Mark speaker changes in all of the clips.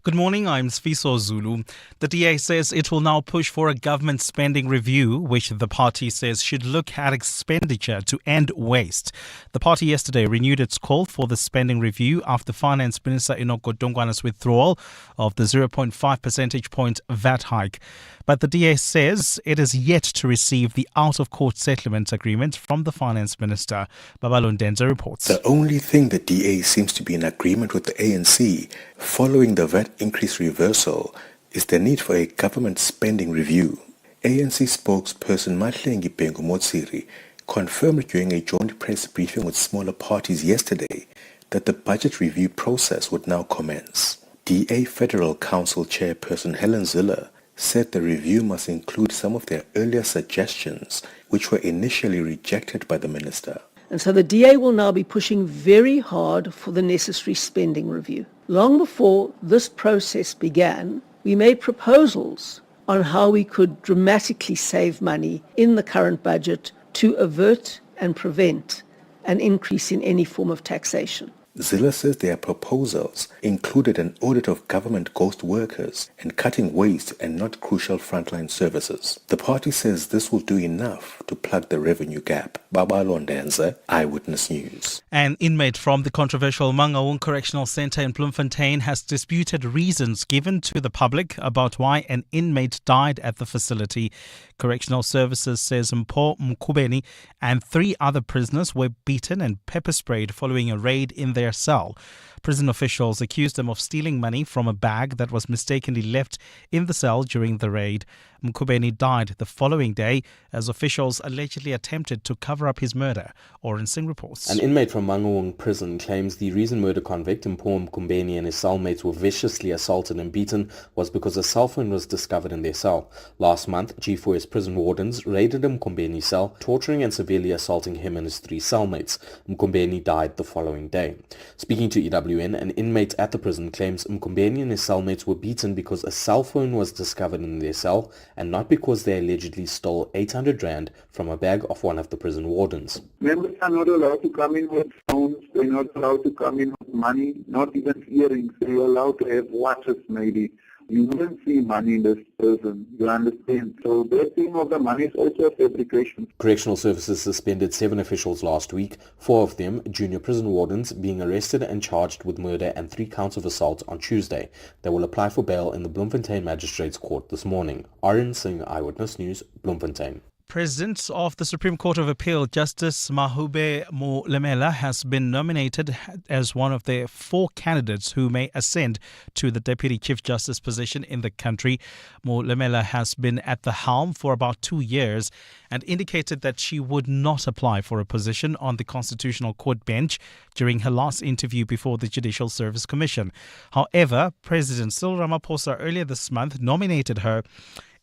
Speaker 1: Good morning, I'm Sfiso Zulu. The DA says it will now push for a government spending review, which the party says should look at expenditure to end waste. The party yesterday renewed its call for the spending review after Finance Minister Enoch Godongwana's withdrawal of the 0.5 percentage point VAT hike. But the DA says it is yet to receive the out-of-court settlement agreement from the Finance Minister. Babalon Denza reports.
Speaker 2: The only thing the DA seems to be in agreement with the ANC following the VAT increase reversal is the need for a government spending review. ANC spokesperson Mahlengi Motsiri confirmed during a joint press briefing with smaller parties yesterday that the budget review process would now commence. DA Federal Council Chairperson Helen Ziller said the review must include some of their earlier suggestions, which were initially rejected by the minister.
Speaker 3: And so the DA will now be pushing very hard for the necessary spending review. Long before this process began, we made proposals on how we could dramatically save money in the current budget to avert and prevent an increase in any form of taxation.
Speaker 2: Ziller says their proposals included an audit of government ghost workers and cutting waste and not crucial frontline services. The party says this will do enough to plug the revenue gap. Babalo Ndenza, Eyewitness News.
Speaker 1: An inmate from the controversial Mangaung Correctional Centre in Bloemfontein has disputed reasons given to the public about why an inmate died at the facility. Correctional Services says Mpho Mkhubeni and 3 other prisoners were beaten and pepper sprayed following a raid in their cell. Prison officials accused them of stealing money from a bag that was mistakenly left in the cell during the raid. Mkhubeni died the following day as officials allegedly attempted to cover up his murder. Oren Singh reports.
Speaker 4: An inmate from Mangaung prison claims the reason murder convict Mpho Mkhubeni and his cellmates were viciously assaulted and beaten was because a cell phone was discovered in their cell. Last month, G4S prison wardens raided Mkhubeni's cell, torturing and severely assaulting him and his 3 cellmates. Mkhubeni died the following day. Speaking to EWN, an inmate at the prison claims Mkhubeni and his cellmates were beaten because a cell phone was discovered in their cell and not because they allegedly stole 800 rand from a bag of one of the prison wardens.
Speaker 5: Members are not allowed to come in with phones, they're not allowed to come in with money, not even earrings, they're allowed to have watches maybe. You wouldn't see money in this prison, you understand? So that thing of the money is also a fabrication.
Speaker 4: Correctional Services suspended 7 officials last week, 4 of them junior prison wardens being arrested and charged with murder and 3 counts of assault on Tuesday. They will apply for bail in the Bloemfontein Magistrates Court this morning. Oren Singh, Eyewitness News, Bloemfontein.
Speaker 1: President of the Supreme Court of Appeal, Justice Mahube Molemela, has been nominated as one of the 4 candidates who may ascend to the Deputy Chief Justice position in the country. Molemela has been at the helm for about 2 years and indicated that she would not apply for a position on the Constitutional Court bench during her last interview before the Judicial Service Commission. However, President Cyril Ramaphosa earlier this month nominated her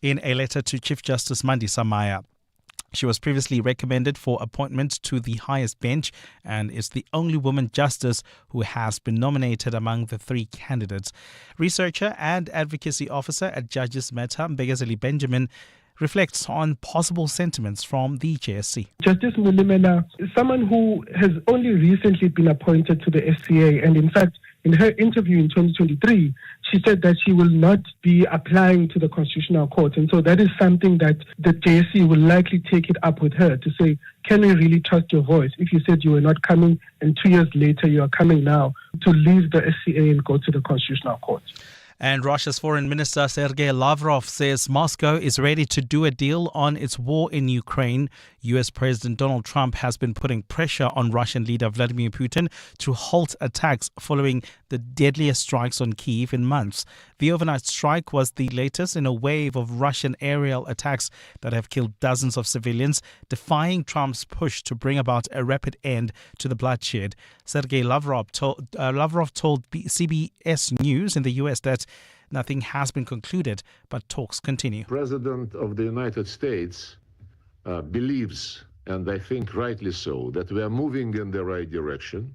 Speaker 1: in a letter to Chief Justice Mandisa Maya. She was previously recommended for appointment to the highest bench and is the only woman justice who has been nominated among the 3 candidates. Researcher and advocacy officer at Judges Matter, Mbegazeli Benjamin, reflects on possible sentiments from the JSC.
Speaker 6: Justice Molemela is someone who has only recently been appointed to the SCA, and in fact, in her interview in 2023, she said that she will not be applying to the Constitutional Court. And so that is something that the JSC will likely take it up with her to say, can we really trust your voice? If you said you were not coming and 2 years later you are coming now to leave the SCA and go to the Constitutional Court.
Speaker 1: And Russia's Foreign Minister Sergei Lavrov says Moscow is ready to do a deal on its war in Ukraine. US President Donald Trump has been putting pressure on Russian leader Vladimir Putin to halt attacks following the deadliest strikes on Kyiv in months. The overnight strike was the latest in a wave of Russian aerial attacks that have killed dozens of civilians, defying Trump's push to bring about a rapid end to the bloodshed. Sergei Lavrov told CBS News in the US that nothing has been concluded, but talks continue.
Speaker 7: President of the United States believes, and I think rightly so, that we are moving in the right direction.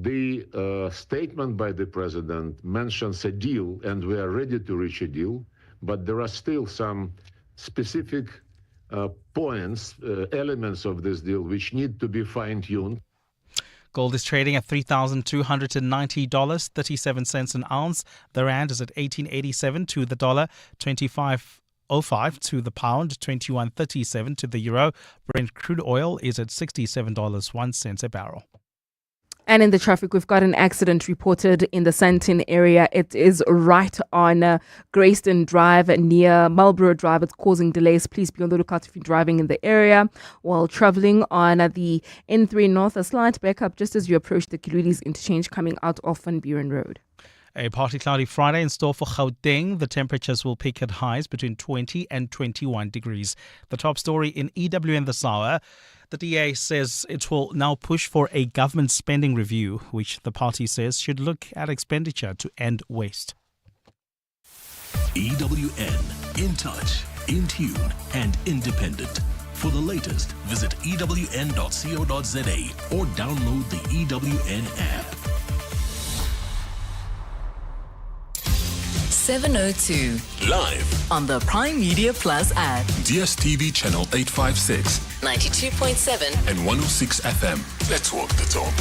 Speaker 7: The statement by the president mentions a deal, and we are ready to reach a deal, but there are still some specific points, elements of this deal which need to be fine-tuned.
Speaker 1: Gold is trading at $3,290.37 an ounce. The rand is at 18.87 to the dollar, 25.05 to the pound, 21.37 to the euro. Brent crude oil is at $67.01 a barrel.
Speaker 8: And in the traffic, we've got an accident reported in the Sandton area. It is right on Greyston Drive near Marlborough Drive. It's causing delays. Please be on the lookout if you're driving in the area. While traveling on the N3 North, a slight backup just as you approach the Kilulis interchange coming out of Van Buren Road.
Speaker 1: A partly cloudy Friday in store for Gauteng. The temperatures will peak at highs between 20 and 21 degrees. The top story in EWN this hour. The DA says it will now push for a government spending review, which the party says should look at expenditure to end waste.
Speaker 9: EWN, in touch, in tune and independent. For the latest, visit ewn.co.za or download the EWN app.
Speaker 10: 7:02
Speaker 9: Live
Speaker 10: on the Prime Media Plus app.
Speaker 9: DSTV channel 856
Speaker 10: 92.7
Speaker 9: and 106 FM. Let's walk the talk.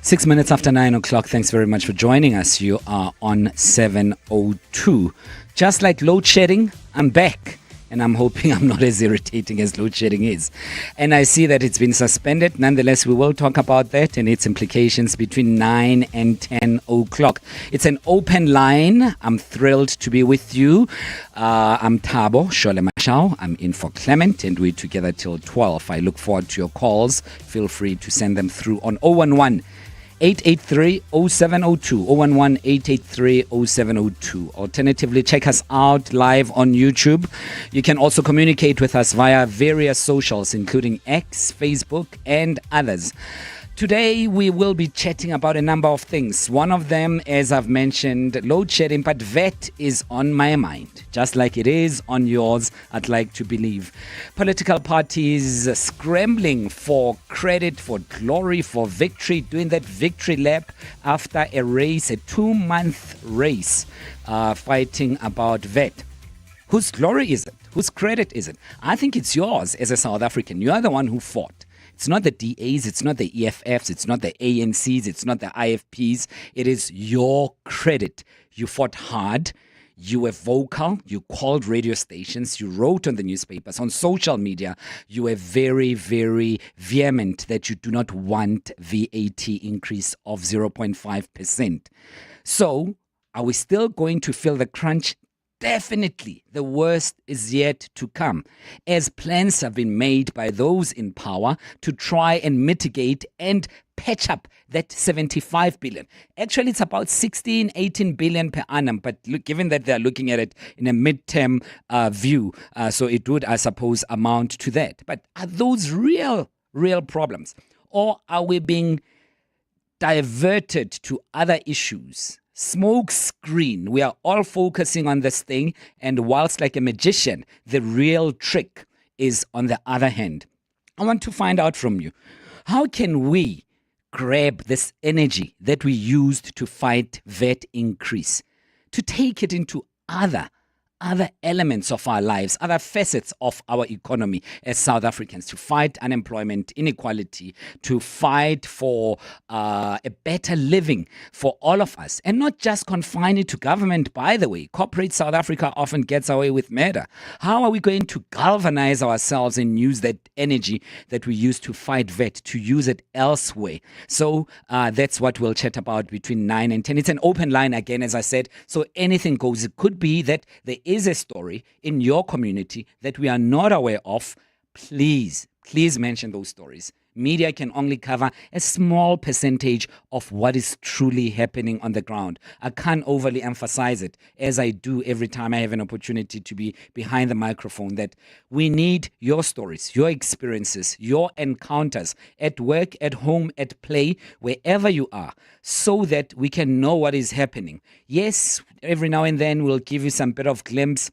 Speaker 11: Six minutes after 9 o'clock. Thanks very much for joining us. You are on 7:02. Just like load shedding, I'm back. And I'm hoping I'm not as irritating as load shedding is. And I see that it's been suspended. Nonetheless, we will talk about that and its implications between 9 and 10 o'clock. It's an open line. I'm thrilled to be with you. I'm Thabo Shole-Mashao. I'm in for Clement, and we're together till 12. I look forward to your calls. Feel free to send them through on 011 883-0702, 011-883-0702. Alternatively, check us out live on YouTube. You can also communicate with us via various socials, including X, Facebook, and others. Today, we will be chatting about a number of things. One of them, as I've mentioned, load shedding, but VAT is on my mind, just like it is on yours, I'd like to believe. Political parties scrambling for credit, for glory, for victory, doing that victory lap after a race, a 2-month race, fighting about VAT. Whose glory is it? Whose credit is it? I think it's yours as a South African. You are the one who fought. It's not the DAs, it's not the EFFs, it's not the ANCs, it's not the IFPs. It is your credit. You fought hard. You were vocal. You called radio stations. You wrote on the newspapers, on social media. You were very, very vehement that you do not want VAT increase of 0.5%. So, are we still going to feel the crunch? Definitely, the worst is yet to come, as plans have been made by those in power to try and mitigate and patch up that 75 billion. Actually, it's about 16, 18 billion per annum, but given that they're looking at it in a midterm view, so it would, I suppose, amount to that. But are those real problems? Or are we being diverted to other issues? Smoke screen. We are all focusing on this thing, and whilst like a magician, the real trick is on the other hand. I want to find out from you, how can we grab this energy that we used to fight VAT increase, to take it into other elements of our lives, other facets of our economy as South Africans, to fight unemployment, inequality, to fight for a better living for all of us, and not just confine it to government, by the way. Corporate South Africa often gets away with murder. How are we going to galvanize ourselves and use that energy that we use to fight VAT, to use it elsewhere? So that's what we'll chat about between 9 and 10. It's an open line again, as I said, so anything goes. It could be that there is a story in your community that we are not aware of. Please mention those stories. Media can only cover a small percentage of what is truly happening on the ground. I can't overly emphasize it, as I do every time I have an opportunity to be behind the microphone, that we need your stories, your experiences, your encounters at work, at home, at play, wherever you are, so that we can know what is happening. Yes, every now and then we'll give you some bit of glimpse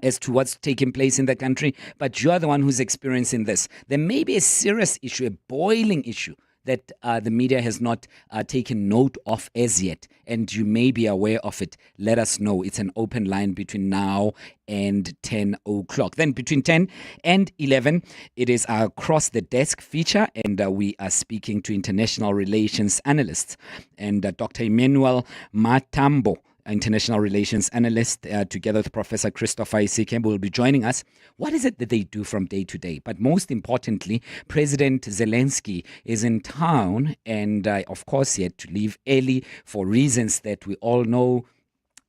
Speaker 11: as to what's taking place in the country, but you're the one who's experiencing this. There may be a serious issue, a boiling issue that the media has not taken note of as yet, and you may be aware of it, let us know. It's an open line between now and 10 o'clock. Then between 10 and 11, it is our Across the Desk feature, and we are speaking to International Relations Analysts. And Dr. Emmanuel Matambo, International Relations Analyst, together with Professor Christopher Isike, will be joining us. What is it that they do from day to day? But most importantly, President Zelensky is in town, and of course he had to leave early for reasons that we all know.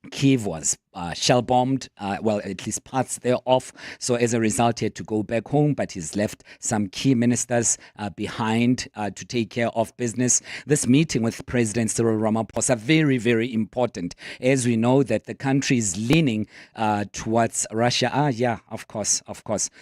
Speaker 11: Kyiv was shell-bombed, well, at least parts thereof. So as a result, he had to go back home, but he's left some key ministers behind to take care of business. This meeting with President Cyril Ramaphosa, very, very important, as we know that the country is leaning towards Russia. Yeah, of course.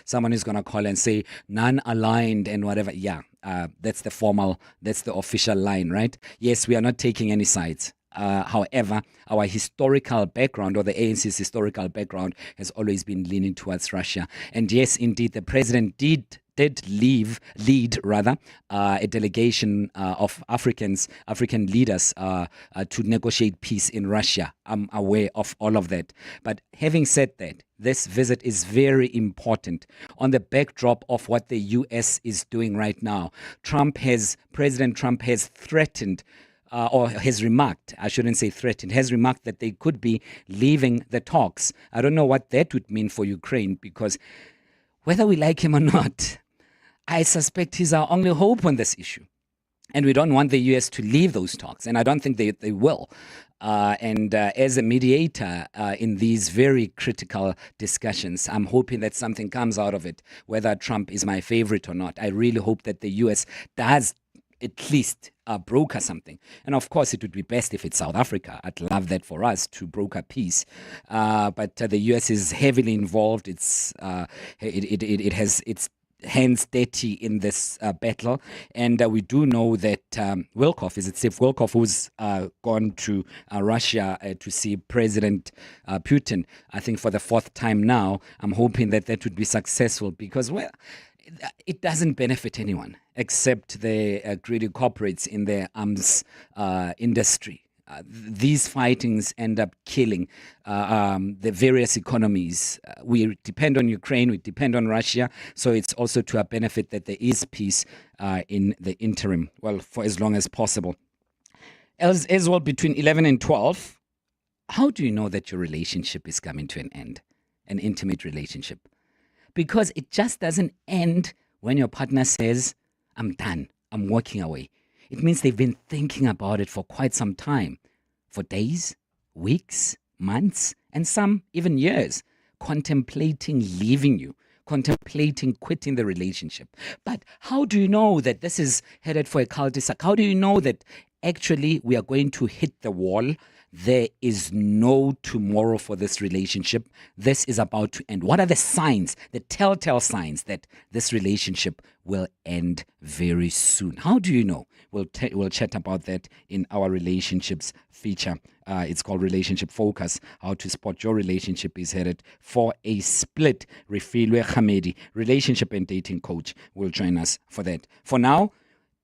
Speaker 11: Someone is going to call and say non-aligned and whatever. Yeah, that's the official line, right? Yes, we are not taking any sides. However, our historical background, or the ANC's historical background, has always been leaning towards Russia. And yes, indeed, the president did lead a delegation of African leaders to negotiate peace in Russia. I'm aware of all of that. But having said that, this visit is very important on the backdrop of what the U.S. is doing right now. President Trump has threatened or has remarked, I shouldn't say threatened, has remarked that they could be leaving the talks. I don't know what that would mean for Ukraine, because whether we like him or not, I suspect he's our only hope on this issue. And we don't want the U.S. to leave those talks, and I don't think they will. As a mediator in these very critical discussions, I'm hoping that something comes out of it, whether Trump is my favorite or not. I really hope that the U.S. does at least broker something. And of course, it would be best if it's South Africa. I'd love that for us to broker peace. But the U.S. is heavily involved. It has its hands dirty in this battle. And we do know that Wilkoff, is it Steve Wilkoff, who's gone to Russia to see President Putin, I think for the fourth time now. I'm hoping that would be successful, because, well, it doesn't benefit anyone except the greedy corporates in the arms industry. These fightings end up killing the various economies. We depend on Ukraine, we depend on Russia, so it's also to our benefit that there is peace in the interim, well, for as long as possible. As well, between 11 and 12, how do you know that your relationship is coming to an end, an intimate relationship? Because it just doesn't end when your partner says, I'm done, I'm walking away. It means they've been thinking about it for quite some time, for days, weeks, months, and some even years, contemplating leaving you, contemplating quitting the relationship. But how do you know that this is headed for a cul-de-sac? How do you know that actually we are going to hit the wall? There is no tomorrow for this relationship. This is about to end. What are the signs, the telltale signs that this relationship will end very soon? How do you know? We'll chat about that in our relationships feature. It's called Relationship Focus. How to spot your relationship is headed for a split. Refilwe Khamedi, relationship and dating coach, will join us for that. For now,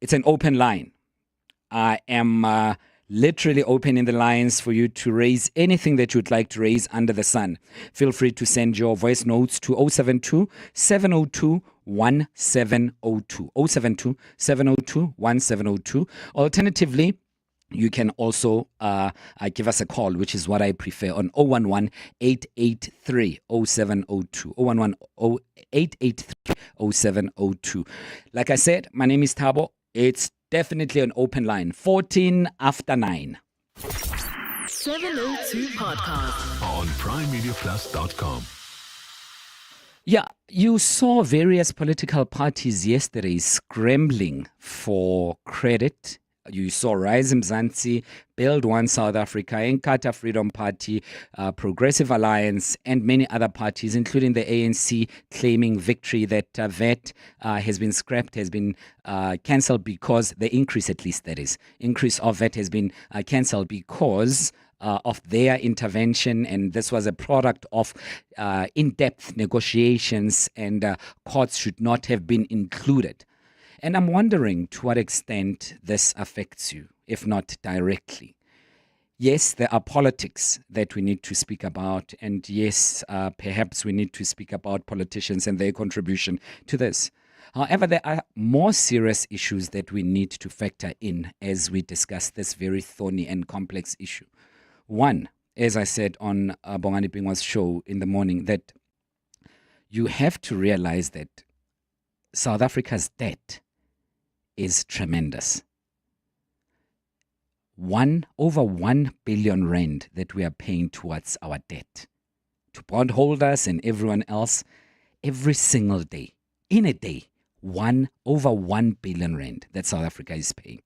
Speaker 11: it's an open line. I am literally opening the lines for you to raise anything that you'd like to raise under the sun. Feel free to send your voice notes to 072 702 1702. 072 702 1702. Alternatively, you can also give us a call, which is what I prefer, on 011 883 0702. 011 883 0702. Like I said, my name is Thabo. It's definitely an open line. 14 after 9.
Speaker 10: 702 podcast
Speaker 9: on primemediaplus.com.
Speaker 11: Yeah, you saw various political parties yesterday scrambling for credit. You saw Rise Mzansi, Build One South Africa, Inkatha Freedom Party, Progressive Alliance, and many other parties, including the ANC, claiming victory that VAT has been scrapped, has been cancelled because the increase, at least that is, increase of VAT has been cancelled because of their intervention, and this was a product of in-depth negotiations, and courts should not have been included. And I'm wondering to what extent this affects you, if not directly. Yes, there are politics that we need to speak about, and yes, perhaps we need to speak about politicians and their contribution to this. However, there are more serious issues that we need to factor in as we discuss this very thorny and complex issue. One, as I said on Bongani Bingwa's show in the morning, that you have to realize that South Africa's debt is tremendous. Over 1 billion rand that we are paying towards our debt to bondholders and everyone else every single day. In a day, over 1 billion rand that South Africa is paying.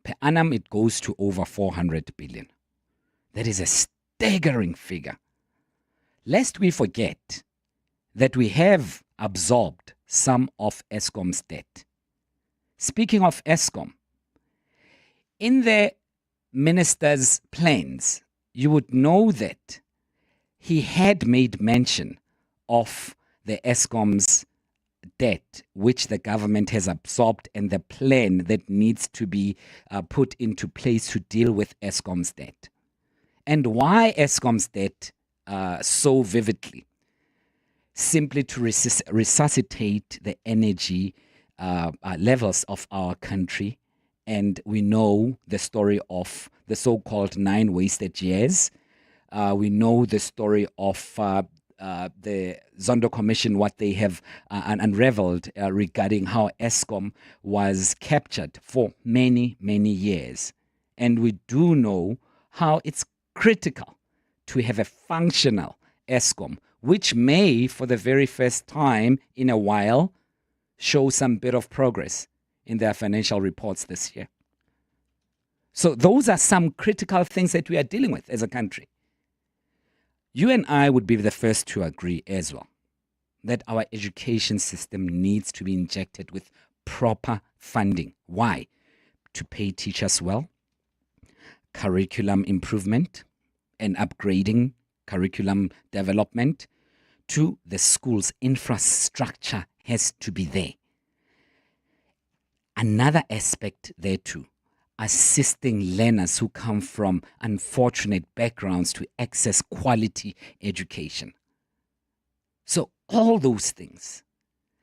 Speaker 11: Per annum, it goes to over 400 billion. That is a staggering figure. Lest we forget that we have absorbed some of Eskom's debt. Speaking of Eskom, in the minister's plans, you would know that he had made mention of the Eskom's debt, which the government has absorbed, and the plan that needs to be put into place to deal with Eskom's debt. And why Eskom's debt so vividly? Simply to resuscitate the energy levels of our country. And we know the story of the so-called 9 wasted years. We know the story of the Zondo Commission, what they have unraveled regarding how Eskom was captured for many, many years. And we do know how it's critical to have a functional Eskom, which may, for the very first time in a while, show some bit of progress in their financial reports this year. So those are some critical things that we are dealing with as a country. You and I would be the first to agree as well that our education system needs to be injected with proper funding. Why? To pay teachers well, curriculum improvement and upgrading, curriculum development, to the school's infrastructure has to be there. Another aspect there too, assisting learners who come from unfortunate backgrounds to access quality education. So all those things,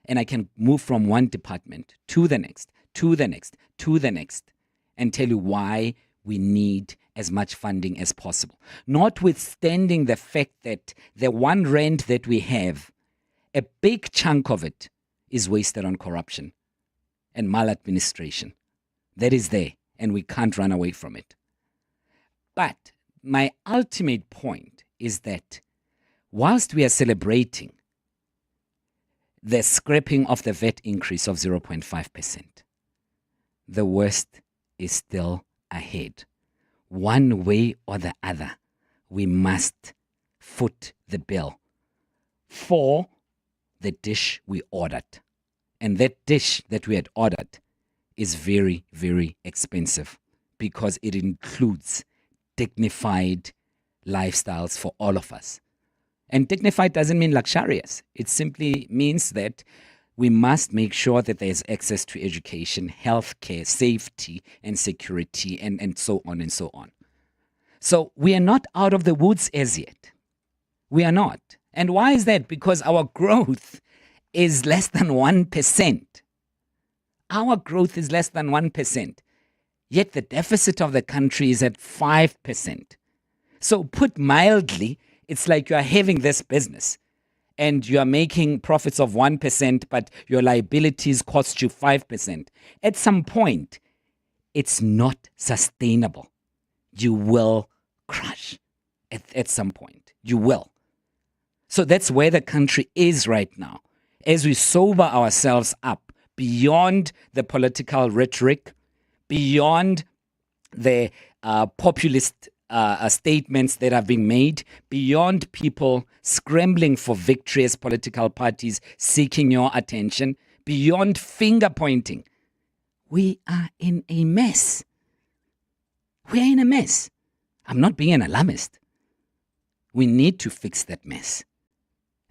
Speaker 11: and I can move from one department to the next, to the next, to the next, and tell you why we need as much funding as possible. Notwithstanding the fact that the 1 rand that we have, a big chunk of it is wasted on corruption and maladministration. That is there, and we can't run away from it. But my ultimate point is that whilst we are celebrating the scrapping of the VAT increase of 0.5%, the worst is still ahead. One way or the other, we must foot the bill for the dish we ordered. And that dish that we had ordered is very, very expensive because it includes dignified lifestyles for all of us. And dignified doesn't mean luxurious. It simply means that we must make sure that there's access to education, healthcare, safety, and security, and so on and so on. So we are not out of the woods as yet. We are not. And why is that? Because our growth is less than 1%. Our growth is less than 1%. Yet the deficit of the country is at 5%. So put mildly, it's like you are having this business and you are making profits of 1%, but your liabilities cost you 5%. At some point, it's not sustainable. You will crash at some point. You will. So that's where the country is right now. As we sober ourselves up beyond the political rhetoric, beyond the populist statements that are being made, beyond people scrambling for victory as political parties seeking your attention, beyond finger pointing, we are in a mess. We are in a mess. I'm not being an alarmist. We need to fix that mess.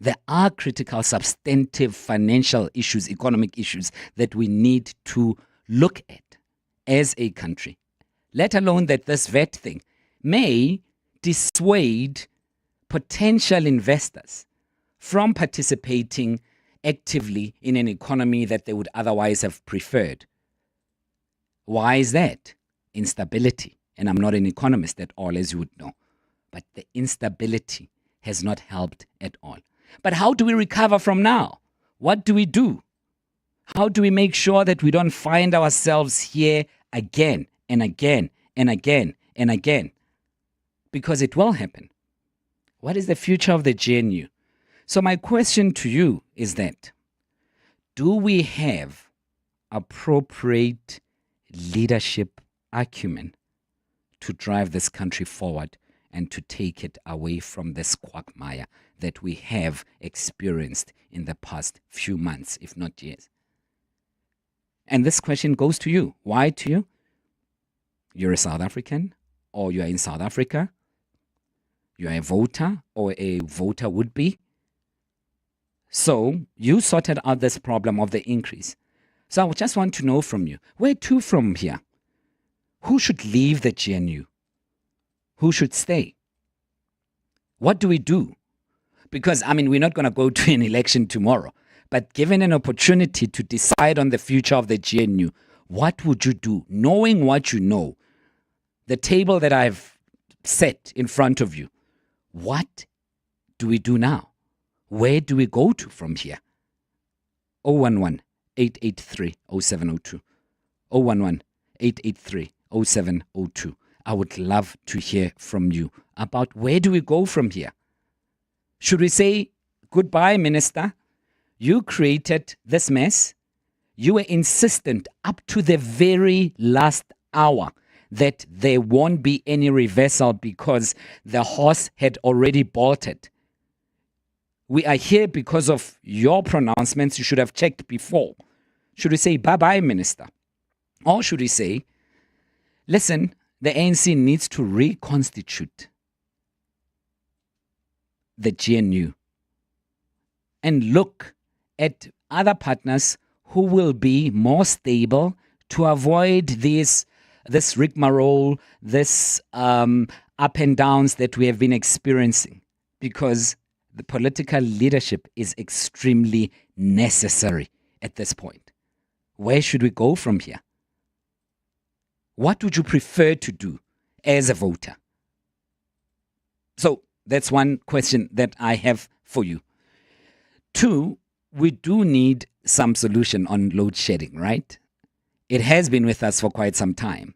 Speaker 11: There are critical, substantive financial issues, economic issues that we need to look at as a country. Let alone that this VAT thing may dissuade potential investors from participating actively in an economy that they would otherwise have preferred. Why is that? Instability. And I'm not an economist at all, as you would know. But the instability has not helped at all. But how do we recover from now? What do we do? How do we make sure that we don't find ourselves here again and again and again and again? Because it will happen. What is the future of the GNU? So my question to you is that, do we have appropriate leadership acumen to drive this country forward and to take it away from this quagmire that we have experienced in the past few months, if not years? And this question goes to you. Why to you? You're a South African, or you're in South Africa. You're a voter, or a voter would be. So you sorted out this problem of the increase. So I just want to know from you, where to from here? Who should leave the GNU? Who should stay? What do we do? Because, we're not going to go to an election tomorrow. But given an opportunity to decide on the future of the GNU, what would you do? Knowing what you know, the table that I've set in front of you, what do we do now? Where do we go to from here? 011-883-0702. 011-883-0702. I would love to hear from you about where do we go from here? Should we say, goodbye, Minister? You created this mess. You were insistent up to the very last hour that there won't be any reversal because the horse had already bolted. We are here because of your pronouncements. You should have checked before. Should we say, bye-bye, Minister? Or should we say, listen, the ANC needs to reconstitute the GNU and look at other partners who will be more stable to avoid this rigmarole, this up and downs that we have been experiencing, because the political leadership is extremely necessary at this point. Where should we go from here? What would you prefer to do as a voter? So that's one question that I have for you. Two, we do need some solution on load shedding, right? It has been with us for quite some time,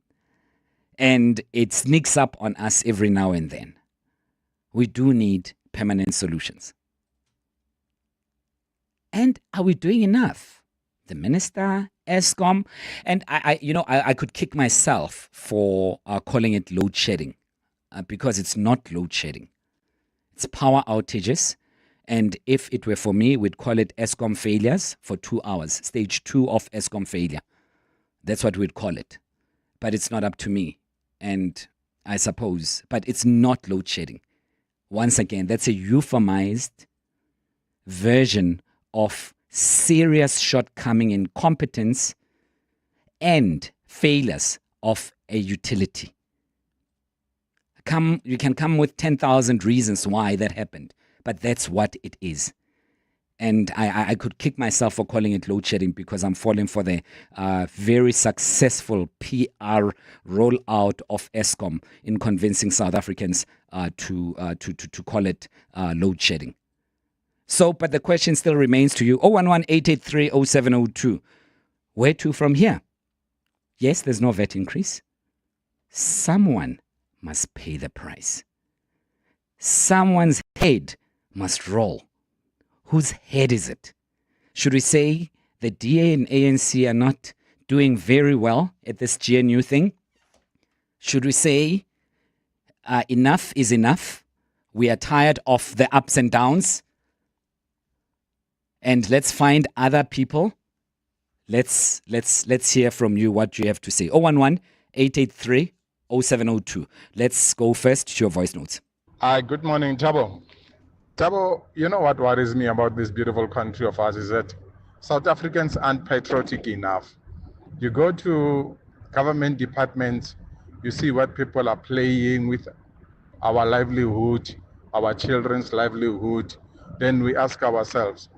Speaker 11: and it sneaks up on us every now and then. We do need permanent solutions. And are we doing enough? The minister, Eskom, and I could kick myself for calling it load shedding because it's not load shedding. It's power outages. And if it were for me, we'd call it Eskom failures for 2 hours, stage 2 of Eskom failure. That's what we'd call it. But it's not up to me. And I suppose, but it's not load shedding. Once again, that's a euphemized version of serious shortcoming in competence and failures of a utility. You can come with 10,000 reasons why that happened, but that's what it is. And I could kick myself for calling it load shedding because I'm falling for the very successful PR rollout of Eskom in convincing South Africans to call it load shedding. So, but the question still remains to you, 011-883-0702. Where to from here? Yes, there's no VAT increase. Someone must pay the price. Someone's head must roll. Whose head is it? Should we say the DA and ANC are not doing very well at this GNU thing? Should we say enough is enough? We are tired of the ups and downs. And let's find other people. Let's hear from you what you have to say. 011-883-0702. Let's go first to your voice notes.
Speaker 12: Good morning, Thabo. Thabo, you know what worries me about this beautiful country of ours is that South Africans aren't patriotic enough. You go to government departments, you see what people are playing with our livelihood, our children's livelihood. Then we ask ourselves,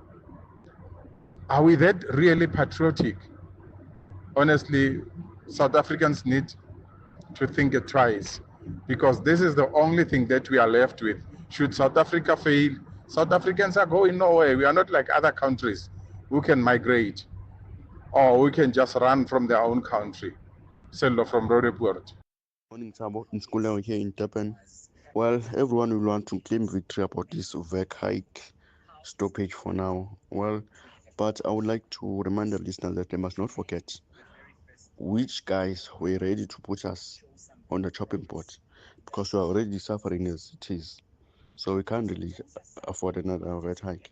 Speaker 12: are we that really patriotic? Honestly, South Africans need to think it twice, because this is the only thing that we are left with. Should South Africa fail, South Africans are going nowhere. We are not like other countries who can migrate or we can just run from their own country. Sello from Roodepoort.
Speaker 13: Morning, Thabo. In school here in Durban. Well, everyone will want to claim victory about this VAT hike stoppage for now. Well, but I would like to remind the listeners that they must not forget which guys were ready to put us on the chopping board, because we are already suffering as it is. So we can't really afford another VAT hike.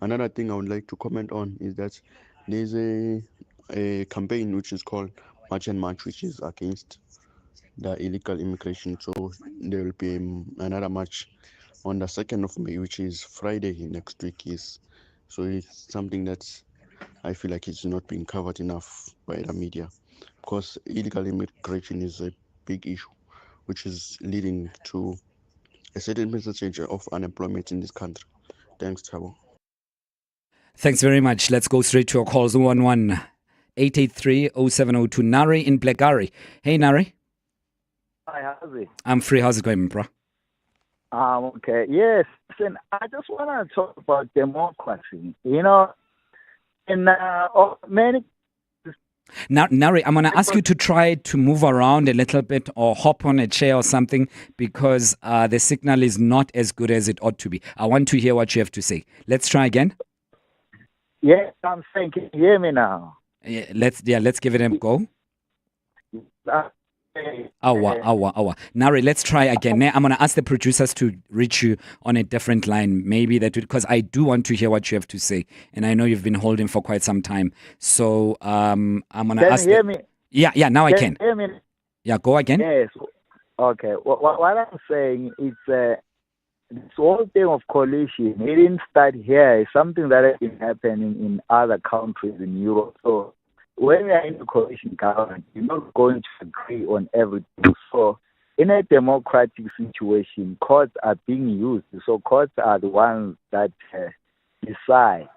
Speaker 13: Another thing I would like to comment on is that there's a campaign which is called March and March, which is against the illegal immigration. So there will be another march on the 2nd of May, which is Friday next week. So it's something that I feel like it's not being covered enough by the media, because illegal immigration is a big issue, which is leading to a certain percentage of unemployment in this country. Thanks, Thabo.
Speaker 11: Thanks very much. Let's go straight to our calls. 011-883-0702. Nari in Blackgowrie. Hey, Nari.
Speaker 14: Hi, how's it?
Speaker 11: I'm free. How's it going, bro?
Speaker 14: Okay. Yes. Listen, I just want to talk about democracy. You know, in many...
Speaker 11: Now, Nari, I'm going to ask you to try to move around a little bit or hop on a chair or something, because the signal is not as good as it ought to be. I want to hear what you have to say. Let's try again.
Speaker 14: Yeah, I'm saying, can you hear me now?
Speaker 11: Yeah, let's give it a go. Awa. Nari, let's try again. I'm going to ask the producers to reach you on a different line. Maybe that because I do want to hear what you have to say. And I know you've been holding for quite some time. So I'm going to ask...
Speaker 14: Can you hear me?
Speaker 11: Yeah, now I can.
Speaker 14: Hear me?
Speaker 11: Yeah, go again.
Speaker 14: Yes. Okay. What I'm saying is this whole thing of coalition, it didn't start here. It's something that has been happening in other countries in Europe. So when we are in a coalition government, you're not going to agree on everything. So in a democratic situation, courts are being used. So courts are the ones that decide.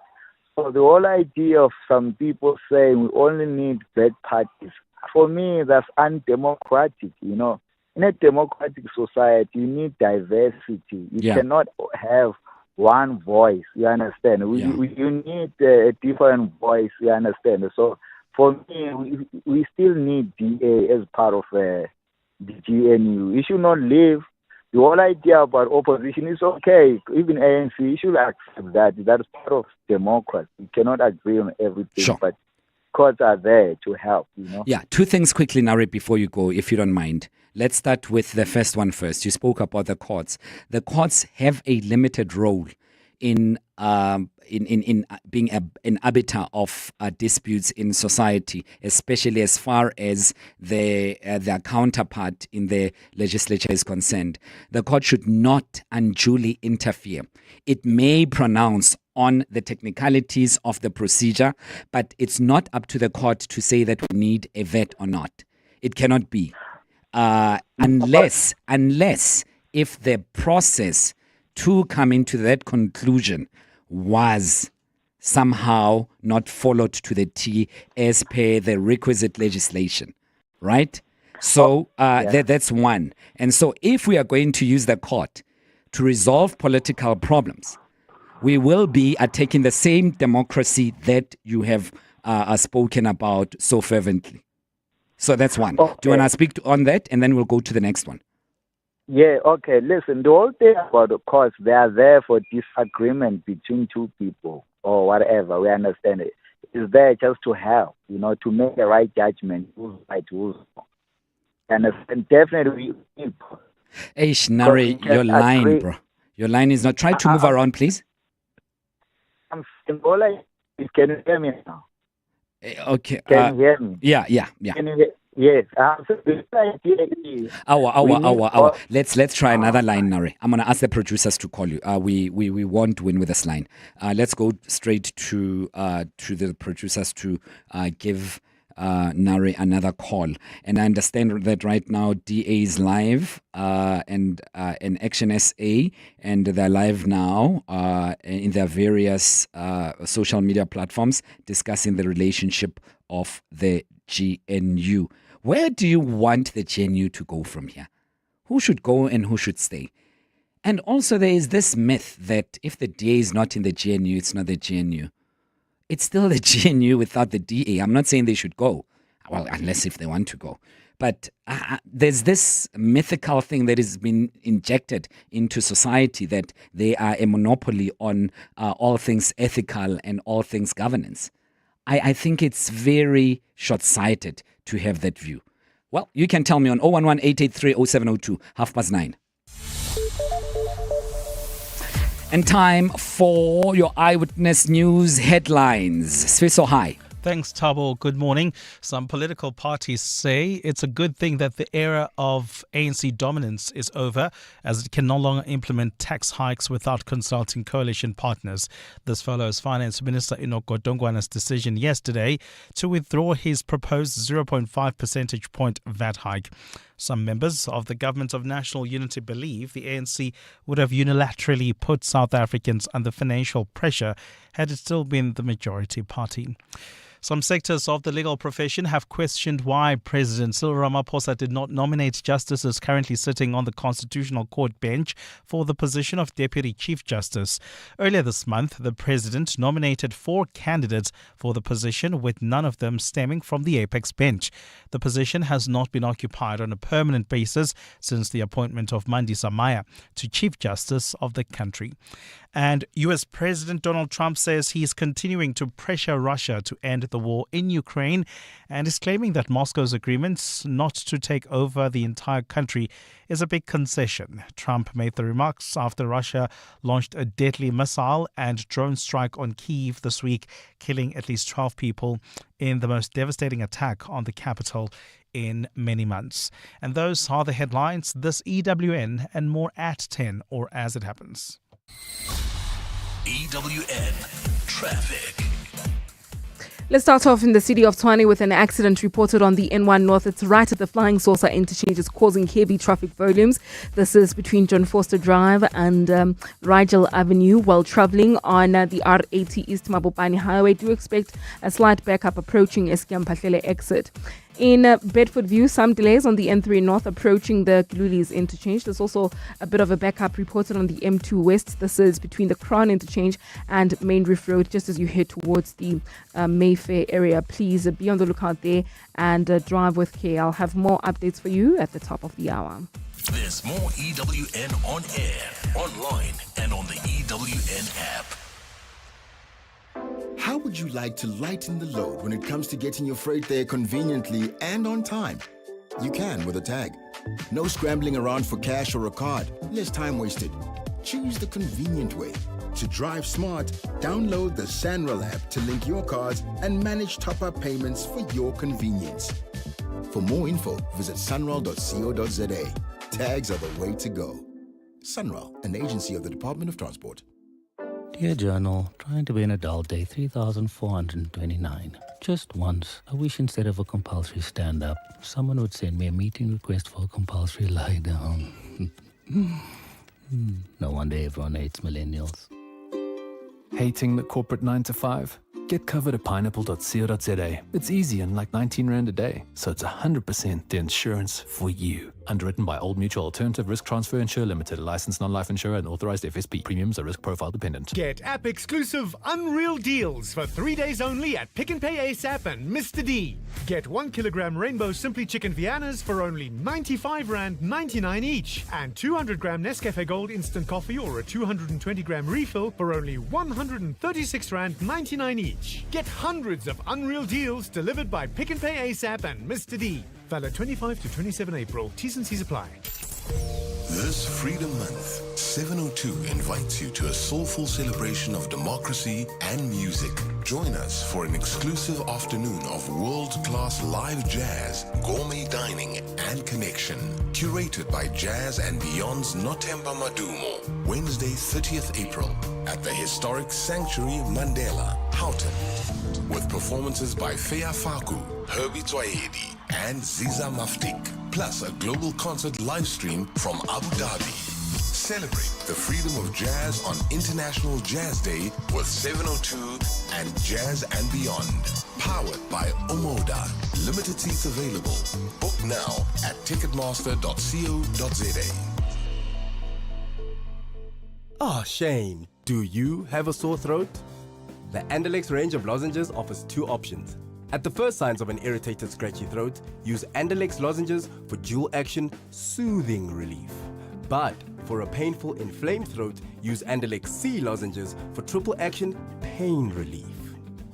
Speaker 14: So the whole idea of some people saying we only need bad parties, for me, that's undemocratic, you know. In a democratic society, you need diversity. You cannot have one voice, you understand? You need a different voice, you understand? So for me, we still need DA as part of the GNU. You should not leave. The whole idea about opposition is okay. Even ANC, you should accept that. That is part of democracy. You cannot agree on everything, but courts are there to help, you know?
Speaker 11: Yeah, two things quickly, Nari, before you go, if you don't mind. Let's start with the first one first. You spoke about the courts. The courts have a limited role in being an arbiter of disputes in society, especially as far as their counterpart in the legislature is concerned. The court should not unduly interfere. It may pronounce on the technicalities of the procedure, but it's not up to the court to say that we need a vet or not. It cannot be. Unless if the process to come into that conclusion was somehow not followed to the T as per the requisite legislation, right? So that's one. And so if we are going to use the court to resolve political problems, we will be attacking the same democracy that you have spoken about so fervently. So that's one.
Speaker 14: Okay.
Speaker 11: Do you want to speak on that? And then we'll go to the next one.
Speaker 14: Yeah, okay. Listen, the whole thing about the courts, they are there for disagreement between two people or whatever. We understand it. It's there just to help, you know, to make the right judgment, who's right, who's wrong. And definitely...
Speaker 11: Hey, Nari, your line, bro. Your line is not... Try to move around, please.
Speaker 14: I'm saying, can you hear me now?
Speaker 11: Okay.
Speaker 14: Can you hear me?
Speaker 11: Yeah.
Speaker 14: Yes. So the idea is
Speaker 11: Hour. Let's try another line, Nari. I'm gonna ask the producers to call you. We won't win with this line. Let's go straight to the producers to give Nari another call. And I understand that right now DA is live and in Action SA, and they're live now in their various social media platforms discussing the relationship of the GNU. Where do you want the GNU to go from here? Who should go and who should stay? And also there is this myth that if the DA is not in the GNU, it's not the GNU. It's still the GNU without the DA. I'm not saying they should go. Well, unless if they want to go. But there's this mythical thing that has been injected into society that they are a monopoly on all things ethical and all things governance. I think it's very short-sighted to have that view. Well, you can tell me on 011-883-0702, 9:30. And time for your Eyewitness News headlines. Sfiso, hi.
Speaker 1: Thanks, Thabo. Good morning. Some political parties say it's a good thing that the era of ANC dominance is over, as it can no longer implement tax hikes without consulting coalition partners. This follows Finance Minister Enoch Godongwana's decision yesterday to withdraw his proposed 0.5 percentage point VAT hike. Some members of the Government of National Unity believe the ANC would have unilaterally put South Africans under financial pressure had it still been the majority party. Some sectors of the legal profession have questioned why President Cyril Ramaphosa did not nominate justices currently sitting on the Constitutional Court bench for the position of Deputy Chief Justice. Earlier this month, the President nominated 4 candidates for the position, with none of them stemming from the Apex bench. The position has not been occupied on a permanent basis since the appointment of Mandisa Maya to Chief Justice of the country. And US President Donald Trump says he is continuing to pressure Russia to end the war in Ukraine and is claiming that Moscow's agreement not to take over the entire country is a big concession. Trump made the remarks after Russia launched a deadly missile and drone strike on Kyiv this week, killing at least 12 people in the most devastating attack on the capital in many months. And those are the headlines. This EWN and more at 10 or as it happens.
Speaker 9: EWN Traffic.
Speaker 8: Let's start off in the city of Tshwane with an accident reported on the N1 North. It's right at the Flying Saucer interchange. It's causing heavy traffic volumes. This is between John Foster Drive and Rigel Avenue. While travelling on the R80 East Mabopane Highway, do expect a slight backup approaching Eskom Pahlele exit. In Bedford View, some delays on the N3 North approaching the Glulis interchange. There's also a bit of a backup reported on the M2 West. This is between the Crown interchange and Main Reef Road, just as you head towards the Mayfair area. Please be on the lookout there and drive with care. I'll have more updates for you at the top of the hour.
Speaker 9: There's more EWN on air, online, and on the EWN app.
Speaker 15: How would you like to lighten the load when it comes to getting your freight there conveniently and on time? You can with a tag. No scrambling around for cash or a card. Less time wasted. Choose the convenient way. To drive smart, download the Sanral app to link your cards and manage top-up payments for your convenience. For more info, visit sunral.co.za. Tags are the way to go. Sunral, an agency of the Department of Transport.
Speaker 16: Dear Journal, trying to be an adult, day 3,429. Just once, I wish instead of a compulsory stand-up, someone would send me a meeting request for a compulsory lie-down. No wonder everyone hates millennials.
Speaker 17: Hating the corporate 9 to 5? Get covered at pineapple.co.za. It's easy and like 19 Rand a day, so it's 100% the insurance for you. Underwritten by Old Mutual Alternative Risk Transfer Insurer Limited, a licensed non-life insurer and authorized FSP. Premiums are risk profile dependent.
Speaker 18: Get app-exclusive Unreal deals for 3 days only at Pick n Pay ASAP and Mr. D. Get 1 kilogram Rainbow Simply Chicken Viennas for only 95 Rand 99 each, and 200 gram Nescafe Gold Instant Coffee or a 220 gram refill for only 136 Rand 99 each. Get hundreds of Unreal deals delivered by Pick n Pay ASAP and Mr. D. Valid 25 to 27 April. T's and C's apply.
Speaker 19: This Freedom Month, 702 invites you to a soulful celebration of democracy and music. Join us for an exclusive afternoon of world-class live jazz, gourmet dining, and connection. Curated by Jazz and Beyond's Nothemba Madumo, Wednesday, 30th April, at the historic Sanctuary Mandela, Houghton. With performances by Fea Faku, Herbie Twaedi, and Ziza Maftik, plus a global concert live stream from Abu Dhabi. Celebrate the freedom of jazz on International Jazz Day with 702 and Jazz and Beyond. Powered by Omoda. Limited seats available. Book now at ticketmaster.co.za.
Speaker 20: Oh, Shane, do you have a sore throat? The Andalex range of lozenges offers two options. At the first signs of an irritated, scratchy throat, use Andalex lozenges for dual action, soothing relief. But for a painful, inflamed throat, use Andalex C lozenges for triple action, pain relief.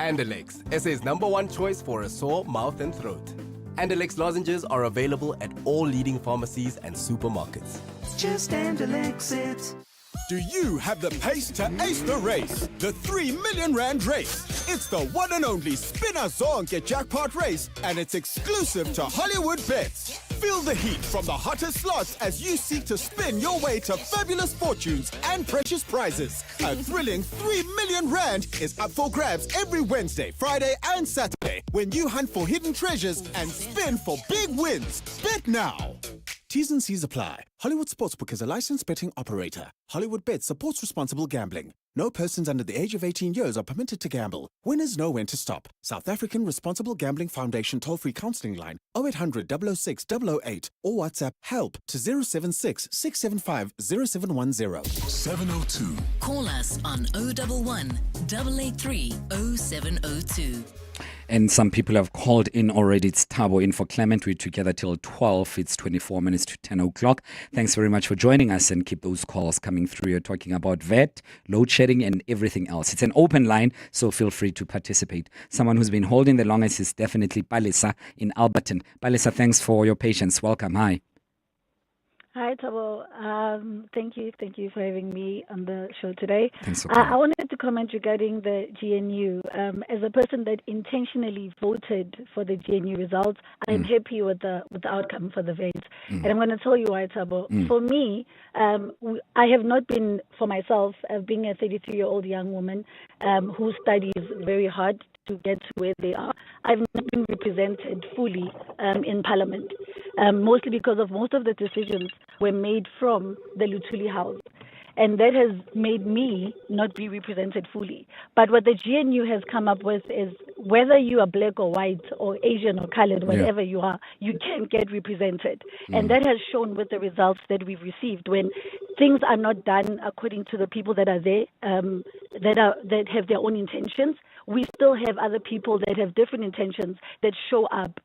Speaker 20: Andalex, SA's #1 choice for a sore mouth and throat. Andalex lozenges are available at all leading pharmacies and supermarkets.
Speaker 21: Just Andalex it.
Speaker 22: Do you have the pace to ace the race? The 3 million rand race. It's the one and only Spinner Zonke jackpot race, and it's exclusive to Hollywood Bets. Feel the heat from the hottest slots as you seek to spin your way to fabulous fortunes and precious prizes. A thrilling 3 million rand is up for grabs every Wednesday, Friday, and Saturday when you hunt for hidden treasures and spin for big wins. Bet now. T's and C's apply. Hollywood Sportsbook is a licensed betting operator. Hollywood Bets supports responsible gambling. No persons under the age of 18 years are permitted to gamble. Winners know when to stop. South African Responsible Gambling Foundation toll-free counselling line 0800 006 008 or WhatsApp HELP to 076 675 0710.
Speaker 9: 702.
Speaker 10: Call us on 011 883 0702.
Speaker 11: And some people have called in already. It's Thabo in for Clement. We're together till 12. It's 24 minutes to 10 o'clock. Thanks very much for joining us, and keep those calls coming through. You're talking about VAT, load shedding, and everything else. It's an open line, so feel free to participate. Someone who's been holding the longest is definitely Palesa in Alberton. Palesa, thanks for your patience. Welcome. Hi.
Speaker 23: Hi, Thabo. Thank you for having me on the show today.
Speaker 11: Thanks for
Speaker 23: I wanted to comment regarding the GNU. As a person that intentionally voted for the GNU results, I'm happy with the outcome for the VAT. And I'm going to tell you why, Thabo. For me, I have not been, for myself, being a 33-year-old young woman who studies very hard to get to where they are, I've not been represented fully in Parliament, mostly because of most of the decisions were made from the Luthuli House. And that has made me not be represented fully. But what the GNU has come up with is whether you are black or white or Asian or colored, whatever you are, you can get represented. And that has shown with the results that we've received when things are not done according to the people that are there, that have their own intentions. We still have other people that have different intentions that show up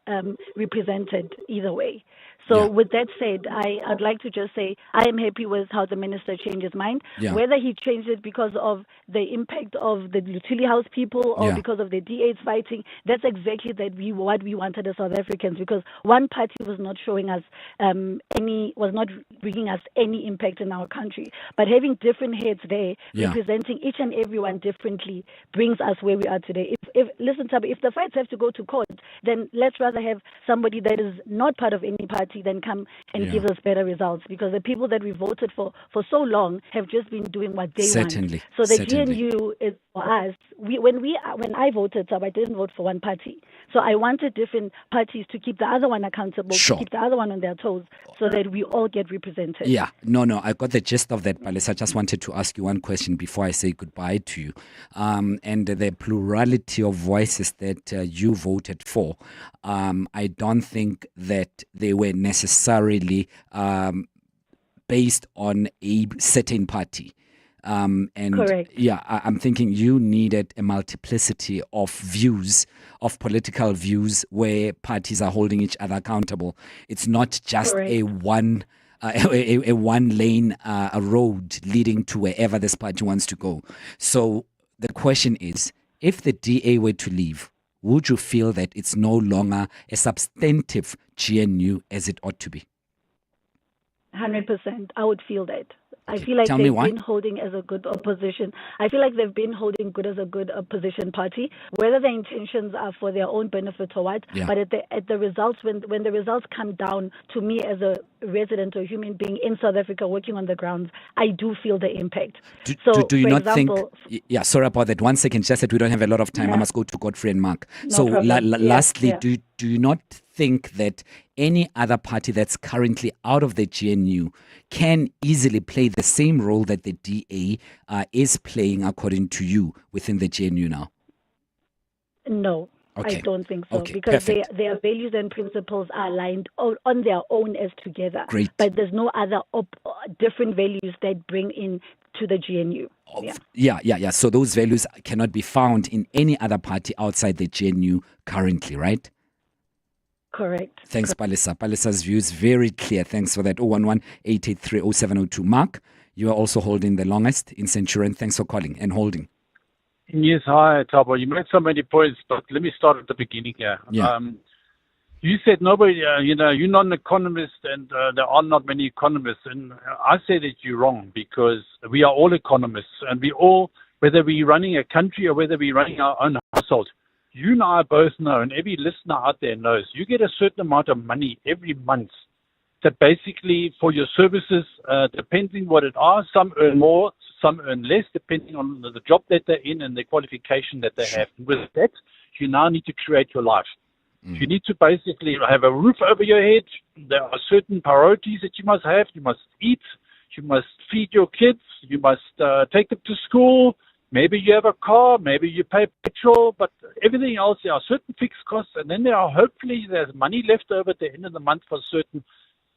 Speaker 23: represented either way. So with that said, I'd like to just say I am happy with how the minister changed his mind. Whether he changed it because of the impact of the Luthuli House people or because of the D8s fighting, that's exactly what we wanted as South Africans, because one party was not showing us was not bringing us any impact in our country. But having different heads there representing each and everyone differently brings us where we are today. Listen, Thabo, if the fights have to go to court, then let's rather have somebody that is not part of any party then come and give us better results, because the people that we voted for so long have just been doing what they want. So the GNU is for us. When I voted, so I didn't vote for one party. So I wanted different parties to keep the other one accountable, to keep the other one on their toes, so that we all get represented.
Speaker 11: Yeah, no, I got the gist of that, Palesa. I just wanted to ask you one question before I say goodbye to you. And the plurality of voices that you voted for, I don't think that they were necessarily based on a certain party.
Speaker 23: Correct.
Speaker 11: Yeah, I'm thinking you needed a multiplicity of views, of political views, where parties are holding each other accountable. It's not just a one lane road leading to wherever this party wants to go. So the question is, if the DA were to leave, would you feel that it's no longer a substantive GNU as it ought to be?
Speaker 23: 100%. I would feel that. I feel like
Speaker 11: Tell me
Speaker 23: they've
Speaker 11: why.
Speaker 23: been holding as a good opposition. I feel like they've been holding good as a good opposition party, whether their intentions are for their own benefit or what.
Speaker 11: Yeah.
Speaker 23: But at the results, when the results come down to me as a resident or human being in South Africa working on the grounds, I do feel the impact.
Speaker 11: Do
Speaker 23: So,
Speaker 11: you
Speaker 23: for
Speaker 11: not
Speaker 23: example,
Speaker 11: think? Yeah, sorry about that. 1 second, just that we don't have a lot of time. I
Speaker 23: Yeah.
Speaker 11: must go to Godfrey and Mark.
Speaker 23: No
Speaker 11: So,
Speaker 23: problem. Yeah,
Speaker 11: lastly,
Speaker 23: yeah.
Speaker 11: do you not think that any other party that's currently out of the GNU can easily play the same role that the DA is playing, according to you, within the GNU now?
Speaker 23: No,
Speaker 11: Okay.
Speaker 23: I don't think so,
Speaker 11: Okay,
Speaker 23: because
Speaker 11: perfect.
Speaker 23: their values and principles are aligned on their own as together.
Speaker 11: Great.
Speaker 23: But there's no other different values that bring in to the GNU. Yeah.
Speaker 11: Yeah. So those values cannot be found in any other party outside the GNU currently, right?
Speaker 23: Correct.
Speaker 11: Thanks, Palisa. Palisa's view is very clear. Thanks for that. 011-883-0702. Mark, you are also holding the longest in Centurion. Thanks for calling and holding.
Speaker 2: Yes, hi, Thabo. You made so many points, but let me start at the beginning here.
Speaker 11: Yeah.
Speaker 2: You said nobody, you're not an economist, and there are not many economists. And I say that you're wrong, because we are all economists, and we all, whether we're running a country or whether we're running our own household, you and I both know, and every listener out there knows, you get a certain amount of money every month that basically for your services, depending what it are, some earn more, some earn less, depending on the job that they're in and the qualification that they have. And with that, you now need to create your life. You need to basically have a roof over your head. There are certain priorities that you must have. You must eat. You must feed your kids. You must take them to school. Maybe you have a car. Maybe you pay petrol. But everything else, there are certain fixed costs. And then there's money left over at the end of the month for certain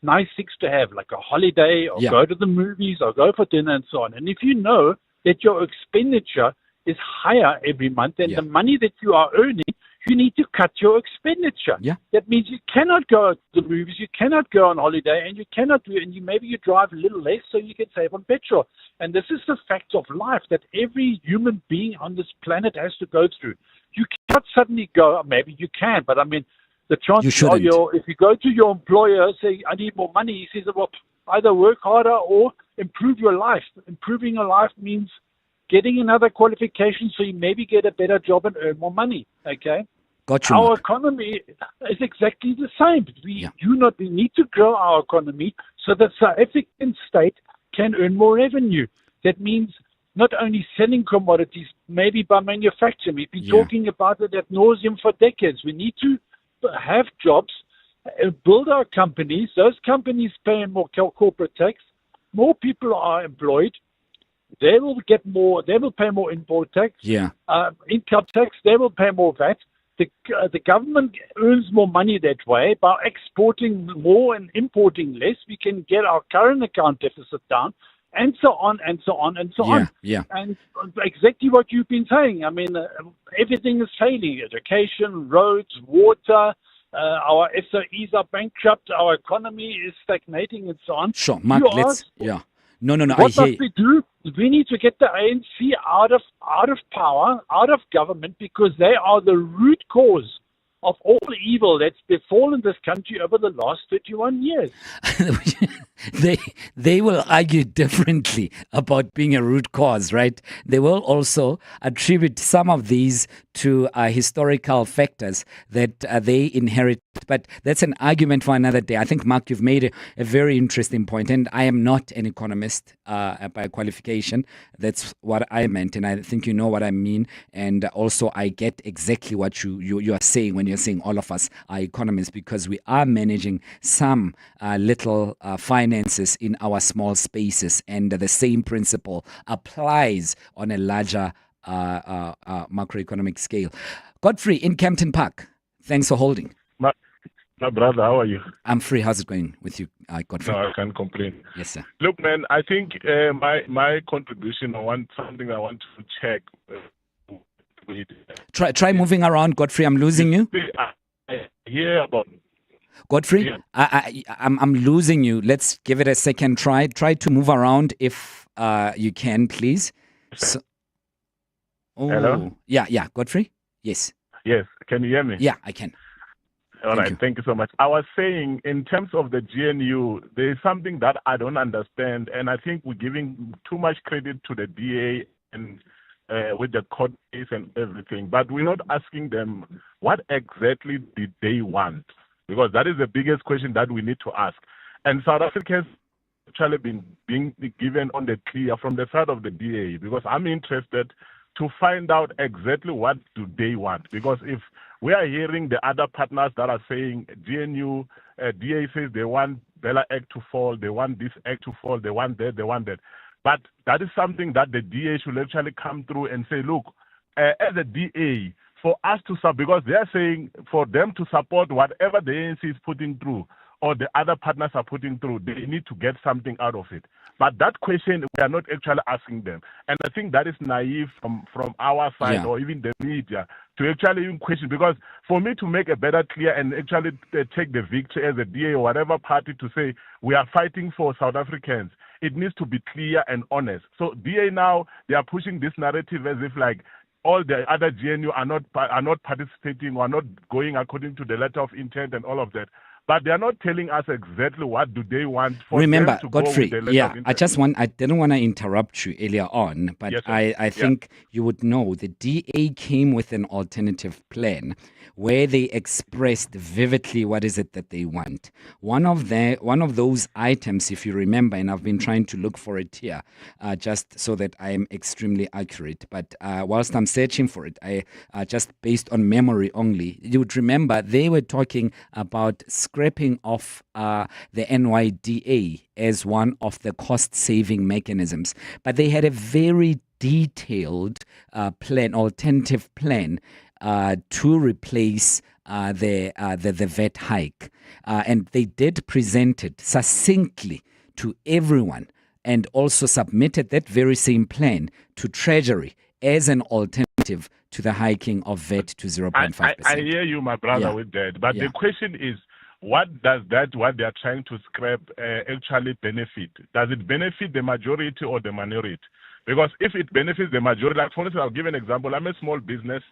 Speaker 2: nice things to have, like a holiday or go to the movies or go for dinner and so on. And if you know that your expenditure is higher every month than the money that you are earning, you need to cut your expenditure. That means you cannot go to the movies, you cannot go on holiday, and you cannot do, and maybe you drive a little less so you can save on petrol. And this is the fact of life that every human being on this planet has to go through. You cannot suddenly go, maybe you can, but I mean, the chances are if you go to your employer, say, I need more money, he says, well, either work harder or improve your life. Improving your life means getting another qualification so you maybe get a better job and earn more money, okay?
Speaker 11: Got you,
Speaker 2: Our
Speaker 11: Mark.
Speaker 2: economy is exactly the same. We need to grow our economy so that South African state can earn more revenue. That means not only selling commodities, maybe by manufacturing. We've been talking about it ad nauseum for decades. We need to have jobs, build our companies. Those companies pay more corporate tax. More people are employed. They will get more. They will pay more import tax, income tax. They will pay more VAT. The government earns more money that way by exporting more and importing less. We can get our current account deficit down, and so on and so on and so on. And exactly what you've been saying. I mean, everything is failing: education, roads, water. Our SOEs are bankrupt. Our economy is stagnating, and so on.
Speaker 11: Sure, Mark. No.
Speaker 2: What
Speaker 11: I hear
Speaker 2: must we do? We need to get the ANC out of power, out of government, because they are the root cause of all evil that's befallen this country over the last 31 years.
Speaker 11: They will argue differently about being a root cause, right? They will also attribute some of these to historical factors that they inherit. But that's an argument for another day. I think, Mark, you've made a very interesting point. And I am not an economist by qualification. That's what I meant. And I think you know what I mean. And also, I get exactly what you are saying when you're saying all of us are economists, because we are managing some little finances in our small spaces. And the same principle applies on a larger macroeconomic scale. Godfrey in Campton Park, thanks for holding.
Speaker 3: My brother, how are you?
Speaker 11: I'm free. How's it going with you, Godfrey?
Speaker 3: No, I can't complain.
Speaker 11: Yes, sir.
Speaker 3: Look, man, I think my contribution, something I want to check.
Speaker 11: Try moving around, Godfrey. I'm losing you.
Speaker 3: Yeah, but
Speaker 11: Godfrey, I'm losing you. Let's give it a second try. Try to move around if you can, please.
Speaker 3: Hello?
Speaker 11: Yeah, Godfrey? Yes.
Speaker 3: Yes, can you hear me?
Speaker 11: Yeah, I can.
Speaker 3: All right, thank you so much. I was saying, in terms of the GNU, there is something that I don't understand, and I think we're giving too much credit to the DA and with the court case and everything, but we're not asking them what exactly did they want, because that is the biggest question that we need to ask. And South Africans actually been being given on the clear from the side of the DA, because I'm interested to find out exactly what do they want, because if we are hearing the other partners that are saying GNU, DA says they want Bella Act to fall, they want this Act to fall, they want that, they want that. But that is something that the DA should actually come through and say, look, as a DA, for us to support, because they are saying for them to support whatever the ANC is putting through or the other partners are putting through, they need to get something out of it. But that question, we are not actually asking them. And I think that is naive from our side or even the media to actually even question. Because for me to make a better clear and actually take the victory as a DA or whatever party to say we are fighting for South Africans, it needs to be clear and honest. So DA now, they are pushing this narrative as if like all the other GNU are not participating or are not going according to the letter of intent and all of that. But they are not telling us exactly what do they want for
Speaker 11: Remember,
Speaker 3: them to
Speaker 11: Godfrey,
Speaker 3: go with the letter of intent.
Speaker 11: I didn't want to interrupt you earlier on, but
Speaker 3: Yes, sir.
Speaker 11: I think you would know the DA came with an alternative plan where they expressed vividly what is it that they want. One of those items, if you remember, and I've been trying to look for it here, just so that I am extremely accurate. But whilst I'm searching for it, I just based on memory only, you would remember they were talking about scrapping off the NYDA as one of the cost-saving mechanisms. But they had a very detailed alternative plan to replace the VAT hike. And they did present it succinctly to everyone and also submitted that very same plan to Treasury as an alternative to the hiking of VAT to 0.5%.
Speaker 3: I hear you, my brother, with that. But the question is, what does what they are trying to scrap actually benefit? Does it benefit the majority or the minority? Because if it benefits the majority, like for instance, I'll give an example. I'm a small business,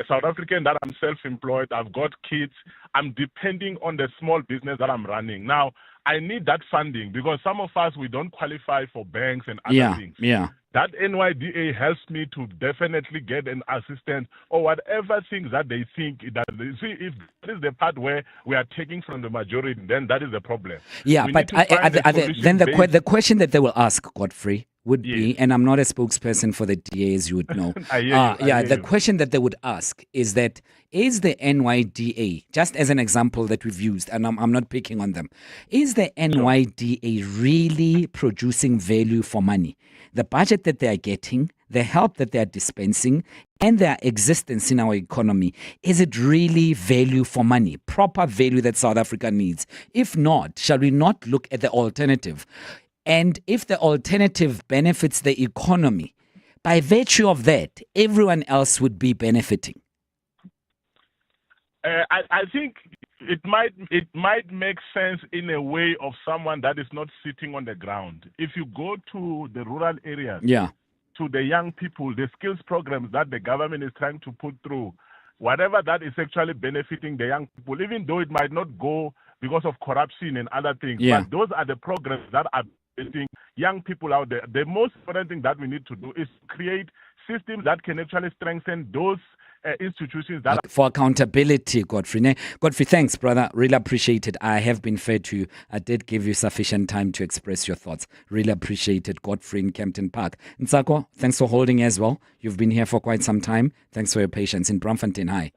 Speaker 3: South African, that I'm self-employed. I've got kids. I'm depending on the small business that I'm running. Now, I need that funding because some of us, we don't qualify for banks and other things. That NYDA helps me to definitely get an assistance or whatever things that they think that they see. If that is the part where we are taking from the majority, then that is the problem.
Speaker 11: Yeah, but then the question that they will ask, Godfrey, would be, and I'm not a spokesperson for the DA, as you would know. The question that they would ask is that, is the NYDA, just as an example that we've used, and I'm not picking on them, is the NYDA really producing value for money? The budget that they are getting, the help that they are dispensing, and their existence in our economy, is it really value for money, proper value that South Africa needs? If not, shall we not look at the alternative? And if the alternative benefits the economy, by virtue of that, everyone else would be benefiting.
Speaker 3: I think it might make sense in a way of someone that is not sitting on the ground. If you go to the rural areas, to the young people, the skills programs that the government is trying to put through, whatever that is actually benefiting the young people, even though it might not go because of corruption and other things, but those are the programs that are benefiting young people out there. The most important thing that we need to do is create systems that can actually strengthen those institutions that
Speaker 11: for accountability, Godfrey. Godfrey, thanks, brother. Really appreciate it. I have been fair to you. I did give you sufficient time to express your thoughts. Really appreciate it, Godfrey in Kempton Park. Nsako, thanks for holding as well. You've been here for quite some time. Thanks for your patience. In Braamfontein, hi.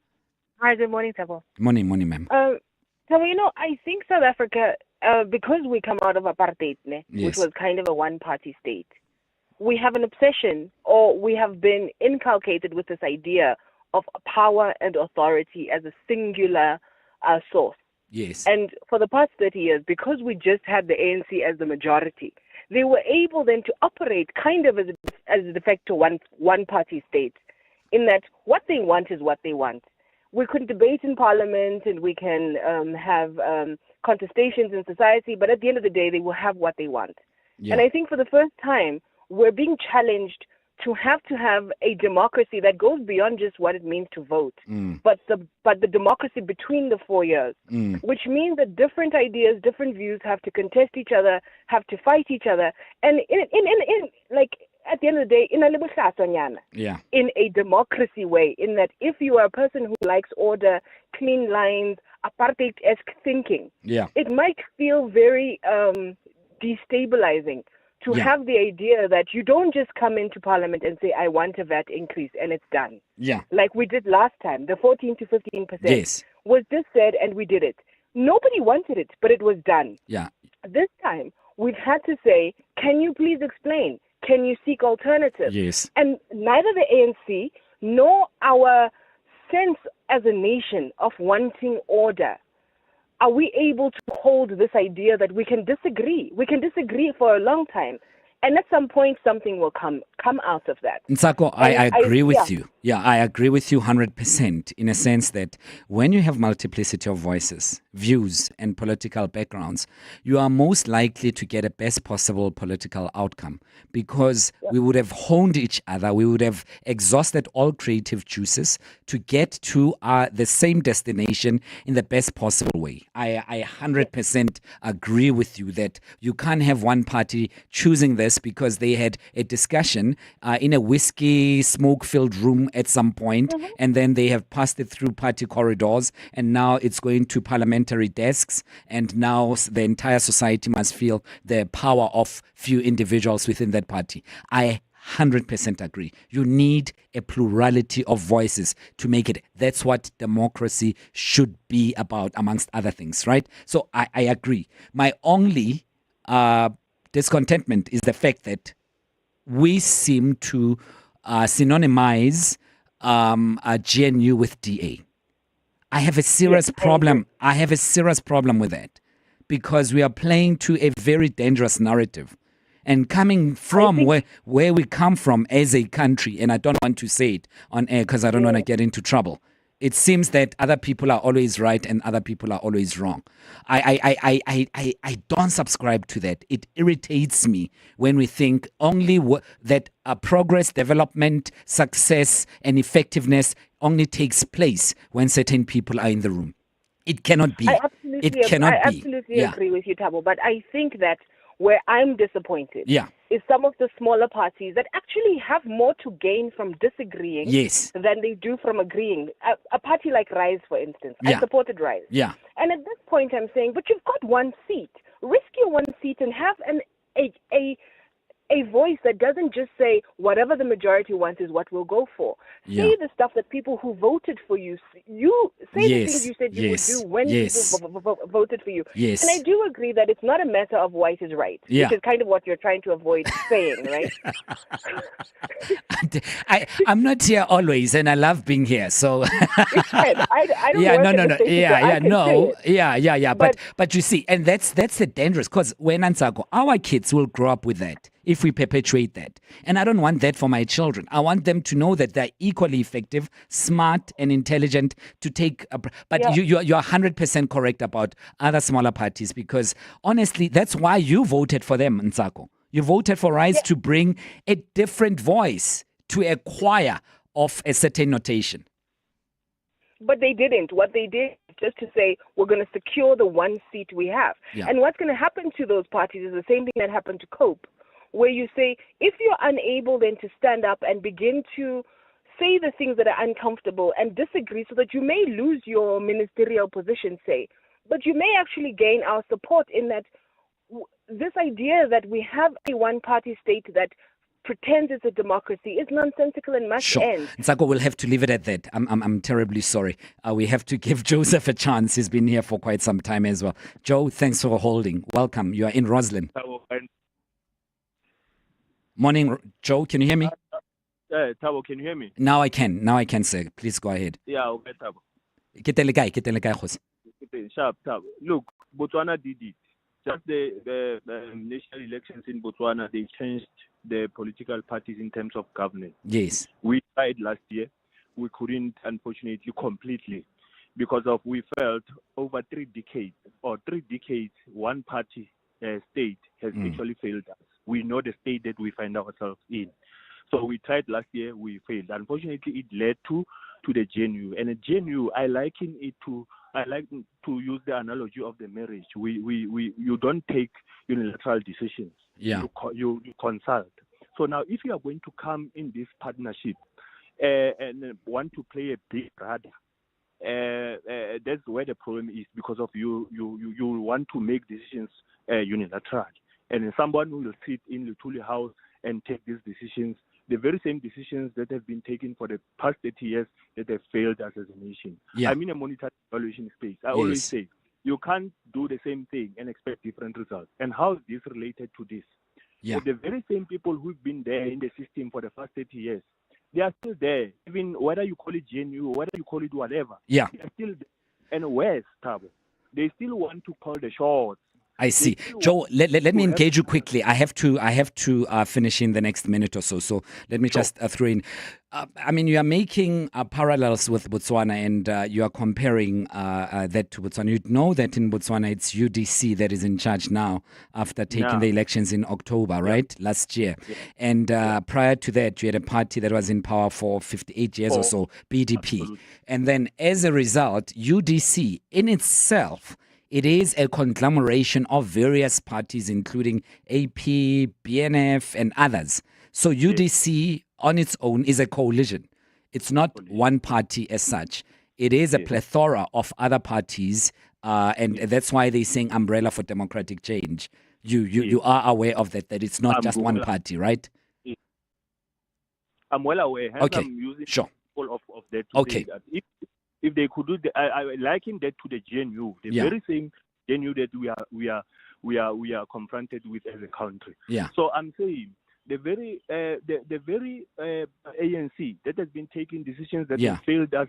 Speaker 4: Hi, good morning, Thabo.
Speaker 11: Morning, ma'am.
Speaker 4: Thabo, I think South Africa, because we come out of apartheid, which was kind of a one-party state, we have an obsession, or we have been inculcated with this idea of power and authority as a singular source.
Speaker 11: Yes.
Speaker 4: And for the past 30 years, because we just had the ANC as the majority, they were able then to operate kind of as a de facto one-party state, in that what they want is what they want. We can debate in parliament and we can have contestations in society, but at the end of the day, they will have what they want. And I think for the first time, we're being challenged to have a democracy that goes beyond just what it means to vote, but the democracy between the 4 years, which means that different ideas, different views have to contest each other, have to fight each other, and in like at the end of the day, in a democracy way, in that if you are a person who likes order, clean lines, apartheid-esque thinking, it might feel very destabilizing to have the idea that you don't just come into parliament and say, I want a VAT increase, and it's done.
Speaker 11: Yeah.
Speaker 4: Like we did last time, the 14 to 15% was just said, and we did it. Nobody wanted it, but it was done.
Speaker 11: Yeah.
Speaker 4: This time, we've had to say, can you please explain? Can you seek alternatives?
Speaker 11: Yes.
Speaker 4: And neither the ANC nor our sense as a nation of wanting order are we able to hold this idea that we can disagree. We can disagree for a long time. And at some point, something will come out of that.
Speaker 11: Nsako, I agree with you. Yeah, I agree with you 100% in a sense that when you have multiplicity of voices, views, and political backgrounds, you are most likely to get a best possible political outcome because we would have honed each other. We would have exhausted all creative juices to get to the same destination in the best possible way. I 100% agree with you that you can't have one party choosing this because they had a discussion in a whiskey smoke-filled room at some point, and then they have passed it through party corridors, and now it's going to parliamentary desks, and now the entire society must feel the power of few individuals within that party. I 100% agree. You need a plurality of voices to make it. That's what democracy should be about, amongst other things, right? So I agree. My only discontentment is the fact that we seem to synonymize GNU with DA. I have a serious problem. I have a serious problem with that because we are playing to a very dangerous narrative. And coming from where we come from as a country, and I don't want to say it on air because I don't want to get into trouble. It seems that other people are always right and other people are always wrong. I don't subscribe to that. It irritates me when we think only that progress, development, success, and effectiveness only takes place when certain people are in the room. It cannot be. I
Speaker 4: absolutely agree with you, Thabo. But I think that where I'm disappointed is some of the smaller parties that actually have more to gain from disagreeing than they do from agreeing. A party like Rise, for instance. I supported Rise.
Speaker 11: Yeah.
Speaker 4: And at this point I'm saying, but you've got one seat. Risk your one seat and have a voice that doesn't just say whatever the majority wants is what we'll go for. Say the stuff that people who voted for you, say the things you said you would do when people voted for you.
Speaker 11: Yes.
Speaker 4: And I do agree that it's not a matter of white is right, which is kind of what you're trying to avoid saying, right?
Speaker 11: I'm not here always, and I love being here. So
Speaker 4: I don't
Speaker 11: But you see, and that's the dangerous, because when Ansako, our kids will grow up with that if we perpetuate that. And I don't want that for my children. I want them to know that they're equally effective, smart, and intelligent to take you're 100% correct about other smaller parties, because honestly, that's why you voted for them, Nsako. You voted for Rise to bring a different voice to a choir of a certain notation.
Speaker 4: But they didn't. What they did just to say, we're going to secure the one seat we have.
Speaker 11: Yeah.
Speaker 4: And what's going to happen to those parties is the same thing that happened to COPE, where you say, if you're unable then to stand up and begin to say the things that are uncomfortable and disagree so that you may lose your ministerial position, say, but you may actually gain our support in that this idea that we have a one-party state that pretends it's a democracy is nonsensical and must end.
Speaker 11: Nsako, we'll have to leave it at that. I'm terribly sorry. We have to give Joseph a chance. He's been here for quite some time as well. Joe, thanks for holding. Welcome. You are in Roslyn. Morning, Joe. Can you hear me?
Speaker 5: Thabo, can you hear me?
Speaker 11: Now I can, sir. Please go ahead.
Speaker 5: Yeah, okay, Thabo. Sharp, Thabo. Look, Botswana did it. Just the national elections in Botswana, they changed the political parties in terms of governance.
Speaker 11: Yes.
Speaker 5: We tried last year. We couldn't, unfortunately, completely, because we felt over 3 decades, one party state has actually failed us. We know the state that we find ourselves in. So we tried last year, we failed. Unfortunately, it led to the GNU. And a GNU, I like to use the analogy of the marriage. You don't take unilateral decisions.
Speaker 11: Yeah.
Speaker 5: You consult. So now, if you are going to come in this partnership and want to play a big brother, that's where the problem is, because of you want to make decisions unilateral, and someone who will sit in the Lutuli House and take these decisions, the very same decisions that have been taken for the past 30 years that have failed us as a nation.
Speaker 11: Yeah.
Speaker 5: I'm in a monetary evaluation space. I always say you can't do the same thing and expect different results. And how is this related to this?
Speaker 11: Yeah.
Speaker 5: So the very same people who've been there in the system for the past 30 years, they are still there, even whether you call it GNU, whether you call it whatever.
Speaker 11: Yeah.
Speaker 5: They are still there. And where's Thabo? They still want to call the shots.
Speaker 11: I see. Joe, let me engage you quickly. I have to finish in the next minute or so. So let me just throw in. I mean, you are making parallels with Botswana, and you are comparing that to Botswana. You know that in Botswana, it's UDC that is in charge now after taking the elections in October, right? Last year. Yeah. And prior to that, you had a party that was in power for 58 years or so, BDP. Absolutely. And then as a result, UDC in itself, it is a conglomeration of various parties, including AP, BNF, and others. So UDC on its own is a coalition. It's not one party as such. It is a plethora of other parties, and that's why they're saying umbrella for democratic change. You are aware of that it's not just one party, right?
Speaker 5: I'm well aware.
Speaker 11: Okay,
Speaker 5: I'm using
Speaker 11: sure.
Speaker 5: Of that to say that if they could do I liken that to the GNU, the very same GNU that we are confronted with as a country.
Speaker 11: Yeah.
Speaker 5: So I'm saying the very ANC that has been taking decisions that have failed us,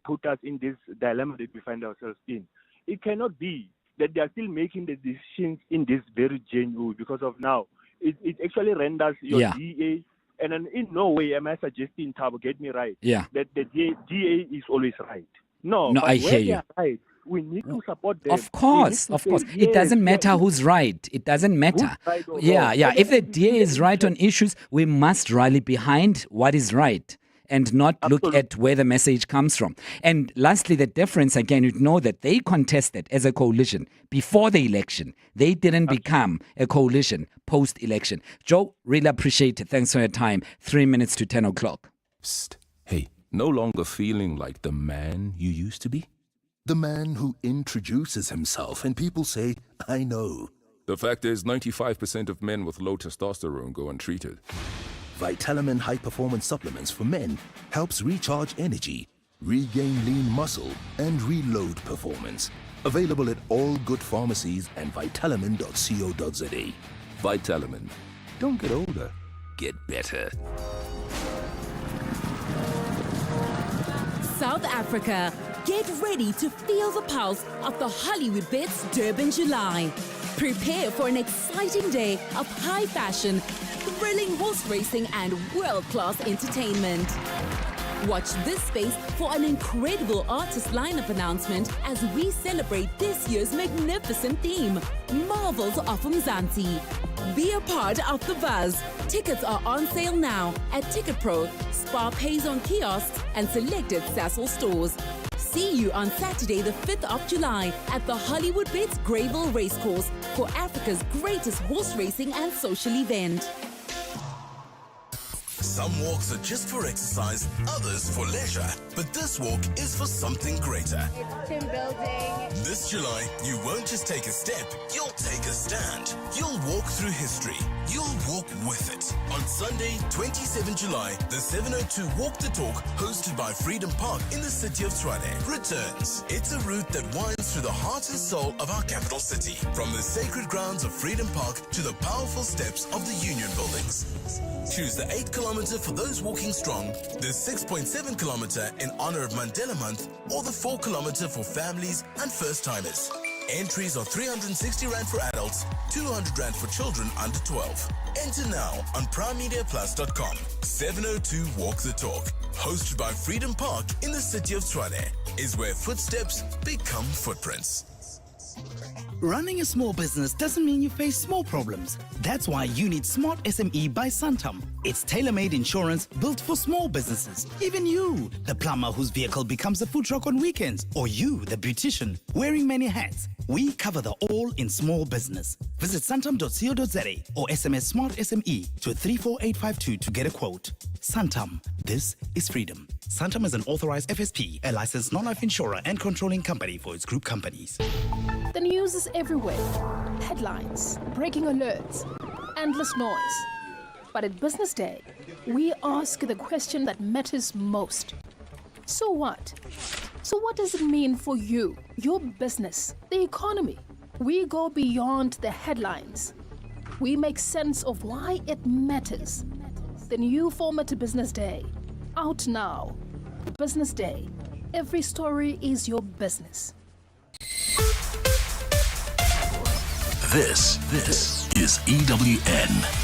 Speaker 5: put us in this dilemma that we find ourselves in. It cannot be that they are still making the decisions in this very GNU, because of now it actually renders your DA. And in no way am I suggesting, Thabo, get me right, that the DA is always right. No, but
Speaker 11: I hear you.
Speaker 5: Right, we need to support them.
Speaker 11: Of course. It doesn't matter who's right. It doesn't matter.
Speaker 5: Right
Speaker 11: If the DA is right on issues, we must rally behind what is right and not look at where the message comes from. And lastly, the difference, again, you know that they contested as a coalition before the election. They didn't become a coalition post-election. Joe, really appreciate it. Thanks for your time. 3 minutes to 10 o'clock.
Speaker 6: Psst. Hey, no longer feeling like the man you used to be? The man who introduces himself and people say, I know. The fact is, 95% of men with low testosterone go untreated. Vitamin High Performance Supplements for men helps recharge energy, regain lean muscle, and reload performance. Available at all good pharmacies and vitamin.co.za. Vitamin. Don't get older, get better.
Speaker 7: South Africa, get ready to feel the pulse of the Hollywood Bits Durban July. Prepare for an exciting day of high fashion, thrilling horse racing, and world-class entertainment. Watch this space for an incredible artist lineup announcement as we celebrate this year's magnificent theme, Marvels of Mzansi. Be a part of the buzz. Tickets are on sale now at Ticket Pro, Spar Pays on kiosks, and selected Sasol stores. See you on Saturday, the 5th of July at the Hollywood Bits Greyville Racecourse for Africa's greatest horse racing and social event.
Speaker 19: Some walks are just for exercise, others for leisure. But this walk is for something greater.
Speaker 12: It's team building.
Speaker 19: This July, you won't just take a step, you'll take a stand. You'll walk through history. You'll walk with it. On Sunday, 27 July, the 702 Walk the Talk, hosted by Freedom Park in the city of Tshwane, returns. It's a route that winds through the heart and soul of our capital city. From the sacred grounds of Freedom Park to the powerful steps of the Union buildings. Choose the 8 kilometer for those walking strong, the 6.7 kilometer in honor of Mandela Month, or the 4 kilometer for families and first-timers. Entries are 360 Rand for adults, 200 Rand for children under 12. Enter now on primemediaplus.com. 702 Walk the Talk, hosted by Freedom Park in the city of Tshwane, is where footsteps become footprints.
Speaker 24: Running a small business doesn't mean you face small problems. That's why you need Smart SME by Santam.
Speaker 1: It's tailor-made insurance built for small businesses. Even you, the plumber whose vehicle becomes a food truck on weekends. Or you, the beautician, wearing many hats. We cover the all in small business. Visit santam.co.za or SMS Smart SME to 34852 to get a quote. Santam. This is freedom. Santam is an authorized FSP, a licensed non-life insurer and controlling company for its group companies.
Speaker 12: The news is everywhere. Headlines, breaking alerts, endless noise. But at Business Day, we ask the question that matters most. So what? So what does it mean for you, your business, the economy? We go beyond the headlines. We make sense of why it matters. The new format to Business Day. Out now. Business Day. Every story is your business.
Speaker 9: This is EWN.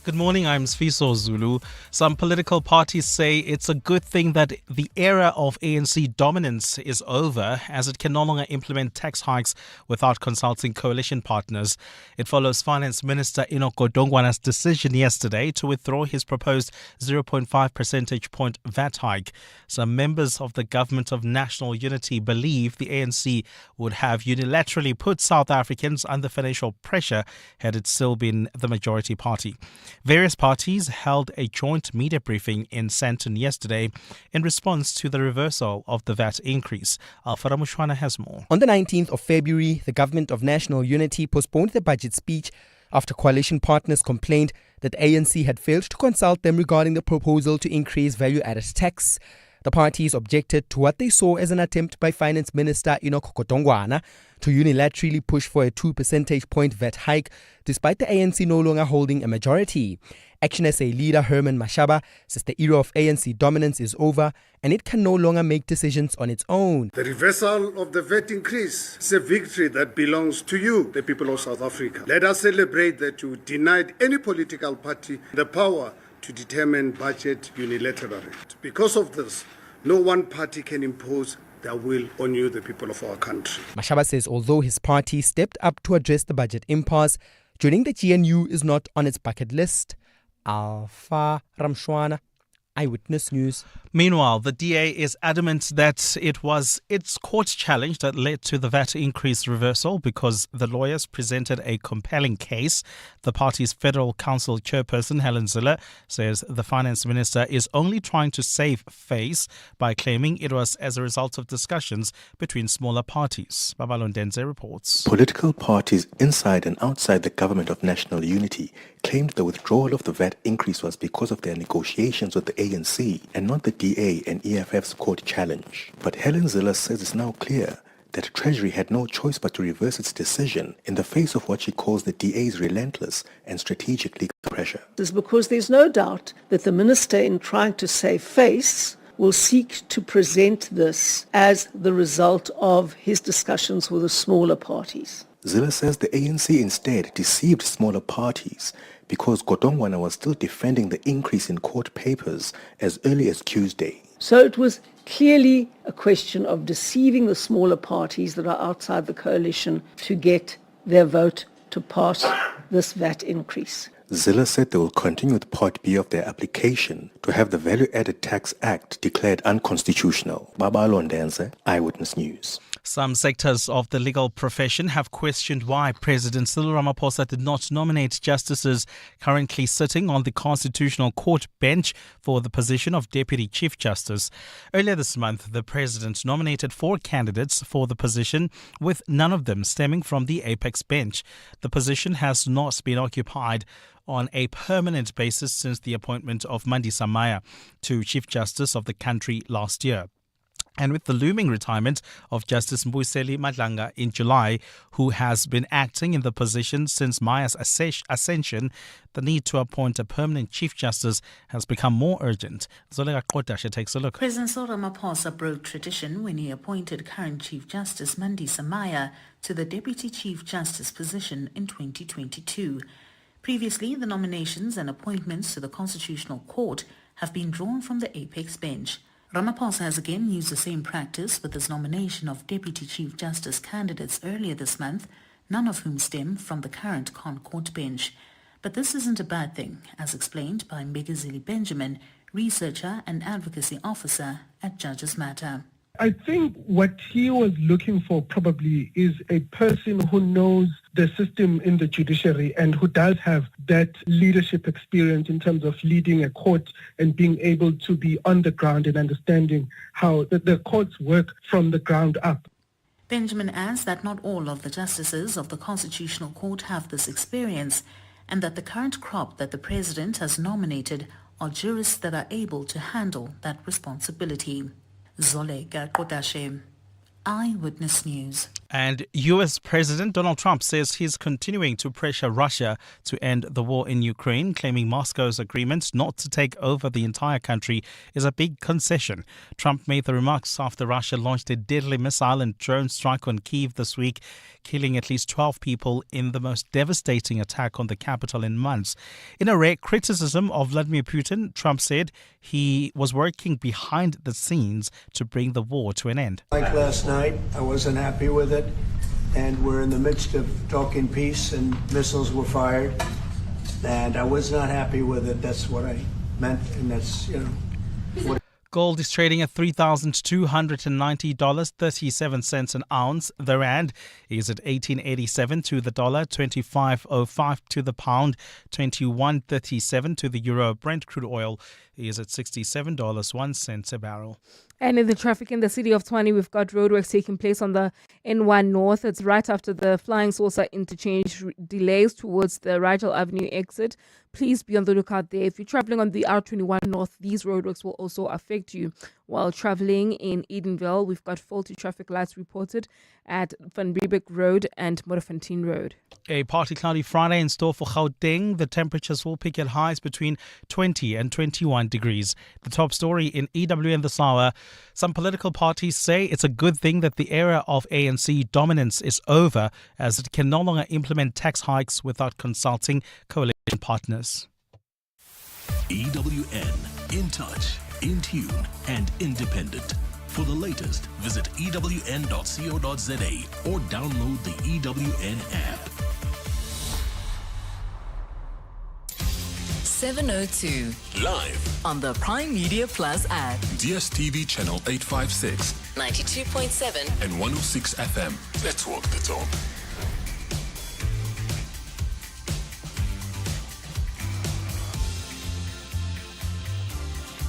Speaker 13: Good morning, I'm Sfiso Zulu. Some political parties say it's a good thing that the era of ANC dominance is over, as it can no longer implement tax hikes without consulting coalition partners. It follows Finance Minister Enoch Godongwana's decision yesterday to withdraw his proposed 0.5 percentage point VAT hike. Some members of the Government of National Unity believe the ANC would have unilaterally put South Africans under financial pressure had it still been the majority party. Various parties held a joint media briefing in Sandton yesterday in response to the reversal of the VAT increase. Alfara Mushwana has more.
Speaker 14: On the 19th of February, the Government of National Unity postponed the budget speech after coalition partners complained that ANC had failed to consult them regarding the proposal to increase value-added tax. The parties objected to what they saw as an attempt by Finance Minister Enoch Godongwana to unilaterally push for a 2 percentage point VAT hike, despite the ANC no longer holding a majority. Action SA leader Herman Mashaba says the era of ANC dominance is over and it can no longer make decisions on its own.
Speaker 25: The reversal of the VAT increase is a victory that belongs to you, the people of South Africa. Let us celebrate that you denied any political party the power to determine budget unilaterally. Because of this, no one party can impose their will on you, the people of our country.
Speaker 14: Mashaba says although his party stepped up to address the budget impasse, joining the GNU is not on its bucket list. Alpha Ramshwana, Eyewitness News.
Speaker 13: Meanwhile, the DA is adamant that it was its court challenge that led to the VAT increase reversal because the lawyers presented a compelling case. The party's Federal Council chairperson, Helen Zille, says the finance minister is only trying to save face by claiming it was as a result of discussions between smaller parties. Babalondenze reports.
Speaker 26: Political parties inside and outside the Government of National Unity claimed the withdrawal of the VAT increase was because of their negotiations with the ANC and not the DA and EFF's court challenge. But Helen Zille says it's now clear that Treasury had no choice but to reverse its decision in the face of what she calls the DA's relentless and strategic legal pressure.
Speaker 27: This is because there's no doubt that the minister, in trying to save face, will seek to present this as the result of his discussions with the smaller parties.
Speaker 26: Zille says the ANC instead deceived smaller parties because Godongwana was still defending the increase in court papers as early as Tuesday.
Speaker 27: So it was clearly a question of deceiving the smaller parties that are outside the coalition to get their vote to pass this VAT increase.
Speaker 26: Zille said they will continue with Part B of their application to have the Value Added Tax Act declared unconstitutional. Babalo Ndenze, Eyewitness News.
Speaker 13: Some sectors of the legal profession have questioned why President Cyril Ramaphosa did not nominate justices currently sitting on the Constitutional Court bench for the position of Deputy Chief Justice. Earlier this month, the President nominated 4 candidates for the position, with none of them stemming from the Apex bench. The position has not been occupied on a permanent basis since the appointment of Mandisa Maya to Chief Justice of the country last year. And with the looming retirement of Justice Mbuyiseli Madlanga in July, who has been acting in the position since Maya's ascension, the need to appoint a permanent Chief Justice has become more urgent. Zolega Kotashe takes a look.
Speaker 28: President Cyril Ramaphosa broke tradition when he appointed current Chief Justice Mandisa Maya to the Deputy Chief Justice position in 2022. Previously, the nominations and appointments to the Constitutional Court have been drawn from the Apex bench. Ramaphosa has again used the same practice with his nomination of Deputy Chief Justice candidates earlier this month, none of whom stem from the current Con Court bench. But this isn't a bad thing, as explained by Mbegezeli Benjamin, researcher and advocacy officer at Judges Matter.
Speaker 8: I think what he was looking for probably is a person who knows the system in the judiciary and who does have that leadership experience in terms of leading a court and being able to be on the ground and understanding how the courts work from the ground up.
Speaker 28: Benjamin adds that not all of the justices of the Constitutional Court have this experience and that the current crop that the president has nominated are jurists that are able to handle that responsibility. Zolega Kodashe, Eyewitness News.
Speaker 13: And U.S. President Donald Trump says he's continuing to pressure Russia to end the war in Ukraine, claiming Moscow's agreement not to take over the entire country is a big concession. Trump made the remarks after Russia launched a deadly missile and drone strike on Kyiv this week, killing at least 12 people in the most devastating attack on the capital in months. In a rare criticism of Vladimir Putin, Trump said he was working behind the scenes to bring the war to an end.
Speaker 15: Like last night, I wasn't happy with it, and we're in the midst of talking peace, and missiles were fired, and I was not happy with it. That's what I meant, and that's, what.
Speaker 13: Gold is trading at $3,290.37 an ounce. The rand is at 18.87 to the dollar, 25.05 to the pound, 21.37 to the euro. Brent crude oil is at $67.01 a barrel.
Speaker 16: And in the traffic in the city of Tshwane, we've got roadworks taking place on the N1 North. It's right after the Flying Saucer interchange delays towards the Rigel Avenue exit. Please be on the lookout there. If you're traveling on the R21 North, these roadworks will also affect you. While traveling in Edenville, we've got faulty traffic lights reported at Van Riebeek Road and Modderfontein Road.
Speaker 13: A partly cloudy Friday in store for Gauteng. The temperatures will peak at highs between 20 and 21 degrees. The top story in EWN this hour. Some political parties say it's a good thing that the era of ANC dominance is over, as it can no longer implement tax hikes without consulting coalition partners.
Speaker 9: EWN, in touch, in tune, and independent. For the latest, visit ewn.co.za or download the EWN app.
Speaker 10: 702.
Speaker 9: Live
Speaker 10: on the Prime Media Plus app.
Speaker 19: DSTV channel 856.
Speaker 10: 92.7.
Speaker 19: And 106 FM. Let's walk the talk.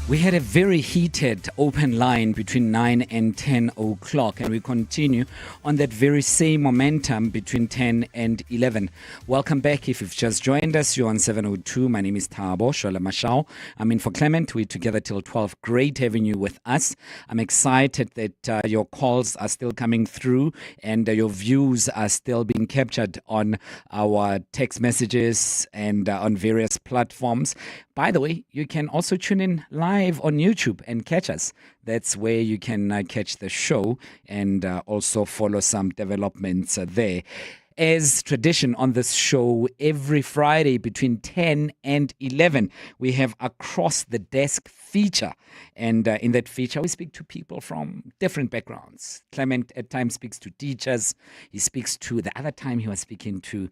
Speaker 11: We had a very heated open line between 9 and 10 o'clock, and we continue on that very same momentum between 10 and 11. Welcome back. If you've just joined us, you're on 702. My name is Thabo Shole-Mashao. I'm in for Clement. We're together till 12. Great having you with us. I'm excited that your calls are still coming through and your views are still being captured on our text messages and on various platforms. By the way, you can also tune in live on YouTube and catch us. That's where you can catch the show and also follow some developments there. As tradition on this show, every Friday between 10 and 11, we have Across the Desk feature. And in that feature, we speak to people from different backgrounds. Clement at times speaks to teachers. He speaks to, the other time he was speaking to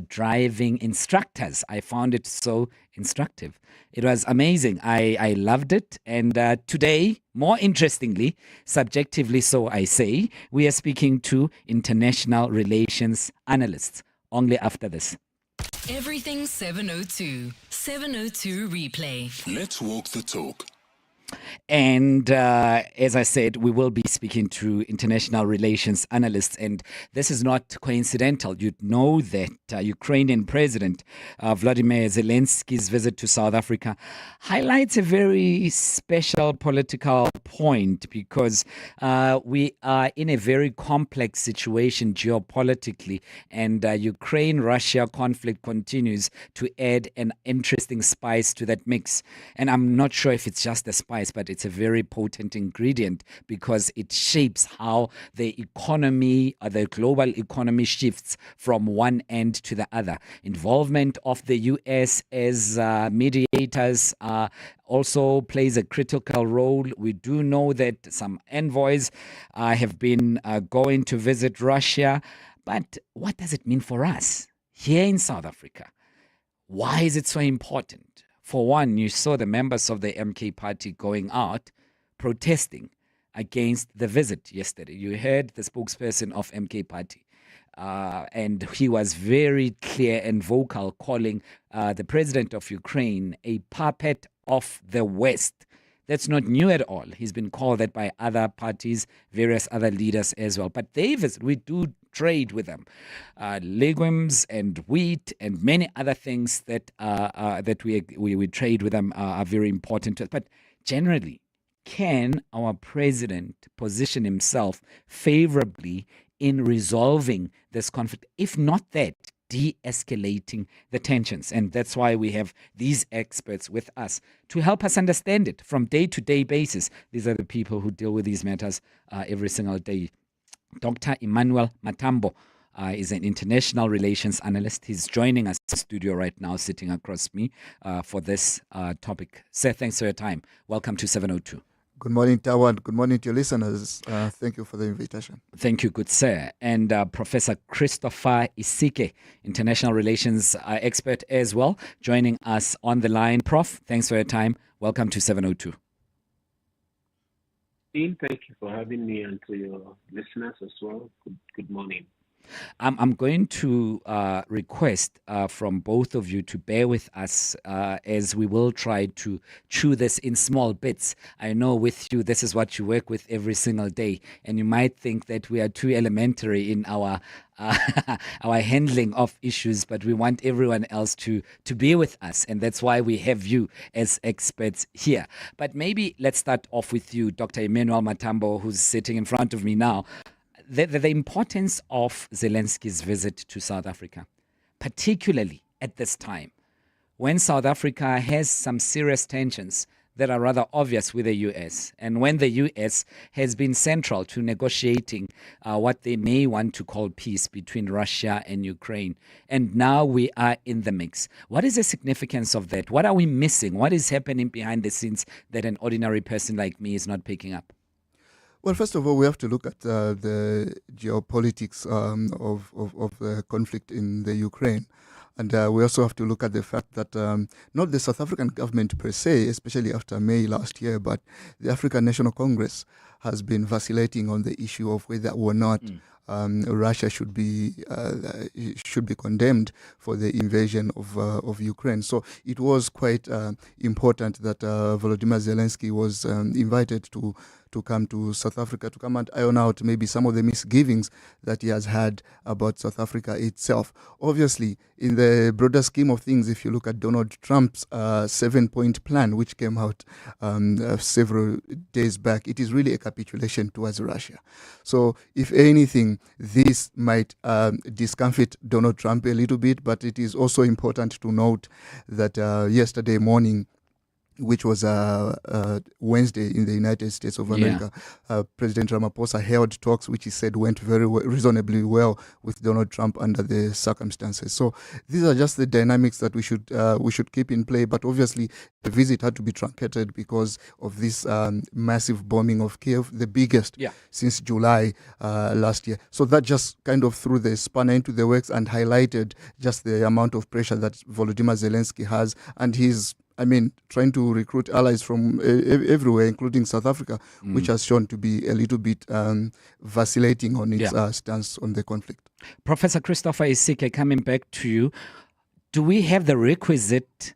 Speaker 11: driving instructors. I found it so instructive. It was amazing. I loved it. And today, more interestingly, subjectively so I say, we are speaking to International Relations Analysts. Only after this.
Speaker 10: Everything 702. 702 replay.
Speaker 19: Let's walk the talk.
Speaker 11: And as I said, we will be speaking to international relations analysts. And this is not coincidental. You'd know that Ukrainian President Volodymyr Zelensky's visit to South Africa highlights a very special political point, because we are in a very complex situation geopolitically, and Ukraine-Russia conflict continues to add an interesting spice to that mix. And I'm not sure if it's just a spice, but it's a very potent ingredient, because it shapes how the economy, or the global economy, shifts from one end to the other. Involvement of the U.S. as mediators also plays a critical role. We do know that some envoys have been going to visit Russia, but what does it mean for us here in South Africa? Why is it so important? For one, you saw the members of the MK party going out protesting against the visit yesterday. You heard the spokesperson of MK party. And he was very clear and vocal, calling the president of Ukraine a puppet of the West. That's not new at all. He's been called that by other parties, various other leaders as well. But we do trade with them. Legumes and wheat and many other things that we trade with them are very important to us. But generally, can our president position himself favorably in resolving this conflict? If not that, de-escalating the tensions. And that's why we have these experts with us to help us understand it from day-to-day basis. These are the people who deal with these matters every single day. Dr. Emmanuel Matambo is an international relations analyst. He's joining us in the studio right now, sitting across me for this topic. Sir, thanks for your time. Welcome to 702.
Speaker 2: Good morning, Tawan. Good morning to your listeners. Thank you for the invitation.
Speaker 11: Thank you, good sir. And Professor Christopher Isike, international relations expert as well, joining us on the line. Prof, thanks for your time. Welcome to 702.
Speaker 3: Dean, thank you for having me, and to your listeners as well. Good morning.
Speaker 11: I'm going to request from both of you to bear with us as we will try to chew this in small bits. I know with you, this is what you work with every single day, and you might think that we are too elementary in our handling of issues, but we want everyone else to be with us, and that's why we have you as experts here. But maybe let's start off with you, Dr. Emmanuel Matambo, who's sitting in front of me now. The importance of Zelensky's visit to South Africa, particularly at this time, when South Africa has some serious tensions that are rather obvious with the U.S., and when the U.S. has been central to negotiating what they may want to call peace between Russia and Ukraine. And now we are in the mix. What is the significance of that? What are we missing? What is happening behind the scenes that an ordinary person like me is not picking up?
Speaker 2: Well, first of all, we have to look at the geopolitics of the conflict in the Ukraine. And we also have to look at the fact that not the South African government per se, especially after May last year, but the African National Congress has been vacillating on the issue of whether or not Russia should be condemned for the invasion of Ukraine. So it was quite important that Volodymyr Zelensky was invited to come to South Africa to come and iron out maybe some of the misgivings that he has had about South Africa itself. Obviously, in the broader scheme of things, if you look at Donald Trump's 7-point plan, which came out several days back, it is really a capitulation towards Russia. So if anything, this might discomfit Donald Trump a little bit, but it is also important to note that yesterday morning, which was Wednesday in the United States of America, President Ramaphosa held talks which he said went very reasonably well with Donald Trump under the circumstances. So these are just the dynamics that we should keep in play. But obviously, the visit had to be truncated because of this massive bombing of Kiev, the biggest since July last year. So that just kind of threw the spanner into the works and highlighted just the amount of pressure that Volodymyr Zelensky has, and he's trying to recruit allies from everywhere, including South Africa, which has shown to be a little bit vacillating on its stance on the conflict.
Speaker 11: Professor Christopher Isike, coming back to you, do we have the requisite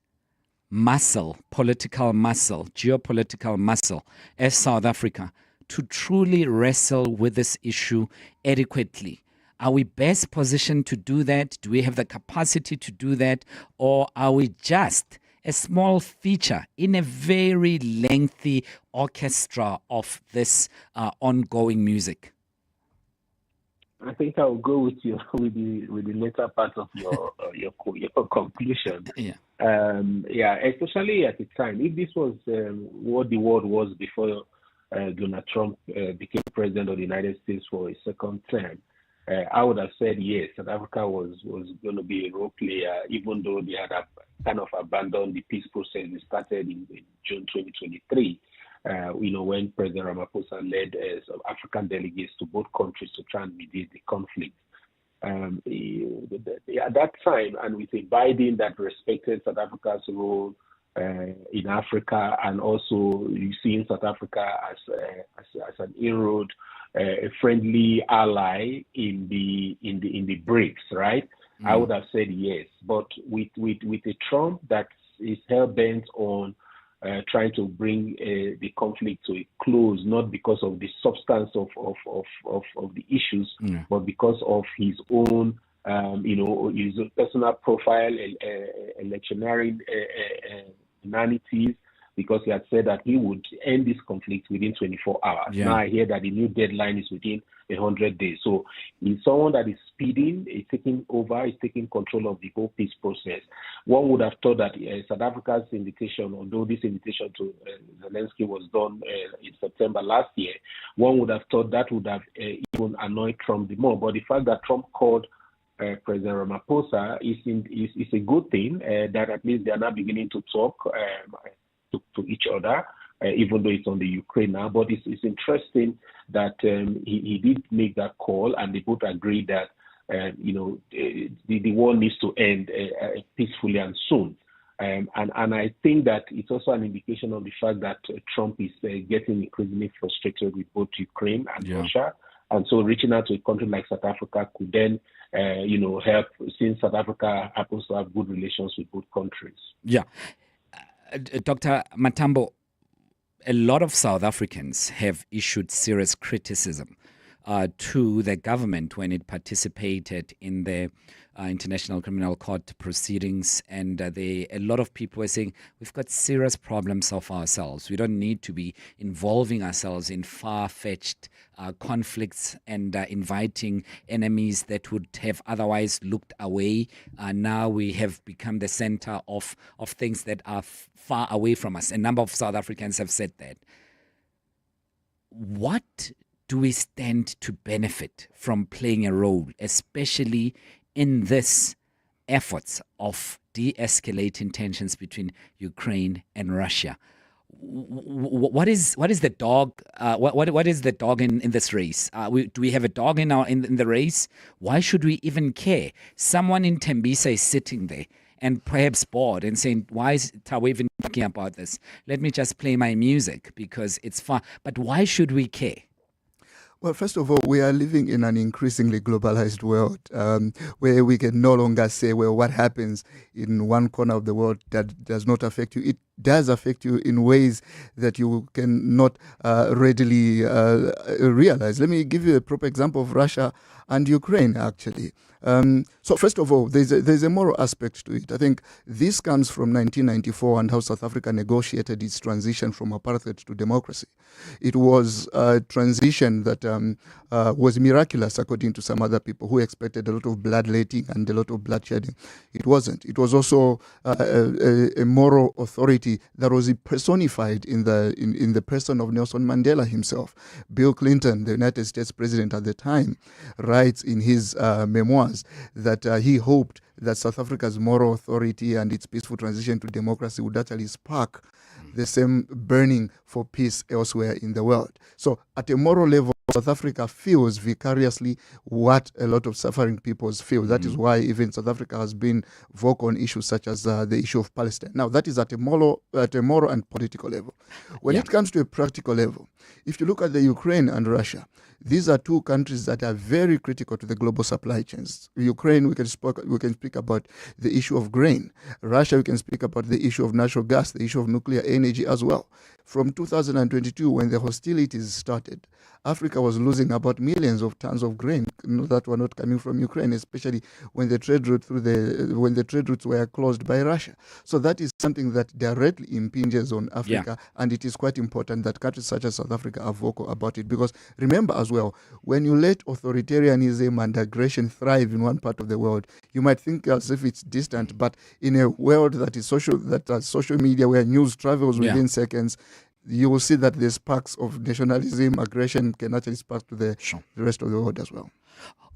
Speaker 11: muscle, political muscle, geopolitical muscle as South Africa to truly wrestle with this issue adequately? Are we best positioned to do that? Do we have the capacity to do that? Or are we just a small feature in a very lengthy orchestra of this ongoing music?
Speaker 3: I think I'll go with you with the later part of your conclusion. Especially at the time, if this was what the world was before Donald Trump became president of the United States for a second term, I would have said yes, South Africa was going to be a role player, even though they had kind of abandoned the peace process that started in June 2023. When President Ramaphosa led some African delegates to both countries to try and mediate the conflict. at that time, and with a Biden that respected South Africa's role in Africa, and also you see in South Africa as an inroad, a friendly ally in the BRICS, right? I would have said yes, but with a Trump that is hell bent on trying to bring the conflict to a close, not because of the substance of the issues, but because of his own, his personal profile, electioneering inanities, because he had said that he would end this conflict within 24 hours.
Speaker 11: Yeah.
Speaker 3: Now I hear that the new deadline is within 100 days. So he's someone that is speeding, is taking over, is taking control of the whole peace process. One would have thought that South Africa's invitation, although this invitation to Zelensky was done in September last year, one would have thought that would have even annoyed Trump the more. But the fact that Trump called President Ramaphosa is a good thing, that at least they are now beginning to talk to each other, even though it's on the Ukraine now. But it's interesting that he did make that call, and they both agreed that the war needs to end peacefully and soon. And I think that it's also an indication of the fact that Trump is getting increasingly frustrated with both Ukraine and Russia. And so reaching out to a country like South Africa could then, help, since South Africa happens to have good relations with both countries.
Speaker 11: Yeah. Dr. Matambo, a lot of South Africans have issued serious criticism to the government when it participated in the International Criminal Court proceedings, and a lot of people are saying we've got serious problems of ourselves. We don't need to be involving ourselves in far-fetched conflicts and inviting enemies that would have otherwise looked away. Now we have become the center of things that are far away from us. A number of South Africans have said that. What do we stand to benefit from playing a role, especially in this efforts of de-escalating tensions between Ukraine and Russia? What is the dog? What is the dog in this race? Do we have a dog in the race? Why should we even care? Someone in Tembisa is sitting there and perhaps bored and saying, "Why is Thabo even talking about this? Let me just play my music because it's fun." But why should we care?
Speaker 2: Well, first of all, we are living in an increasingly globalized world where we can no longer say, well, what happens in one corner of the world that does not affect you. It does affect you in ways that you cannot readily realize. Let me give you a proper example of Russia and Ukraine, actually. So first of all, there's a moral aspect to it. I think this comes from 1994 and how South Africa negotiated its transition from apartheid to democracy. It was a transition that was miraculous, according to some other people who expected a lot of bloodletting and a lot of bloodshedding. It wasn't. It was also a moral authority that was personified in the person of Nelson Mandela himself. Bill Clinton, the United States president at the time, writes in his memoirs that he hoped that South Africa's moral authority and its peaceful transition to democracy would actually spark the same burning for peace elsewhere in the world. So at a moral level, South Africa feels vicariously what a lot of suffering peoples feel. That is why even South Africa has been vocal on issues such as the issue of Palestine. Now, that is at a moral and political level. When it comes to a practical level, if you look at the Ukraine and Russia, these are two countries that are very critical to the global supply chains. Ukraine, we can speak about the issue of grain. Russia, we can speak about the issue of natural gas, the issue of nuclear energy as well. From 2022, when the hostilities started, Africa was losing about millions of tons of grain that were not coming from Ukraine, especially when the trade routes were closed by Russia. So that is something that directly impinges on Africa, and it is quite important that countries such as South Africa are vocal about it. Because remember as well, when you let authoritarianism and aggression thrive in one part of the world, you might think as if it's distant, but in a world that is social media, where news travels within seconds, you will see that the sparks of nationalism, aggression can actually spark to the rest of the world as well.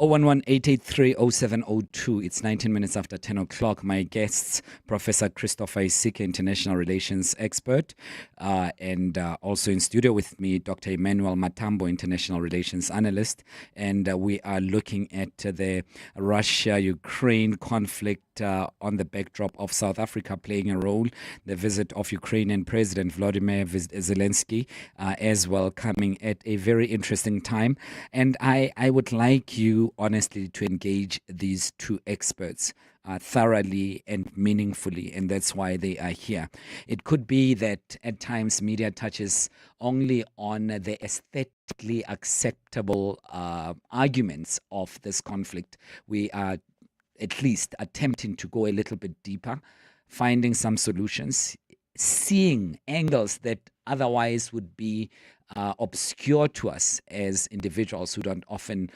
Speaker 11: 011-883-0702. It's 19 minutes after 10 o'clock. My guests, Professor Christopher Isike, International Relations Expert, and also in studio with me, Dr. Emmanuel Matambo, International Relations Analyst. And we are looking at the Russia-Ukraine conflict on the backdrop of South Africa playing a role, the visit of Ukrainian President Volodymyr Zelenskyy as well coming at a very interesting time. And I would like you honestly to engage these two experts thoroughly and meaningfully, and that's why they are here. It could be that at times media touches only on the aesthetically acceptable arguments of this conflict. We are at least attempting to go a little bit deeper, finding some solutions, seeing angles that otherwise would be obscure to us as individuals who don't often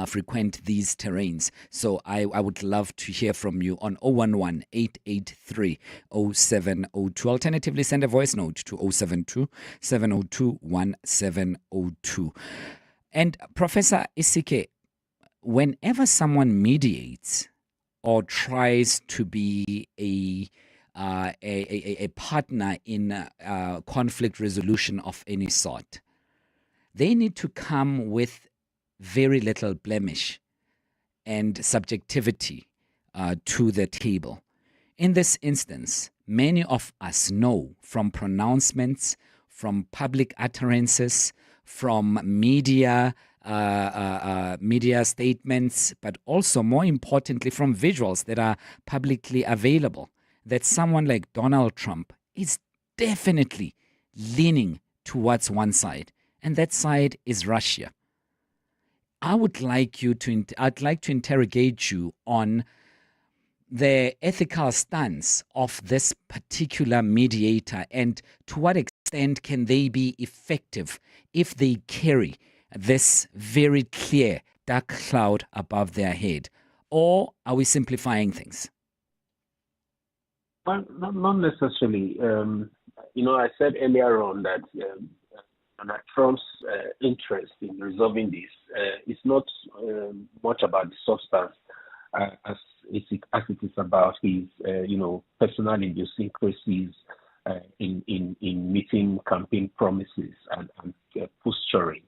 Speaker 11: frequent these terrains. So I would love to hear from you on 011-883-0702. Alternatively, send a voice note to 072-702-1702. And Professor Isike, whenever someone mediates or tries to be a partner in conflict resolution of any sort, they need to come with very little blemish and subjectivity to the table. In this instance, many of us know from pronouncements, from public utterances, from media statements, but also more importantly from visuals that are publicly available, that someone like Donald Trump is definitely leaning towards one side, and that side is Russia. I'd like to interrogate you on the ethical stance of this particular mediator, and to what extent can they be effective if they carry this very clear dark cloud above their head, or are we simplifying things?
Speaker 3: Well, not necessarily. I said earlier on that Trump's interest in resolving this is not much about the substance as it is about his, personal idiosyncrasies in meeting campaign promises and posturing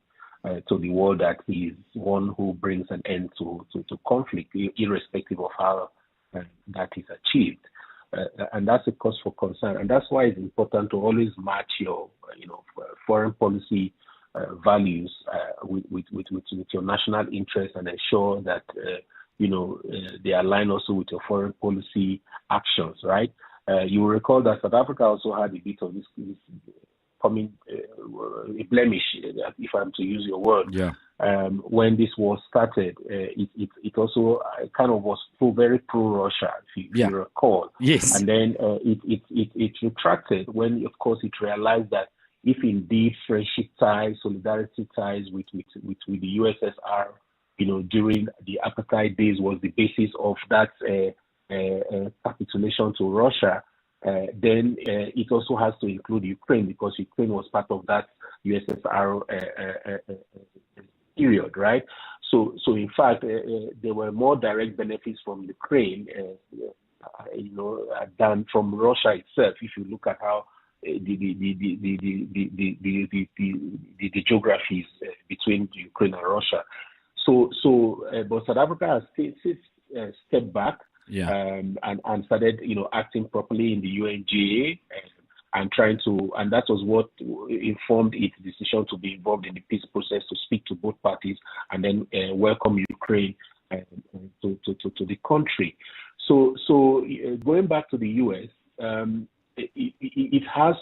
Speaker 3: to the world that he is one who brings an end to conflict, irrespective of how that is achieved. And that's a cause for concern. And that's why it's important to always match your, foreign policy values with your national interest, and ensure that, they align also with your foreign policy actions, right? You will recall that South Africa also had a bit of this coming a blemish, if I'm to use your word.
Speaker 11: Yeah.
Speaker 3: When this war started, it also kind of was very pro-Russia, if you recall.
Speaker 11: Yes.
Speaker 3: And then it retracted when, of course, it realized that if indeed friendship ties, solidarity ties with the USSR, during the apartheid days was the basis of that capitulation to Russia, then it also has to include Ukraine, because Ukraine was part of that USSR period, right? So in fact, there were more direct benefits from Ukraine, than from Russia itself. If you look at how the geographies between Ukraine and Russia. But South Africa has stepped back.
Speaker 11: Yeah.
Speaker 3: And started, acting properly in the UNGA and that was what informed its decision to be involved in the peace process, to speak to both parties and then welcome Ukraine to the country. So going back to the US, it has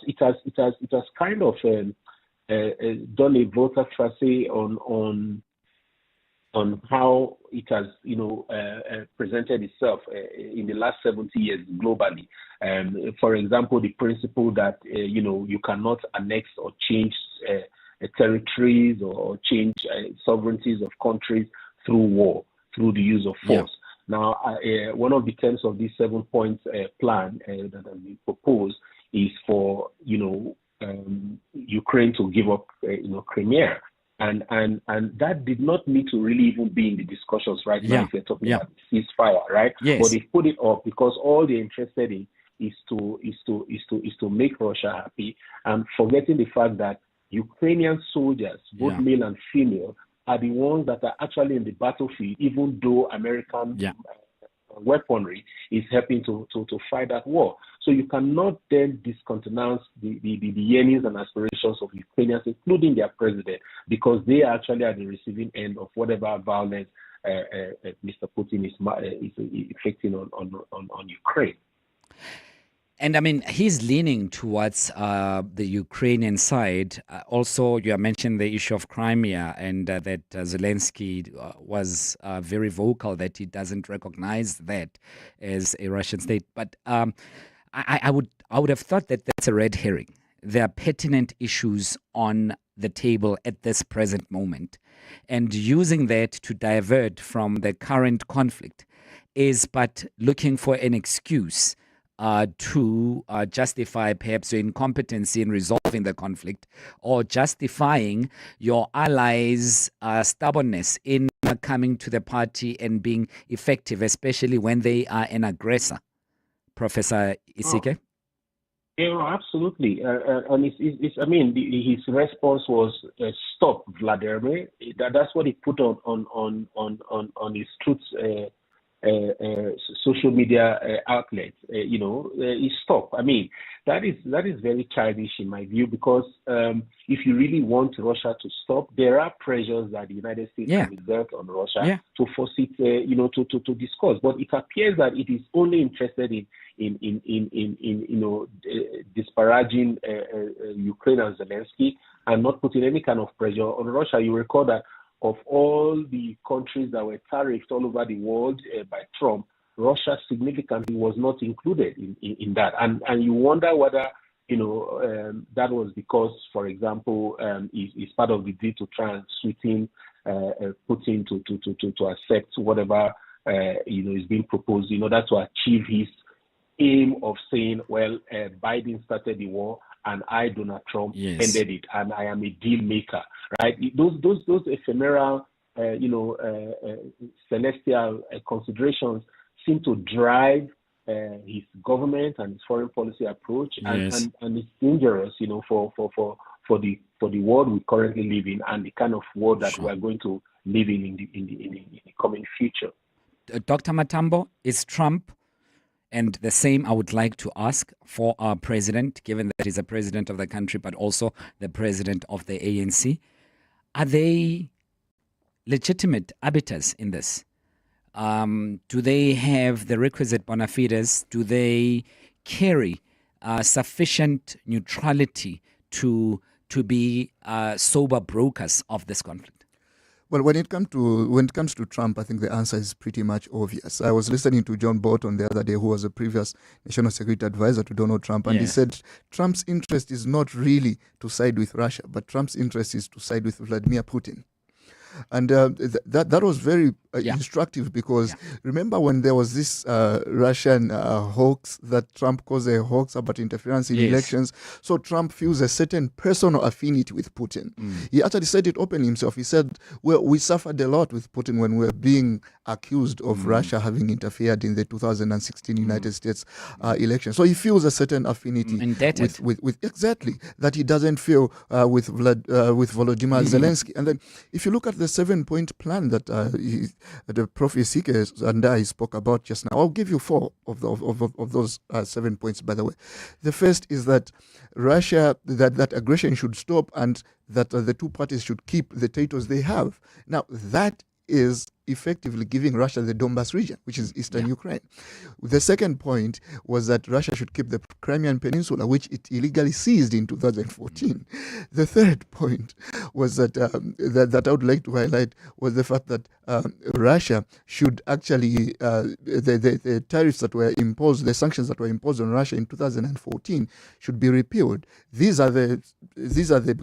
Speaker 3: kind of done a volte-face on how it has, presented itself in the last 70 years globally. For example, the principle that, you cannot annex or change territories or change sovereignties of countries through war, through the use of force. Yeah. Now, one of the terms of this 7-point plan that has been proposed is for, Ukraine to give up, Crimea. And that did not need to really even be in the discussions right now if you're talking about ceasefire, right?
Speaker 11: Yes.
Speaker 3: But they put it up because all they're interested in is to make Russia happy, and forgetting the fact that Ukrainian soldiers, both male and female, are the ones that are actually in the battlefield, even though American weaponry is helping to fight that war. So you cannot then discountenance the yearnings and aspirations of Ukrainians, including their president, because they are actually at the receiving end of whatever violence Mr. Putin is effecting on Ukraine.
Speaker 11: And I mean, he's leaning towards the Ukrainian side. Also, you mentioned the issue of Crimea, and that Zelensky was very vocal that he doesn't recognize that as a Russian state. But I would have thought that that's a red herring. There are pertinent issues on the table at this present moment, and using that to divert from the current conflict is but looking for an excuse to justify perhaps your incompetency in resolving the conflict, or justifying your allies' stubbornness in coming to the party and being effective, especially when they are an aggressor. Professor Isike?
Speaker 3: Yeah, absolutely. And his response was stop, Vladimir. That's what he put on his truth social media outlets. He stopped. I mean, that is very childish in my view, because if you really want Russia to stop, there are pressures that the United States can exert on Russia to force it, to discuss. But it appears that it is only interested in disparaging Ukraine and Zelensky, and not putting any kind of pressure on Russia. You recall that of all the countries that were tariffed all over the world by Trump, Russia significantly was not included in that. And you wonder whether, that was because, for example, it's part of the deal to try and sweeten Putin to accept whatever, is being proposed in order to achieve his aim of saying, well, Biden started the war and I, Donald Trump, ended it, and I am a deal maker, right? Those ephemeral, celestial considerations seem to drive his government and his foreign policy approach, and it's dangerous, for the world we currently live in, and the kind of world that we are going to live in the coming future.
Speaker 11: Dr. Matambo, is Trump, and the same I would like to ask for our president, given that he's a president of the country, but also the president of the ANC, are they legitimate arbiters in this? Do they have the requisite bona fides? Do they carry sufficient neutrality to be sober brokers of this conflict?
Speaker 2: Well, when it comes to Trump, I think the answer is pretty much obvious. I was listening to John Bolton the other day, who was a previous National Security Advisor to Donald Trump, and he said Trump's interest is not really to side with Russia, but Trump's interest is to side with Vladimir Putin. And that was very instructive, because remember when there was this Russian hoax that Trump caused a hoax about interference in elections? So Trump feels a certain personal affinity with Putin. He actually said it openly himself. He said, well, we suffered a lot with Putin when we were being accused of Russia having interfered in the 2016 United States election. So he feels a certain affinity with exactly that he doesn't feel with Volodymyr Zelensky. And then if you look at the 7-point plan that the Prof Isike and I spoke about just now, I'll give you 4 of those 7 points, by the way. The first is that Russia, that aggression should stop, and that the two parties should keep the territories they have. Now, that is effectively giving Russia the Donbas region, which is eastern Ukraine. The second point was that Russia should keep the Crimean Peninsula, which it illegally seized in 2014. The third point was that that I would like to highlight was the fact that Russia should actually, the tariffs that were imposed, the sanctions that were imposed on Russia in 2014 should be repealed. These are the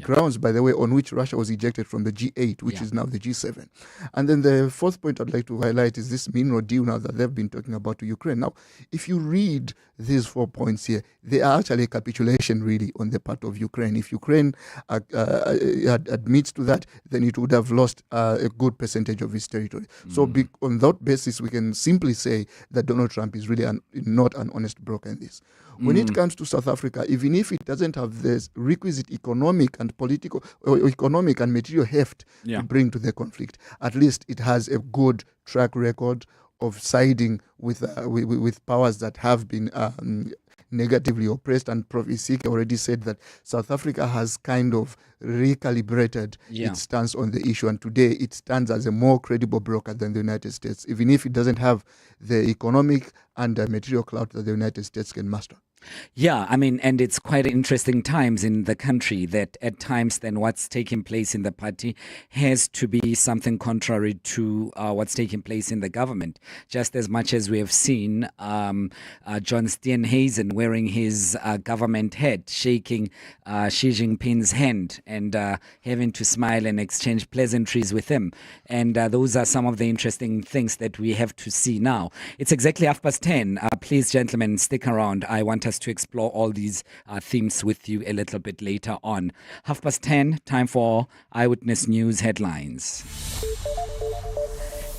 Speaker 2: grounds, by the way, on which Russia was ejected from the G8, which is now the G7. And then the fourth fourth point I'd like to highlight is this mineral deal now that they've been talking about to Ukraine. Now, if you read these 4 points here, they are actually a capitulation really on the part of Ukraine. If Ukraine admits to that, then it would have lost a good percentage of its territory. So on that basis, we can simply say that Donald Trump is really not an honest broker in this. When it comes to South Africa, even if it doesn't have this requisite economic and political, or economic and material heft to bring to the conflict, at least it has a good track record of siding with powers that have been negatively oppressed. And Prof. Isike already said that South Africa has kind of recalibrated its stance on the issue, and today it stands as a more credible broker than the United States, even if it doesn't have the economic and material clout that the United States can muster.
Speaker 11: Yeah, I mean, and it's quite interesting times in the country that at times then what's taking place in the party has to be something contrary to what's taking place in the government. Just as much as we have seen John Steenhuisen wearing his government hat, shaking Xi Jinping's hand and having to smile and exchange pleasantries with him. And those are some of the interesting things that we have to see now. It's exactly 10:30. Please, gentlemen, stick around. I want us to explore all these themes with you a little bit later on. 10:30, time for Eyewitness News headlines.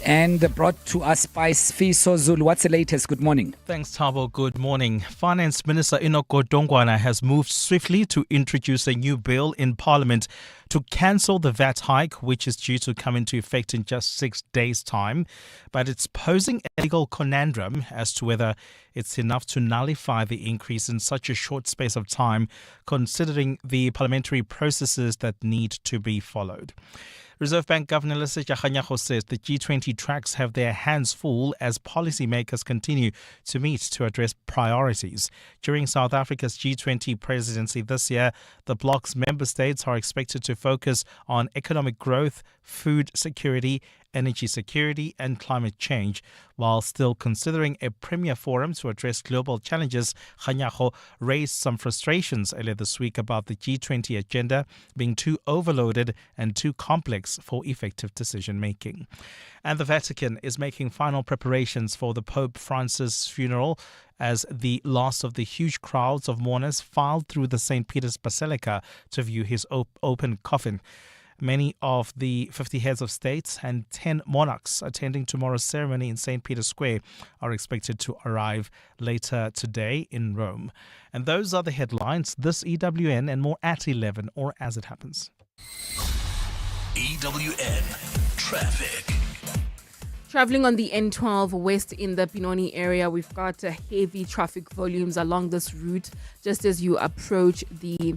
Speaker 11: And brought to us by Sfiso Zulu. What's the latest? Good morning.
Speaker 13: Thanks, Thabo. Good morning. Finance Minister Enoch Godongwana has moved swiftly to introduce a new bill in Parliament to cancel the VAT hike, which is due to come into effect in just 6 days' time. But it's posing a legal conundrum as to whether it's enough to nullify the increase in such a short space of time, considering the parliamentary processes that need to be followed. Reserve Bank Governor Lesedi Kganyago says the G20 tracks have their hands full as policymakers continue to meet to address priorities. During South Africa's G20 presidency this year, the bloc's member states are expected to focus on economic growth, food security, energy security and climate change. While still considering a premier forum to address global challenges, Kganyago raised some frustrations earlier this week about the G20 agenda being too overloaded and too complex for effective decision-making. And the Vatican is making final preparations for the Pope Francis' funeral as the last of the huge crowds of mourners filed through the St. Peter's Basilica to view his open coffin. Many of the 50 heads of state and 10 monarchs attending tomorrow's ceremony in St. Peter's Square are expected to arrive later today in Rome. And those are the headlines. This EWN and more at 11 or as it happens.
Speaker 9: EWN Traffic.
Speaker 16: Traveling on the N12 west in the Benoni area, we've got heavy traffic volumes along this route. Just as you approach the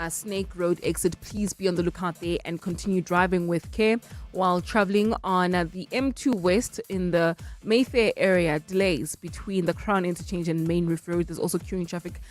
Speaker 16: Snake Road exit, please be on the lookout there and continue driving with care. While traveling on the M2 West in the Mayfair area, delays between the Crown Interchange and Main Reef Road. There's also queuing traffic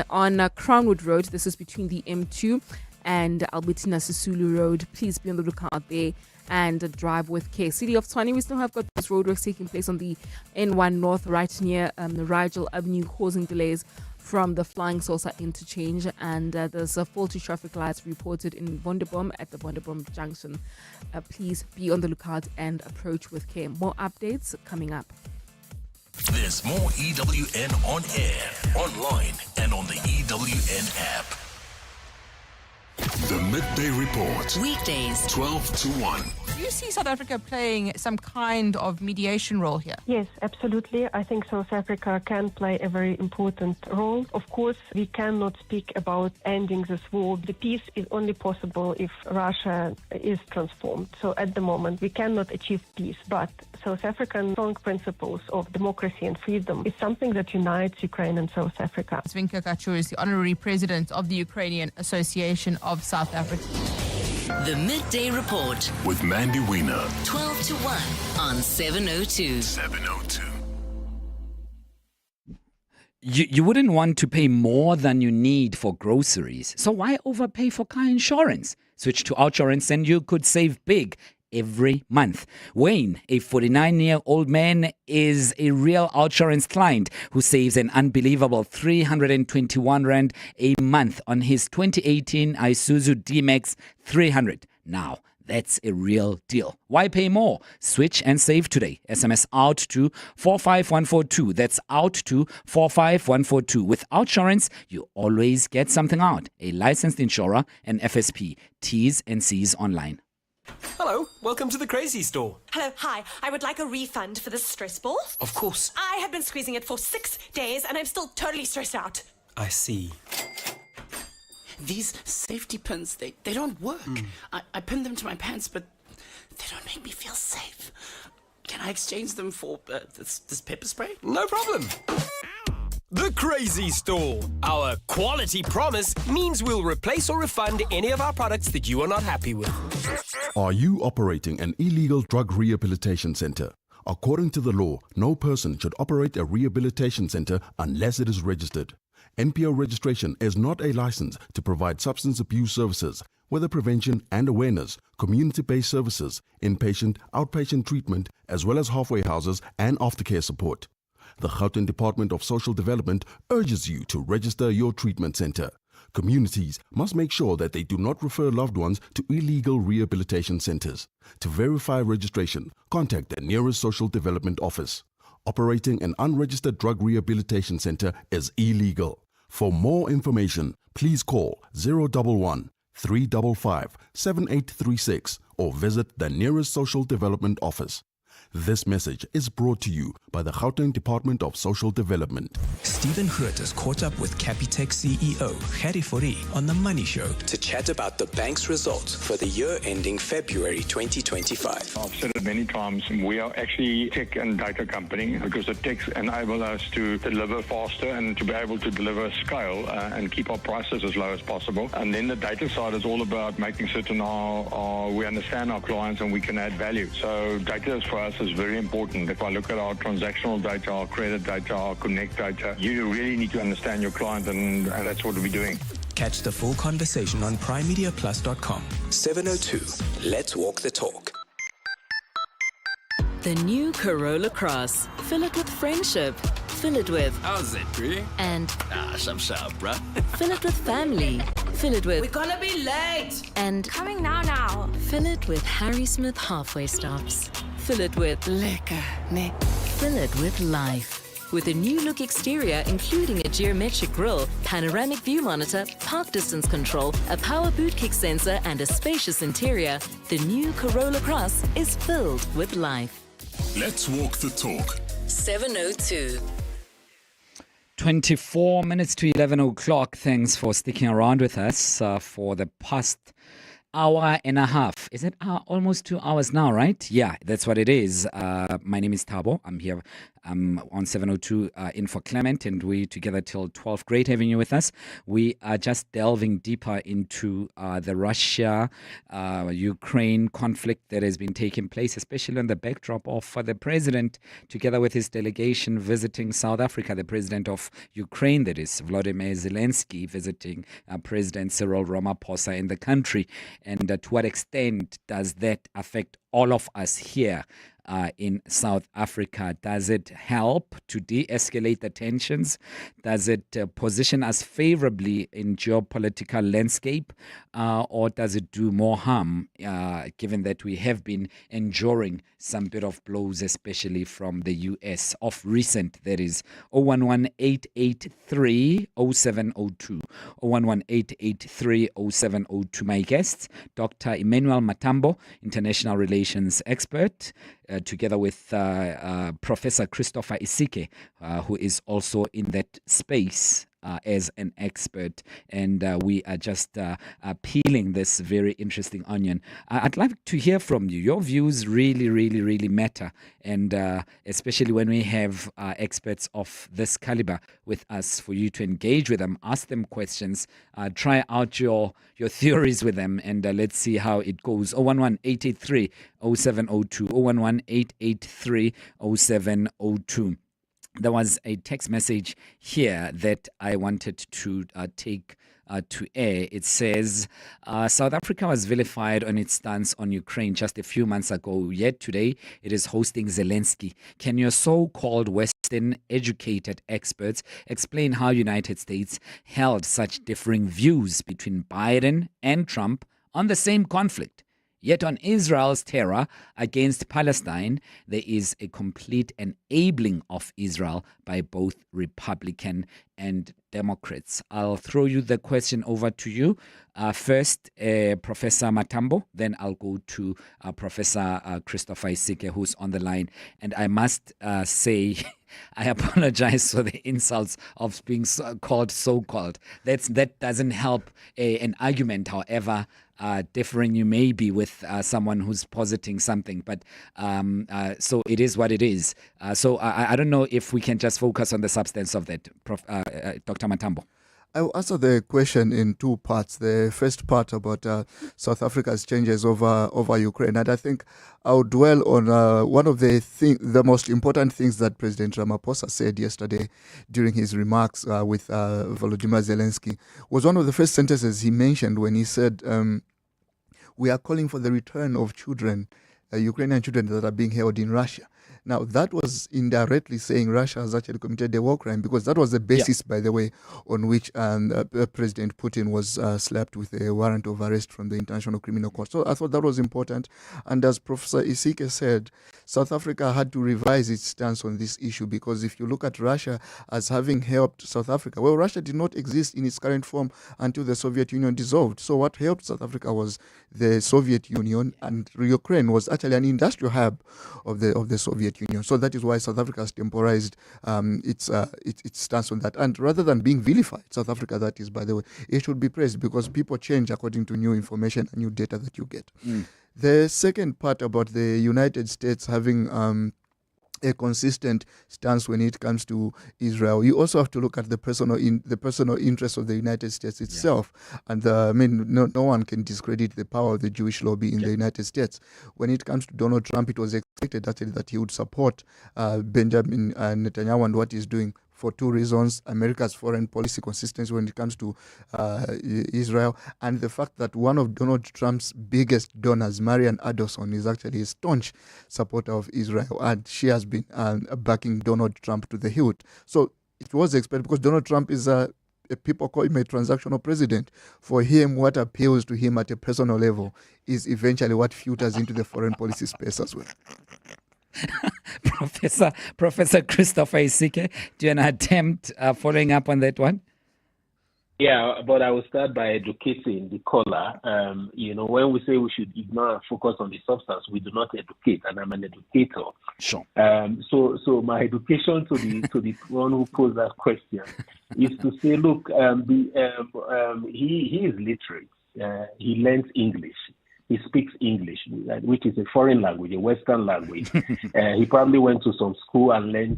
Speaker 16: on Crownwood Road. This is between the M2 and Albertina Sisulu Road. Please be on the lookout there and drive with care. City of Tshwane, we still have got those roadworks taking place on the N1 North right near the Rigel Avenue, causing delays from the Flying Saucer interchange, and there's a faulty traffic lights reported in Wonderbom at the Wonderbom junction. Please be on the lookout and approach with care. More updates coming up.
Speaker 9: There's more EWN on air, online, and on the EWN app.
Speaker 19: The Midday Report.
Speaker 10: Weekdays,
Speaker 19: 12 to 1.
Speaker 4: Do you see South Africa playing some kind of mediation role here?
Speaker 5: Yes, absolutely. I think South Africa can play a very important role. Of course, we cannot speak about ending this war. The peace is only possible if Russia is transformed. So at the moment, we cannot achieve peace. But South African strong principles of democracy and freedom is something that unites Ukraine and South Africa.
Speaker 4: Zvinka Kachur is the honorary president of the Ukrainian Association of South Africa.
Speaker 10: The Midday Report
Speaker 19: with Mandy Wiener.
Speaker 10: 12 to 1 on 702.
Speaker 19: 702.
Speaker 11: You wouldn't want to pay more than you need for groceries. So why overpay for car insurance? Switch to Outsurance and you could save big every month. Wayne, a 49-year-old man, is a real Outsurance client who saves an unbelievable 321 Rand a month on his 2018 Isuzu D-Max 300. Now, That's a real deal. Why pay more? Switch and save today. SMS out to 45142. That's out to 45142. With Outsurance, you always get something out. A licensed insurer and FSP. T's and C's online.
Speaker 6: Hello, welcome to the Crazy Store.
Speaker 7: Hello, hi. I would like a refund for the stress ball.
Speaker 6: Of course.
Speaker 7: I have been squeezing it for 6 days and I'm still totally stressed out.
Speaker 6: I see.
Speaker 17: These safety pins, they don't work. I pinned them to my pants, but they don't make me feel safe. Can I exchange them for this pepper spray?
Speaker 6: No problem. The Crazy Store. Our quality promise means we'll replace or refund any of our products that you are not happy with.
Speaker 18: Are you operating an illegal drug rehabilitation center? According to the law, no person should operate a rehabilitation center unless it is registered. NPO registration is not a license to provide substance abuse services, whether prevention and awareness, community-based services, inpatient, outpatient treatment, as well as halfway houses and aftercare support. The Gauteng Department of Social Development urges you to register your treatment center. Communities must make sure that they do not refer loved ones to illegal rehabilitation centers. To verify registration, contact the nearest social development office. Operating an unregistered drug rehabilitation center is illegal. For more information, please call 011 355 7836 or visit the nearest social development office. This message is brought to you by the Gauteng Department of Social Development.
Speaker 20: Stephen Hood has caught up with Capitec CEO Gerry Fourie on The Money Show to chat about the bank's results for the year ending February 2025.
Speaker 21: I've said it many times, we are actually tech and data company because the techs enable us to deliver faster and to be able to deliver scale and keep our prices as low as possible. And then the data side is all about making certain we understand our clients and we can add value. So data for us is very important. If I look at our transactional data, our credit data, our connect data, you really need to understand your client, and that's what we're doing.
Speaker 20: Catch the full conversation on primemediaplus.com. 702. Let's walk the talk.
Speaker 10: The new Corolla Cross. Fill it with friendship. Fill it with...
Speaker 6: How's it, Brie?
Speaker 10: And...
Speaker 6: Sharp, bruh.
Speaker 10: Fill it with family. Fill it with...
Speaker 7: We're gonna be late.
Speaker 10: And...
Speaker 7: Coming now.
Speaker 10: Fill it with Harry Smith halfway stops. Fill it with...
Speaker 17: Lekker, nee.
Speaker 10: Fill it with life. With a new look exterior, including a geometric grille, panoramic view monitor, park distance control, a power boot kick sensor, and a spacious interior, the new Corolla Cross is filled with life.
Speaker 9: Let's walk the talk.
Speaker 10: 702.
Speaker 11: 24 minutes to 11 o'clock. Thanks for sticking around with us for the past hour and a half. Is it almost 2 hours now, right? Yeah, that's what it is. My name is Thabo. I'm here on 702 in for Clement, and we together till 12. Great having you with us. We are just delving deeper into the Russia-Ukraine conflict that has been taking place, especially on the backdrop of the president, together with his delegation, visiting South Africa. The president of Ukraine, that is Volodymyr Zelenskyy, visiting President Cyril Ramaphosa in the country. And to what extent does that affect all of us here in South Africa? Does it help to de-escalate the tensions? Does it position us favorably in geopolitical landscape? Or does it do more harm, given that we have been enduring some bit of blows, especially from the US of recent? That is 011-883-0702. 011-883-0702. My guests, Dr. Emmanuel Matambo, international relations expert, together with Professor Christopher Isike, who is also in that space as an expert, and we are just peeling this very interesting onion. I'd like to hear from you. Your views really matter, and especially when we have experts of this caliber with us, for you to engage with them, ask them questions, try out your theories with them, and let's see how it goes. 011-883-0702, 011-883-0702. There was a text message here that I wanted to take to air. It says, South Africa was vilified on its stance on Ukraine just a few months ago, yet today it is hosting Zelensky. Can your so-called Western educated experts explain how United States held such differing views between Biden and Trump on the same conflict? Yet on Israel's terror against Palestine, there is a complete enabling of Israel by both Republican and Democrats. I'll throw you the question over to you. First, Professor Matambo, then I'll go to Professor Christopher Isike, who's on the line. And I must say, I apologize for the insults of being called so-called. That doesn't help an argument, however differing you may be with someone who's positing something. But so it is what it is. So I don't know if we can just focus on the substance of that, Dr. Matambo.
Speaker 2: I will answer the question in two parts. The first part about South Africa's changes over Ukraine, and I think I'll dwell on one of the most important things that President Ramaphosa said yesterday during his remarks with Volodymyr Zelensky. Was one of the first sentences he mentioned when he said, "We are calling for the return of children, Ukrainian children that are being held in Russia." Now, that was indirectly saying Russia has actually committed a war crime, because that was the basis, by the way, on which President Putin was slapped with a warrant of arrest from the International Criminal Court. So I thought that was important. And as Professor Isike said, South Africa had to revise its stance on this issue, because if you look at Russia as having helped South Africa, well, Russia did not exist in its current form until the Soviet Union dissolved. So what helped South Africa was the Soviet Union, and Ukraine was actually an industrial hub of the Soviet Union. So that is why South Africa has temporized its stance on that. And rather than being vilified, South Africa, that is, by the way, it should be praised, because people change according to new information and new data that you get. The second part about the United States having a consistent stance when it comes to Israel, you also have to look at the personal interest of the United States itself. And I mean, no one can discredit the power of the Jewish lobby in the United States. When it comes to Donald Trump, it was expected actually that he would support Benjamin Netanyahu and what he's doing, for two reasons: America's foreign policy consistency when it comes to Israel, and the fact that one of Donald Trump's biggest donors, Marianne Adelson, is actually a staunch supporter of Israel, and she has been backing Donald Trump to the hilt. So it was expected, because Donald Trump is people call him a transactional president. For him, what appeals to him at a personal level is eventually what filters into the foreign policy space as well.
Speaker 11: Professor Christopher Isike, do you want to attempt following up on that one?
Speaker 3: Yeah, but I will start by educating the caller. When we say we should ignore and focus on the substance, we do not educate, and I'm an educator.
Speaker 11: Sure.
Speaker 3: So my education to the one who posed that question is to say, look, he is literate. He learns English. He speaks English, which is a foreign language, a Western language. He probably went to some school and learned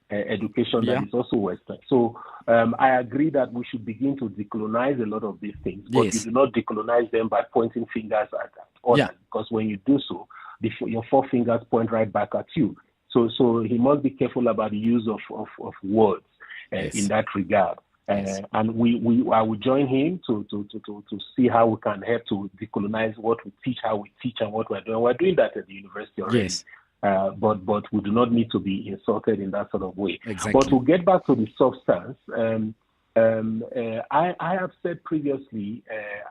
Speaker 3: education that is also Western. So I agree that we should begin to decolonize a lot of these things, but you do not decolonize them by pointing fingers at others, because when you do so, your four fingers point right back at you. So he must be careful about the use of words in that regard. And I will join him to see how we can help to decolonize what we teach, how we teach, and what we're doing. We're doing that at the university already.
Speaker 11: Yes.
Speaker 3: But we do not need to be insulted in that sort of way.
Speaker 11: Exactly.
Speaker 3: But to get back to the substance, I have said previously,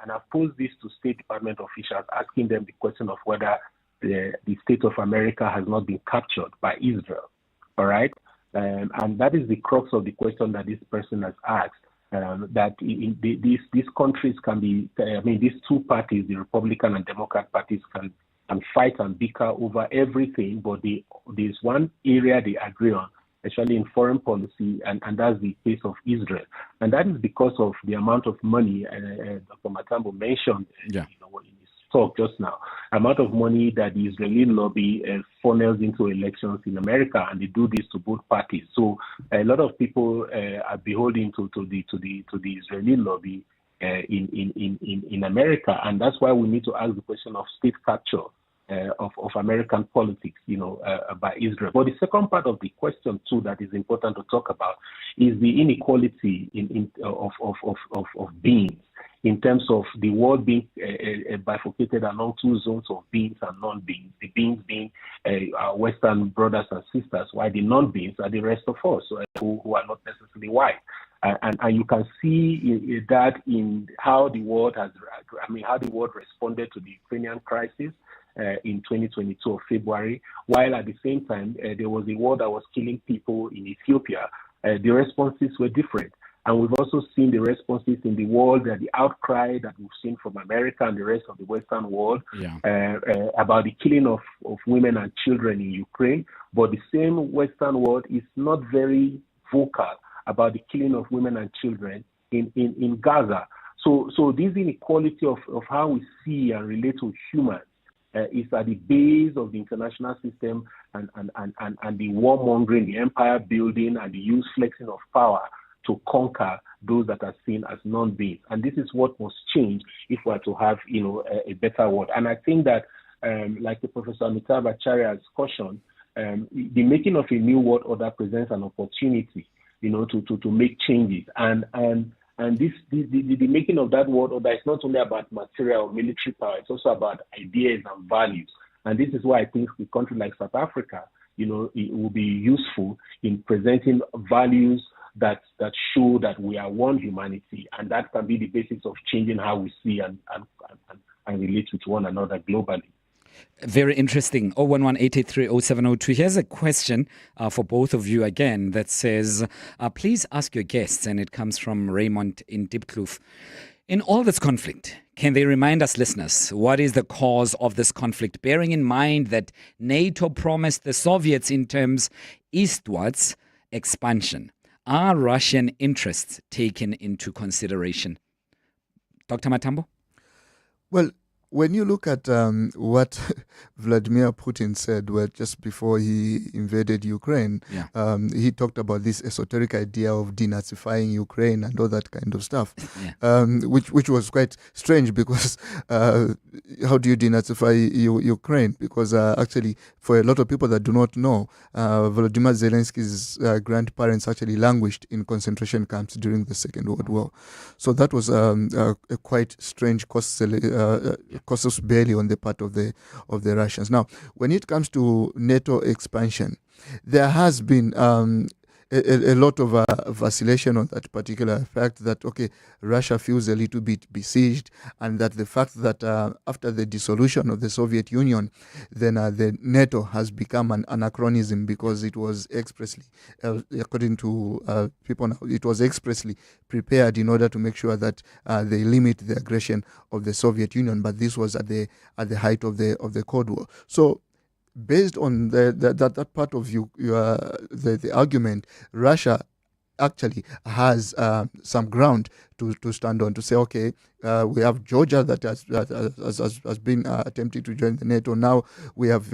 Speaker 3: and I've posed this to State Department officials, asking them the question of whether the state of America has not been captured by Israel. All right? And that is the crux of the question that this person has asked, that these countries can be, these two parties, the Republican and Democrat parties, can fight and bicker over everything, but there's one area they agree on, especially in foreign policy, and that's the case of Israel. And that is because of the amount of money Dr. Matambo mentioned in his talk just now, amount of money that the Israeli lobby funnels into elections in America, and they do this to both parties. So a lot of people are beholden to the Israeli lobby in America, and that's why we need to ask the question of state capture of American politics, by Israel. But the second part of the question too that is important to talk about is the inequality of beings, in terms of the world being bifurcated along two zones of beings and non-beings. The beings being our Western brothers and sisters, while the non-beings are the rest of us who are not necessarily white. And you can see that in how the world has how the world responded to the Ukrainian crisis in 2022 of February, while at the same time there was a war that was killing people in Ethiopia. The responses were different. And we've also seen the responses in the world, the outcry that we've seen from America and the rest of the Western world about the killing of women and children in Ukraine. But the same Western world is not very vocal about the killing of women and children in Gaza. So this inequality of how we see and relate to humans is at the base of the international system and the warmongering, the empire building, and the use flexing of power to conquer those that are seen as non-beings. And this is what must change if we are to have, a better world. And I think that, like the Professor Amitabh Acharya has cautioned, the making of a new world order presents an opportunity, to make changes. And the making of that world order is not only about material or military power, it's also about ideas and values. And this is why I think a country like South Africa, it will be useful in presenting values that show that we are one humanity, and that can be the basis of changing how we see and relate with one another globally.
Speaker 11: Very interesting. 011-883-0702. Here's a question for both of you again that says, please ask your guests, and it comes from Raymond in Diepkloof. In all this conflict, can they remind us listeners what is the cause of this conflict, bearing in mind that NATO promised the Soviets in terms eastwards expansion? Are Russian interests taken into consideration? Dr. Matambo?
Speaker 2: Well, when you look at what Vladimir Putin said just before he invaded Ukraine, he talked about this esoteric idea of denazifying Ukraine and all that kind of stuff, which was quite strange because how do you denazify Ukraine? Because actually, for a lot of people that do not know, Volodymyr Zelensky's grandparents actually languished in concentration camps during the Second World War. So that was a quite strange casus belli on the part of the Russians. Now, when it comes to NATO expansion, there has been a lot of vacillation on that particular fact that, Russia feels a little bit besieged, and that the fact that after the dissolution of the Soviet Union, then the NATO has become an anachronism because it was expressly, according to people now, it was expressly prepared in order to make sure that they limit the aggression of the Soviet Union. But this was at the height of the Cold War. So, based on that part of the argument, Russia actually has some ground to stand on, to say, we have Georgia that has been attempting to join the NATO. Now we have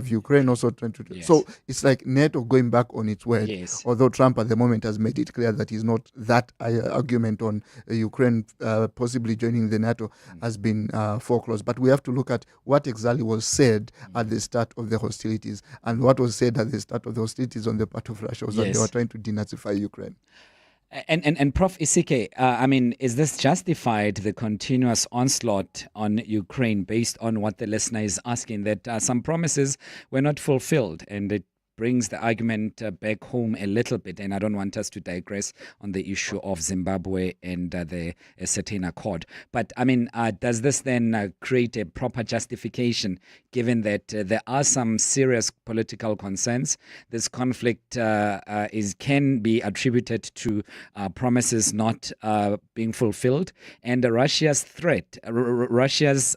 Speaker 2: Ukraine also trying to. Yes. So it's like NATO going back on its word. Yes. Although Trump at the moment has made it clear that he's not, that argument on Ukraine possibly joining the NATO has been foreclosed. But we have to look at what exactly was said at the start of the hostilities, and what was said at the start of the hostilities on the part of Russia was that they were trying to denazify Ukraine.
Speaker 11: And Prof. Isike, is this justified, the continuous onslaught on Ukraine, based on what the listener is asking, that some promises were not fulfilled, and it brings the argument back home a little bit, and I don't want us to digress on the issue of Zimbabwe and the certain accord. But, does this then create a proper justification, given that there are some serious political concerns? This conflict can be attributed to promises not being fulfilled, and Russia's threat, Russia's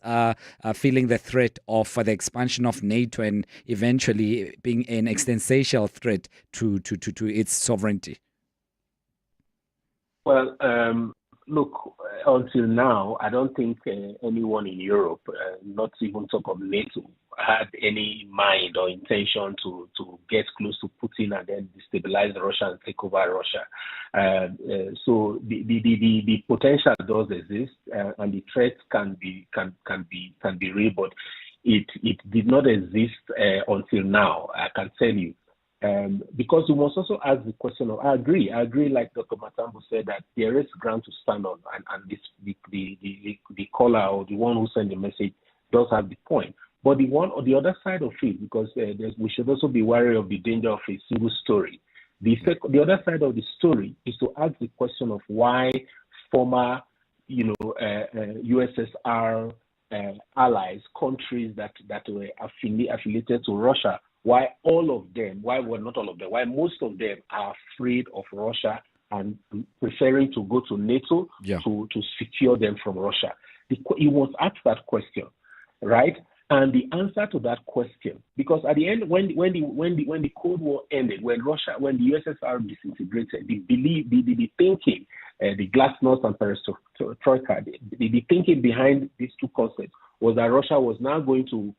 Speaker 11: feeling the threat of the expansion of NATO and eventually being an existential threat to its sovereignty?
Speaker 3: Well, look, until now, I don't think anyone in Europe, not even talk of NATO, had any mind or intention to get close to Putin and then destabilize Russia and take over Russia. So the potential does exist, and the threat can be real, but it did not exist until now, I can tell you. Because we must also ask the question of, I agree like Dr. Matambo said, that there is ground to stand on, and the caller or the one who sent the message does have the point. But the other side of it, because we should also be wary of the danger of a single story. The other side of the story is to ask the question of why former USSR allies, countries that were affiliated to Russia, why most of them are afraid of Russia and preferring to go to NATO to secure them from Russia. He was asked that question, right? And the answer to that question, because at the end, when the Cold War ended, when the USSR disintegrated, the thinking, the glasnost and perestroika, the thinking behind these two concepts was that Russia was now going to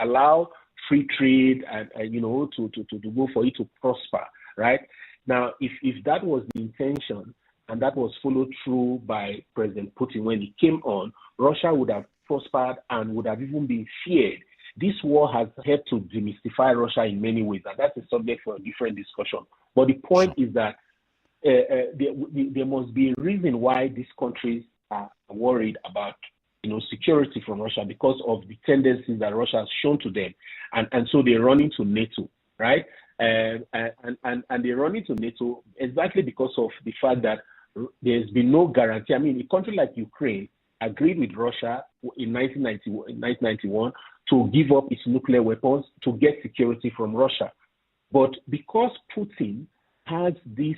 Speaker 3: allow free trade and to go for it to prosper, right? Now, if that was the intention and that was followed through by President Putin when he came on, Russia would have prospered and would have even been feared. This war has helped to demystify Russia in many ways, and that's a subject for a different discussion. But the point is that there must be a reason why these countries are worried about security from Russia, because of the tendencies that Russia has shown to them, and so they're running to NATO, right? And they're running to NATO exactly because of the fact that there's been no guarantee. I mean, a country like Ukraine agreed with Russia in 1991 to give up its nuclear weapons to get security from Russia. But because Putin has this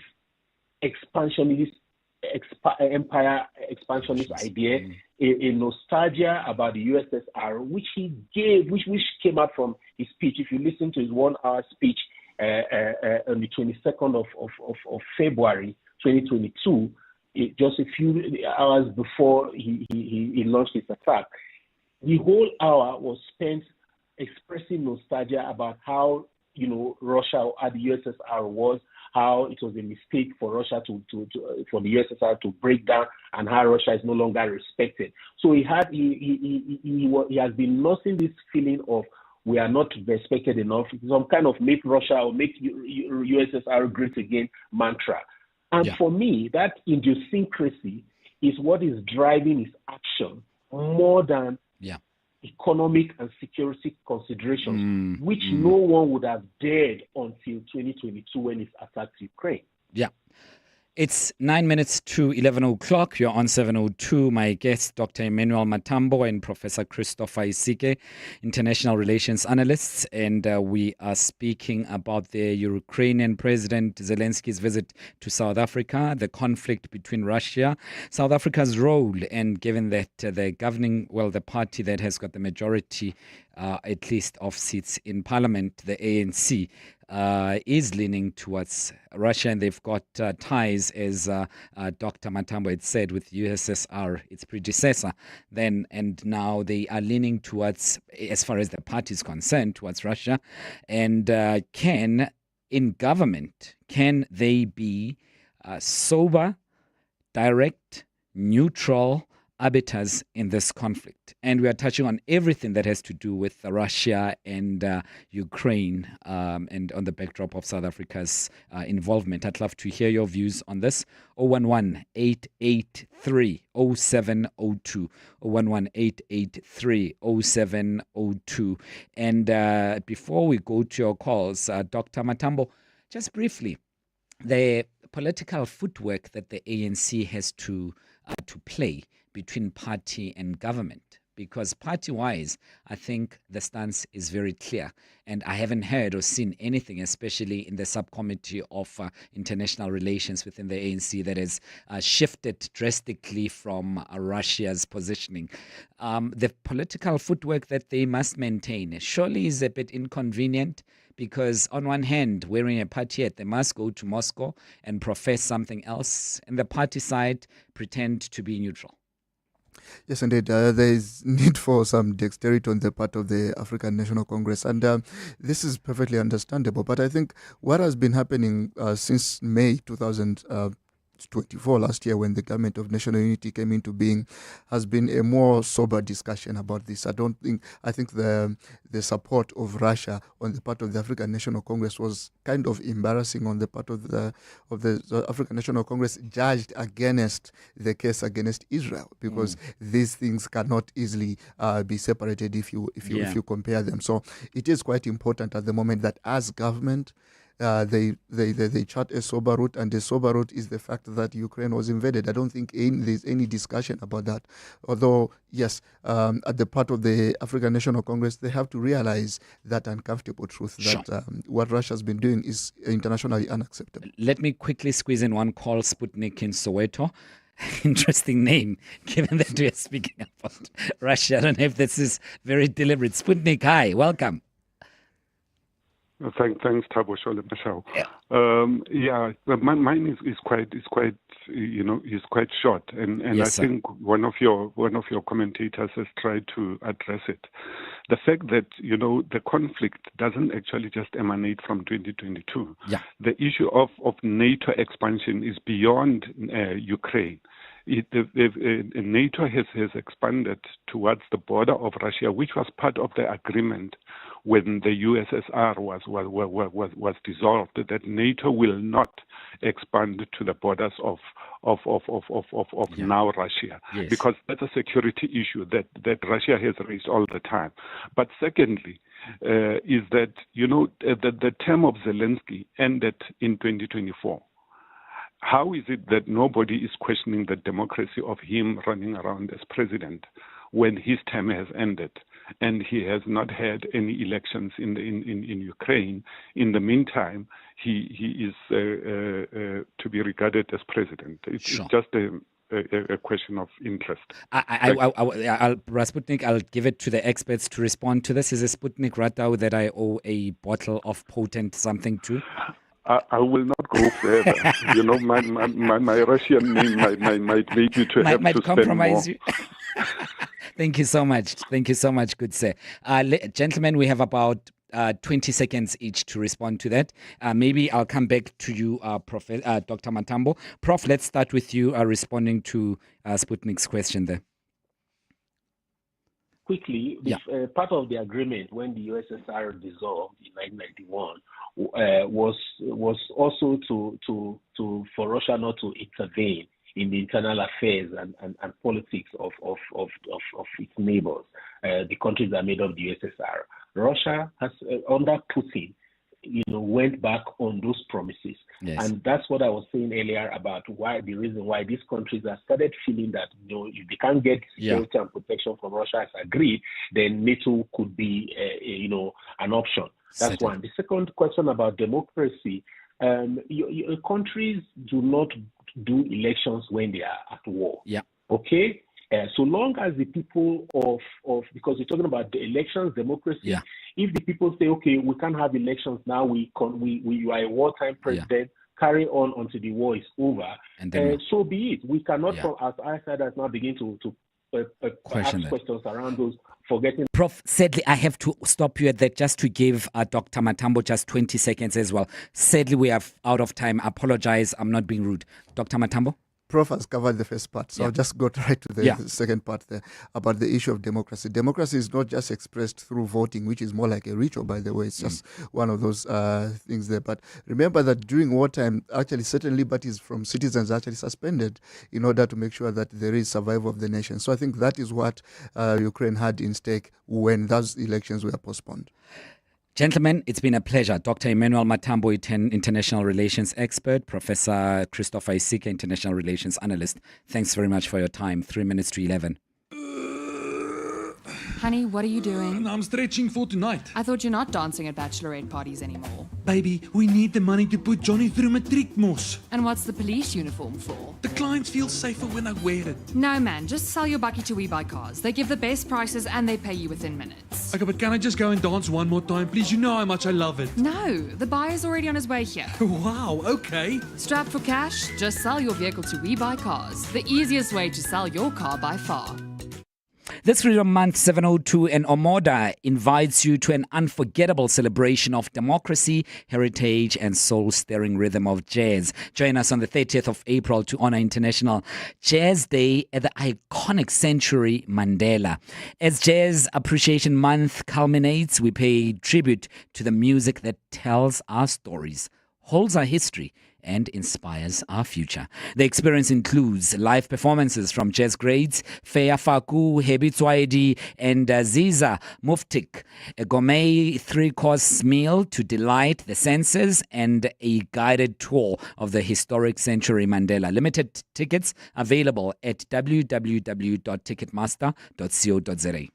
Speaker 3: empire expansionist idea, a nostalgia about the USSR, which came out from his speech. If you listen to his 1-hour speech on the 22nd of February 2022, just a few hours before he launched his attack, the whole hour was spent expressing nostalgia about how Russia at the USSR was, how it was a mistake for Russia for the USSR to break down, and how Russia is no longer respected. So he has been nursing this feeling of we are not respected enough, some kind of make Russia or make USSR great again mantra. And for me, that idiosyncrasy is what is driving his action more than economic and security considerations, which no one would have dared until 2022 when he attacked Ukraine.
Speaker 11: Yeah. It's 9 minutes to 11 o'clock. You're on 702. My guests, Dr. Emmanuel Matambo and Professor Christopher Isike, International Relations Analysts. And we are speaking about the Ukrainian President Zelensky's visit to South Africa, the conflict between Russia, South Africa's role, and given that the party that has got the majority, at least of seats in parliament, the ANC, is leaning towards Russia, and they've got ties, as Dr. Matambo had said, with USSR, its predecessor then, and now they are leaning towards, as far as the party is concerned, towards Russia. And in government, can they be sober, direct, neutral arbiters in this conflict? And we are touching on everything that has to do with Russia and Ukraine, and on the backdrop of South Africa's involvement. I'd love to hear your views on this. 011-883-0702, 011-883-0702. And before we go to your calls, Dr. Matambo, just briefly, the political footwork that the ANC has to play between party and government, because party-wise, I think the stance is very clear, and I haven't heard or seen anything, especially in the subcommittee of international relations within the ANC, that has shifted drastically from Russia's positioning. The political footwork that they must maintain surely is a bit inconvenient, because on one hand, wearing a party hat, they must go to Moscow and profess something else, and the party side pretend to be neutral.
Speaker 2: Yes, indeed. There is need for some dexterity on the part of the African National Congress, and this is perfectly understandable. But I think what has been happening since May 2024, last year, when the government of national unity came into being, has been a more sober discussion about this. I think the support of Russia on the part of the African National Congress was kind of embarrassing on the part of the African National Congress, judged against the case against Israel, because these things cannot easily be separated if you compare them. So it is quite important at the moment that as government they chart a sober route, and the sober route is the fact that Ukraine was invaded. I don't think there's any discussion about that. Although, yes, at the part of the African National Congress, they have to realize that uncomfortable truth that what Russia's been doing is internationally unacceptable.
Speaker 11: Let me quickly squeeze in one call, Sputnik in Soweto. Interesting name, given that we are speaking about Russia. I don't know if this is very deliberate. Sputnik, hi, welcome.
Speaker 1: Thanks, Thabo Shole-Mashao. Mine is quite short, and
Speaker 11: Yes,
Speaker 1: I think one of your commentators has tried to address it. The fact that the conflict doesn't actually just emanate from 2022.
Speaker 11: Yeah.
Speaker 1: The issue of NATO expansion is beyond Ukraine. NATO has expanded towards the border of Russia, which was part of the agreement when the USSR was dissolved, that NATO will not expand to the borders of now Russia,
Speaker 11: Yes.
Speaker 1: because that's a security issue that Russia has raised all the time. But secondly, is that the term of Zelensky ended in 2024. How is it that nobody is questioning the democracy of him running around as president when his term has ended and he has not had any elections in Ukraine? In the meantime, he is to be regarded as president. It's just a question of interest.
Speaker 11: Sputnik, I'll give it to the experts to respond to this. Is a Sputnik Ratau that I owe a bottle of potent something to?
Speaker 1: I will not go further. My Russian name might make you to have to
Speaker 11: compromise
Speaker 1: spend
Speaker 11: you.
Speaker 1: more.
Speaker 11: Thank you so much. Thank you so much, good sir. Gentlemen, we have about 20 seconds each to respond to that. Maybe I'll come back to you, Dr. Matambo. Prof, let's start with you responding to Sputnik's question there.
Speaker 3: Quickly, part of the agreement when the USSR dissolved in 1991 was also for Russia not to intervene in the internal affairs and politics of its neighbors, the countries that made up the USSR. Russia has, under Putin, went back on those promises.
Speaker 11: Yes.
Speaker 3: And that's what I was saying earlier about the reason why these countries have started feeling that if they can't get security and protection from Russia as agreed, then NATO could be an option. That's one. The second question about democracy, countries do not do elections when they are at war.
Speaker 11: Yeah.
Speaker 3: Okay? So long as the people because we're talking about the elections, democracy, if the people say, okay, we can't have elections now, we are a wartime president, carry on until the war is over, and then so be it. We cannot, as outsiders, now begin to ask questions around those, forgetting.
Speaker 11: Prof, sadly, I have to stop you at that just to give Dr. Matambo just 20 seconds as well. Sadly, we are out of time. I apologize. I'm not being rude. Dr. Matambo?
Speaker 2: Prof has covered the first part, so I'll just go right to the second part there about the issue of democracy. Democracy is not just expressed through voting, which is more like a ritual, by the way. It's just one of those things there. But remember that during wartime, actually certain liberties from citizens are actually suspended in order to make sure that there is survival of the nation. So I think that is what Ukraine had in stake when those elections were postponed.
Speaker 11: Gentlemen, it's been a pleasure. Dr. Emmanuel Matambo, International Relations Expert, Professor Christopher Isike, International Relations Analyst. Thanks very much for your time. 3 minutes to 11.
Speaker 12: Honey, what are you doing?
Speaker 14: I'm stretching for tonight.
Speaker 12: I thought you're not dancing at bachelorette parties anymore.
Speaker 14: Baby, we need the money to put Johnny through matric mos.
Speaker 12: And what's the police uniform for?
Speaker 14: The clients feel safer when I wear it.
Speaker 12: No, man, just sell your bucky to We Buy Cars. They give the best prices and they pay you within minutes.
Speaker 14: Okay, but can I just go and dance one more time, please? You know how much I love it.
Speaker 12: No, the buyer's already on his way here.
Speaker 14: Wow, okay.
Speaker 12: Strapped for cash? Just sell your vehicle to We Buy Cars. The easiest way to sell your car by far.
Speaker 11: This Freedom Month 702 and Omoda invites you to an unforgettable celebration of democracy, heritage and soul-stirring rhythm of jazz. Join us on the 30th of April to honor International Jazz Day at the iconic Century Mandela. As Jazz Appreciation Month culminates, we pay tribute to the music that tells our stories, holds our history and inspires our future. The experience includes live performances from jazz greats Feya Faku, Hebi Tswaidi, and Ziza Muftik, a gourmet 3-course meal to delight the senses, and a guided tour of the historic Century Mandela. Limited tickets available at www.ticketmaster.co.za.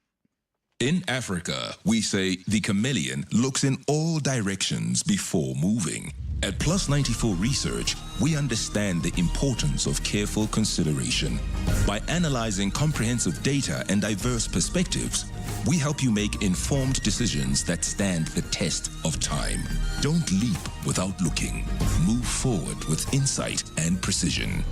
Speaker 8: In Africa, we say the chameleon looks in all directions before moving. At Plus 94 Research, we understand the importance of careful consideration. By analyzing comprehensive data and diverse perspectives, we help you make informed decisions that stand the test of time. Don't leap without looking. Move forward with insight and precision.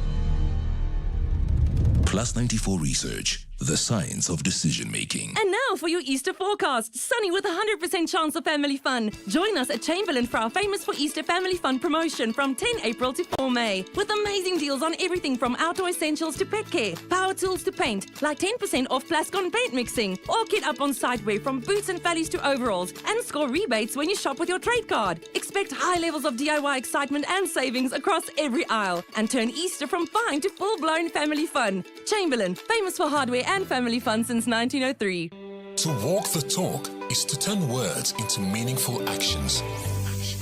Speaker 8: Plus 94 Research, the science of decision making.
Speaker 22: And now for your Easter forecast. Sunny with 100% chance of family fun. Join us at Chamberlain for our famous for Easter family fun promotion from 10 April to 4 May. With amazing deals on everything from outdoor essentials to pet care, power tools to paint, like 10% off Plascon paint mixing. Or kit up on sitewear from boots and fallies to overalls. And score rebates when you shop with your trade card. Expect high levels of DIY excitement and savings across every aisle. And turn Easter from fine to full-blown family fun. Chamberlain, famous for hardware and family fun since 1903.
Speaker 19: To walk the talk is to turn words into meaningful actions.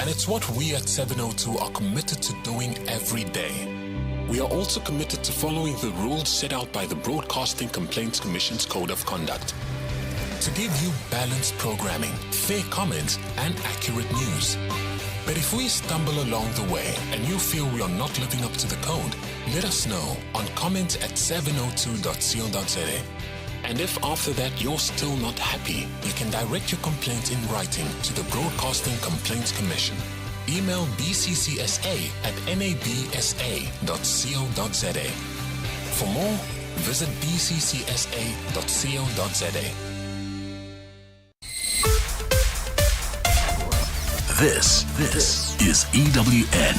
Speaker 19: And it's what we at 702 are committed to doing every day. We are also committed to following the rules set out by the Broadcasting Complaints Commission's Code of Conduct. To give you balanced programming, fair comments, and accurate news. But if we stumble along the way and you feel we are not living up to the code, let us know on comment@702.co.za. And if after that you're still not happy, you can direct your complaint in writing to the Broadcasting Complaints Commission. Email bccsa@nabsa.co.za. For more, visit bccsa.co.za.
Speaker 9: This is EWN.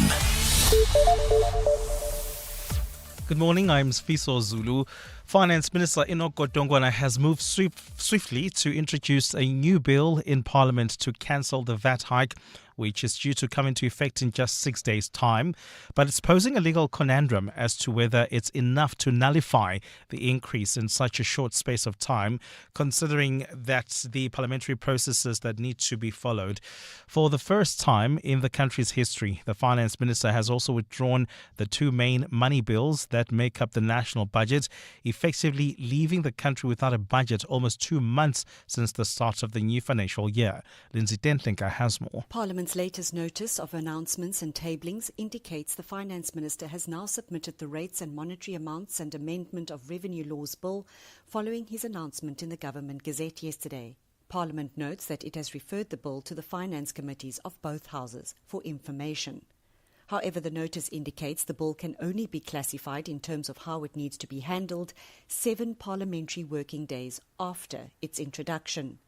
Speaker 13: Good morning, I'm Sfiso Zulu. Finance Minister Enoch Godongwana has moved swiftly to introduce a new bill in Parliament to cancel the VAT hike, which is due to come into effect in just 6 days' time. But it's posing a legal conundrum as to whether it's enough to nullify the increase in such a short space of time, considering that the parliamentary processes that need to be followed. For the first time in the country's history, the Finance Minister has also withdrawn the two main money bills that make up the national budget, effectively leaving the country without a budget almost 2 months since the start of the new financial year. Lindsay Dentlinker has more.
Speaker 23: Parliament's latest notice of announcements and tablings indicates the Finance Minister has now submitted the Rates and Monetary Amounts and Amendment of Revenue Laws Bill following his announcement in the Government Gazette yesterday. Parliament notes that it has referred the bill to the Finance Committees of both houses for information. However, the notice indicates the bill can only be classified in terms of how it needs to be handled 7 parliamentary working days after its introduction.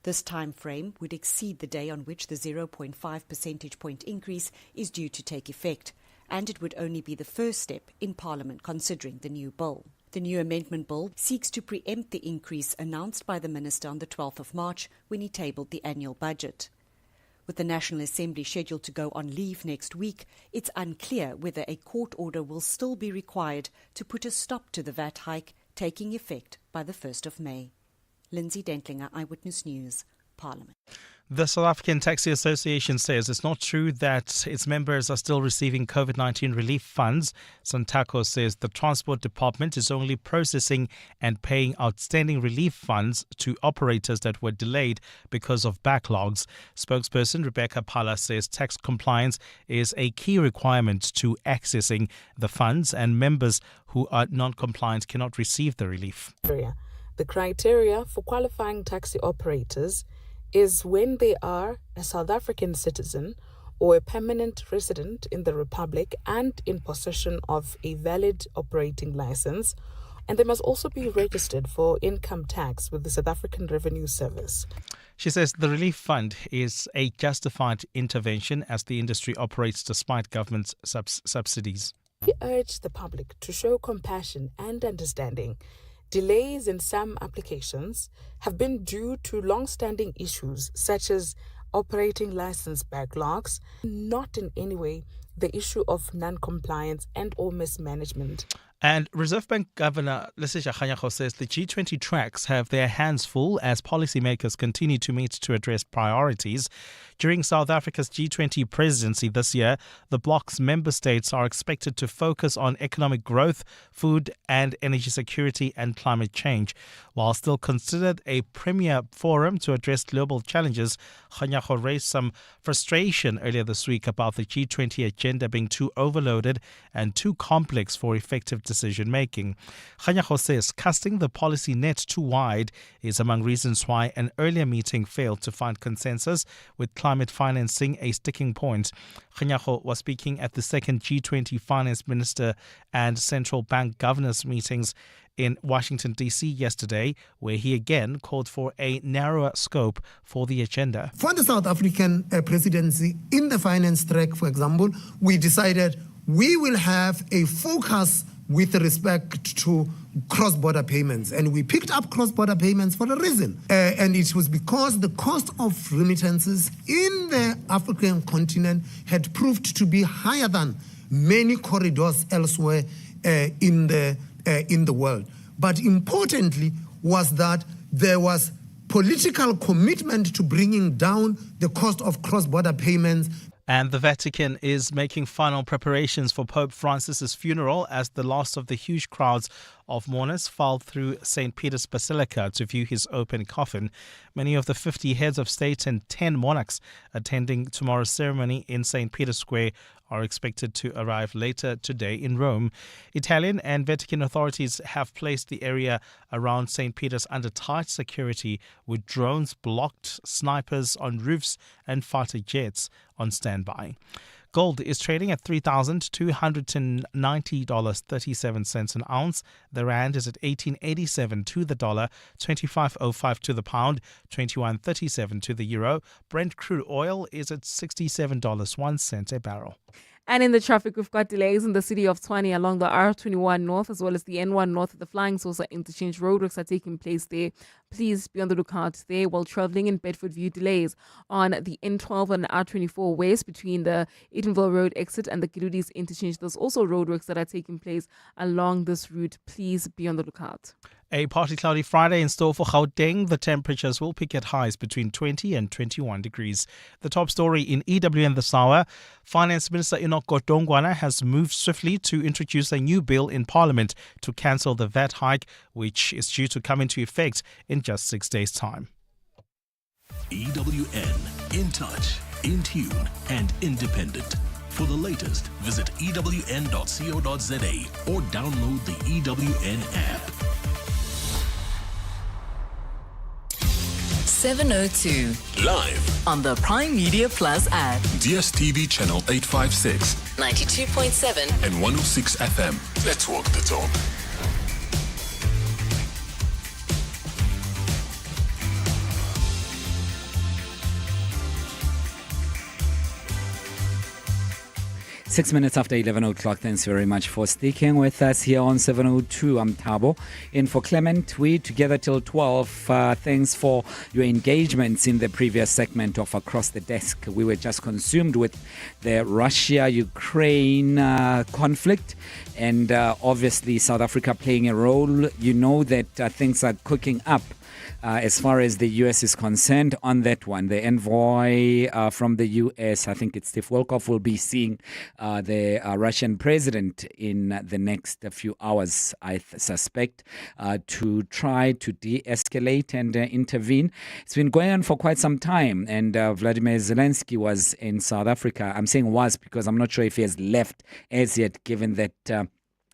Speaker 23: This time frame would exceed the day on which the 0.5 percentage point increase is due to take effect, and it would only be the first step in Parliament considering the new bill. The new amendment bill seeks to preempt the increase announced by the Minister on the 12th of March when he tabled the annual budget. With the National Assembly scheduled to go on leave next week, it's unclear whether a court order will still be required to put a stop to the VAT hike taking effect by the 1st of May. Lindsay Dentlinger, Eyewitness News, Parliament.
Speaker 13: The South African Taxi Association says it's not true that its members are still receiving COVID-19 relief funds. Santaco says the Transport Department is only processing and paying outstanding relief funds to operators that were delayed because of backlogs. Spokesperson Rebecca Pala says tax compliance is a key requirement to accessing the funds, and members who are non-compliant cannot receive the relief.
Speaker 24: The criteria for qualifying taxi operators is when they are a South African citizen or a permanent resident in the Republic and in possession of a valid operating license, and they must also be registered for income tax with the South African Revenue Service.
Speaker 13: She says the relief fund is a justified intervention as the industry operates despite government's subsidies.
Speaker 24: We urge the public to show compassion and understanding. Delays in some applications have been due to long-standing issues such as operating license backlogs, not in any way the issue of non-compliance and or mismanagement.
Speaker 13: And Reserve Bank Governor Lesisha Kganyago says the G20 tracks have their hands full as policymakers continue to meet to address priorities. During South Africa's G20 presidency this year, the bloc's member states are expected to focus on economic growth, food and energy security and climate change. While still considered a premier forum to address global challenges, Kganyago raised some frustration earlier this week about the G20 agenda being too overloaded and too complex for effective decision-making. Kganyago says casting the policy net too wide is among reasons why an earlier meeting failed to find consensus, with climate financing a sticking point. Kganyago was speaking at the second G20 finance minister and central bank governors meetings in Washington, D.C. yesterday, where he again called for a narrower scope for the agenda.
Speaker 4: For the South African presidency, in the finance track, for example, we decided we will have a focus with respect to cross-border payments. And we picked up cross-border payments for a reason. And it was because the cost of remittances in the African continent had proved to be higher than many corridors elsewhere in the world. But importantly was that there was political commitment to bringing down the cost of cross-border payments.
Speaker 13: And the Vatican is making final preparations for Pope Francis's funeral as the last of the huge crowds of mourners filed through St. Peter's Basilica to view his open coffin. Many of the 50 heads of state and 10 monarchs attending tomorrow's ceremony in St. Peter's Square are expected to arrive later today in Rome. Italian and Vatican authorities have placed the area around St. Peter's under tight security, with drones blocked, snipers on roofs and fighter jets on standby. Gold is trading at $3,290.37 an ounce. The rand is at 18.87 to the dollar, 25.05 to the pound, 21.37 to the euro. Brent crude oil is at $67.01 a barrel.
Speaker 5: And in the traffic, we've got delays in the city of Tshwane along the R21 North as well as the N1 North at the Flying Saucer interchange. Roadworks are taking place there. Please be on the lookout there while traveling in Bedford View. Delays on the N12 and R24 West between the Edenville Road exit and the Kiludis interchange. There's also roadworks that are taking place along this route. Please be on the lookout.
Speaker 13: A partly cloudy Friday in store for Gauteng. The temperatures will peak at highs between 20 and 21 degrees. The top story in EWN this hour: Finance Minister Enoch Godongwana has moved swiftly to introduce a new bill in Parliament to cancel the VAT hike, which is due to come into effect in just 6 days' time.
Speaker 9: EWN, in touch, in tune, and independent. For the latest, visit ewn.co.za or download the EWN app.
Speaker 10: 702.
Speaker 9: Live
Speaker 10: on the Prime Media Plus app.
Speaker 8: DSTV channel 856.
Speaker 10: 92.7
Speaker 8: and 106 FM. Let's walk the talk.
Speaker 11: Six minutes after 11 o'clock. Thanks very much for sticking with us here on 702. I'm Thabo. In for Clement, we together till 12. Thanks for your engagements in the previous segment of Across the Desk. We were just consumed with the Russia-Ukraine conflict, and obviously South Africa playing a role. You know that things are cooking up. As far as the U.S. is concerned on that one. The envoy from the U.S., I think it's Steve Wolkoff, will be seeing the Russian president in the next few hours, I suspect, to try to de-escalate and intervene. It's been going on for quite some time, and Volodymyr Zelenskyy was in South Africa. I'm saying was because I'm not sure if he has left as yet, given that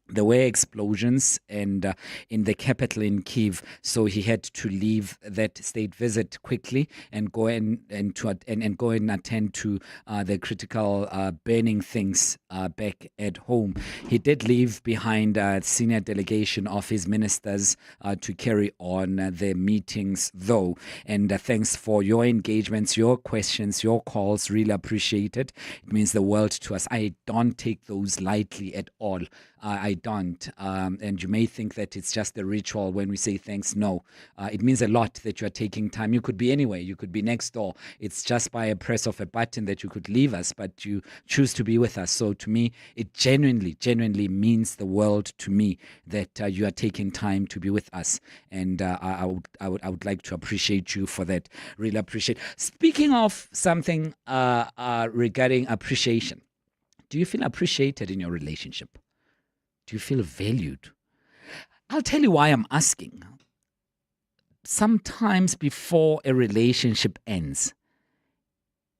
Speaker 11: there were explosions and in the capital in Kyiv, so he had to leave that state visit quickly and go and go and attend to the critical burning things back at home. He did leave behind a senior delegation of his ministers to carry on the meetings, though. And thanks for your engagements, your questions, your calls. Really appreciate it. It means the world to us. I don't take those lightly at all. I don't. And you may think that it's just a ritual when we say thanks. No, it means a lot that you are taking time. You could be anywhere. You could be next door. It's just by a press of a button that you could leave us, but you choose to be with us. So to me, it genuinely means the world to me that you are taking time to be with us. And I would like to appreciate you for that. Really appreciate. Speaking of something regarding appreciation, do you feel appreciated in your relationship? Do you feel valued? I'll tell you why I'm asking. Sometimes before a relationship ends,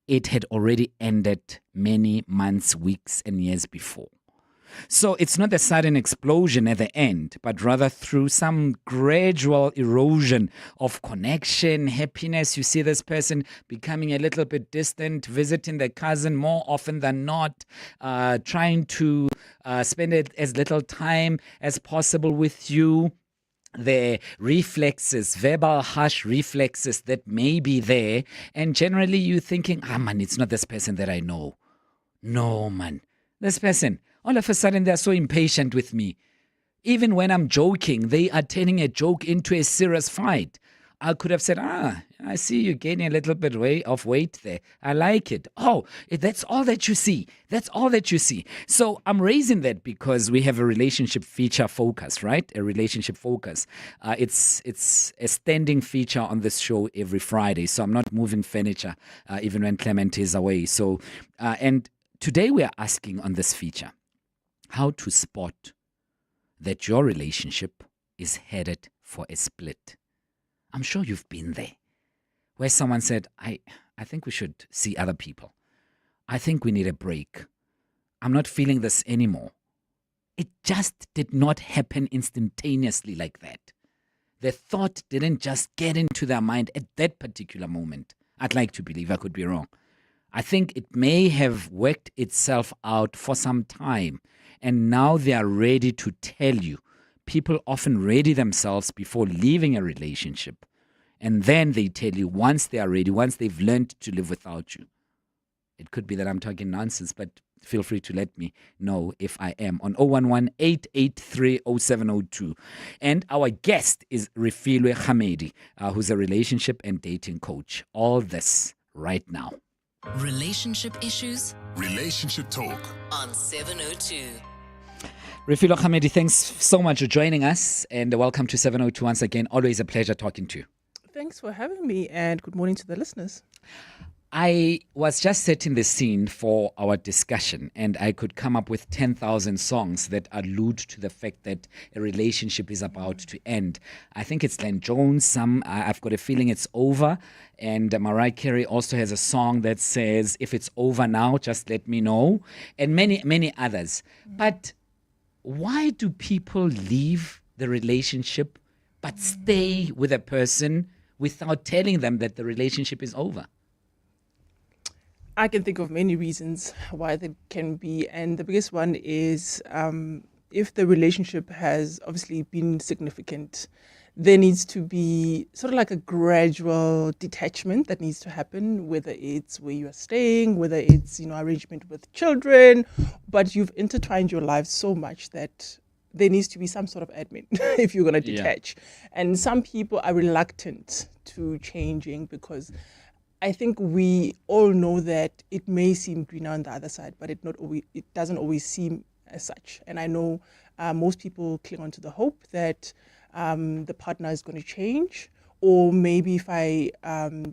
Speaker 11: it had already ended many months, weeks, and years before. So it's not a sudden explosion at the end, but rather through some gradual erosion of connection, happiness. You see this person becoming a little bit distant, visiting their cousin more often than not, trying to spend as little time as possible with you. The reflexes, verbal harsh reflexes that may be there. And generally you're thinking, man, it's not this person that I know. No, man. This person, all of a sudden they're so impatient with me. Even when I'm joking, they are turning a joke into a serious fight. I could have said, I see you gaining a little bit of weight there. I like it. Oh, that's all that you see. That's all that you see. So I'm raising that because we have a relationship feature focus, right? A relationship focus. It's a standing feature on this show every Friday. So I'm not moving furniture even when Clement is away. So, and today we are asking on this feature, how to spot that your relationship is headed for a split. I'm sure you've been there, where someone said, I think we should see other people. I think we need a break. I'm not feeling this anymore. It just did not happen instantaneously like that. The thought didn't just get into their mind at that particular moment. I'd like to believe, I could be wrong. I think it may have worked itself out for some time, and now they are ready to tell you. People often ready themselves before leaving a relationship. And then they tell you once they are ready, once they've learned to live without you. It could be that I'm talking nonsense, but feel free to let me know if I am on 011-883-0702. And our guest is Refilwe Hamedi, who's a relationship and dating coach. All this right now.
Speaker 10: Relationship issues?
Speaker 19: Relationship talk
Speaker 10: On 702.
Speaker 11: Refilwe Hamedi, thanks so much for joining us, and welcome to 702 once again. Always a pleasure talking to you.
Speaker 15: Thanks for having me, and good morning to the listeners.
Speaker 11: I was just setting the scene for our discussion, and I could come up with 10,000 songs that allude to the fact that a relationship is about to end. I think it's Glenn Jones. I've got a feeling it's over. And Mariah Carey also has a song that says, if it's over now, just let me know. And many others. But why do people leave the relationship but stay with a person without telling them that the relationship is over?
Speaker 15: I can think of many reasons why that can be. And the biggest one is if the relationship has obviously been significant, there needs to be sort of like a gradual detachment that needs to happen, whether it's where you are staying, whether it's, arrangement with children, but you've intertwined your lives so much that there needs to be some sort of admin if you're going to detach. Yeah. And some people are reluctant to changing because I think we all know that it may seem greener on the other side, but it doesn't always seem as such. And I know most people cling on to the hope that the partner is going to change, or maybe if I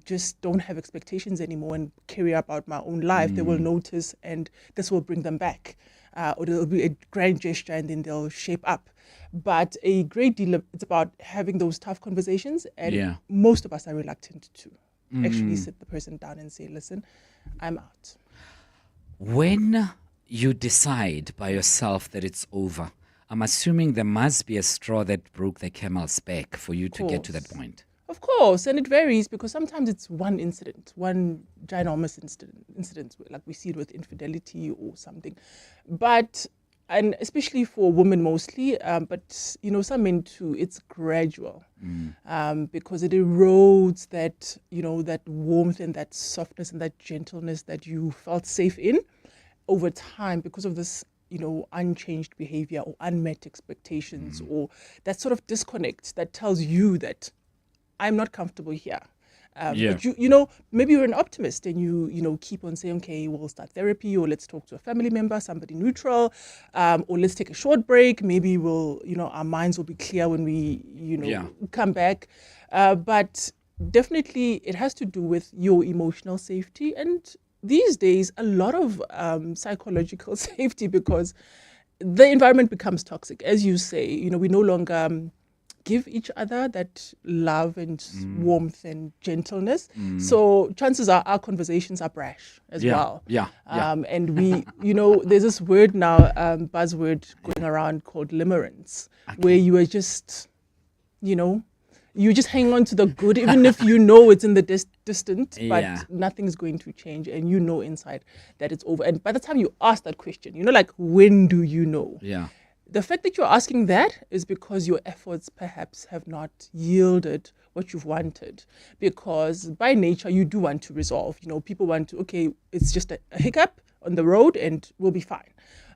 Speaker 15: just don't have expectations anymore and carry about my own life, they will notice and this will bring them back. Or there'll be a grand gesture and then they'll shape up. But a great deal it's about having those tough conversations, and most of us are reluctant to actually sit the person down and say, listen, I'm out.
Speaker 11: When you decide by yourself that it's over, I'm assuming there must be a straw that broke the camel's back for you to get to that point.
Speaker 15: Of course, and it varies because sometimes it's one incident, one ginormous incident, like we see it with infidelity or something. But, and especially for women mostly, but some men too, it's gradual because it erodes that, that warmth and that softness and that gentleness that you felt safe in over time because of this unchanged behavior or unmet expectations or that sort of disconnect that tells you that I'm not comfortable here. But maybe you're an optimist and you keep on saying, okay, we'll start therapy, or let's talk to a family member, somebody neutral, or let's take a short break. Maybe we'll, our minds will be clear when we, come back. But definitely it has to do with your emotional safety. And these days, a lot of psychological safety, because the environment becomes toxic. As you say, we no longer give each other that love and warmth and gentleness. So chances are our conversations are brash as well. And we, there's this word now, buzzword going around called limerence, where you are just, you just hang on to the good, even if it's in the distant, but nothing's going to change, and inside that it's over. And by the time you ask that question, when do you know? The fact that you're asking that is because your efforts perhaps have not yielded what you've wanted. Because by nature, you do want to resolve. People want to, okay, it's just a hiccup on the road and we'll be fine.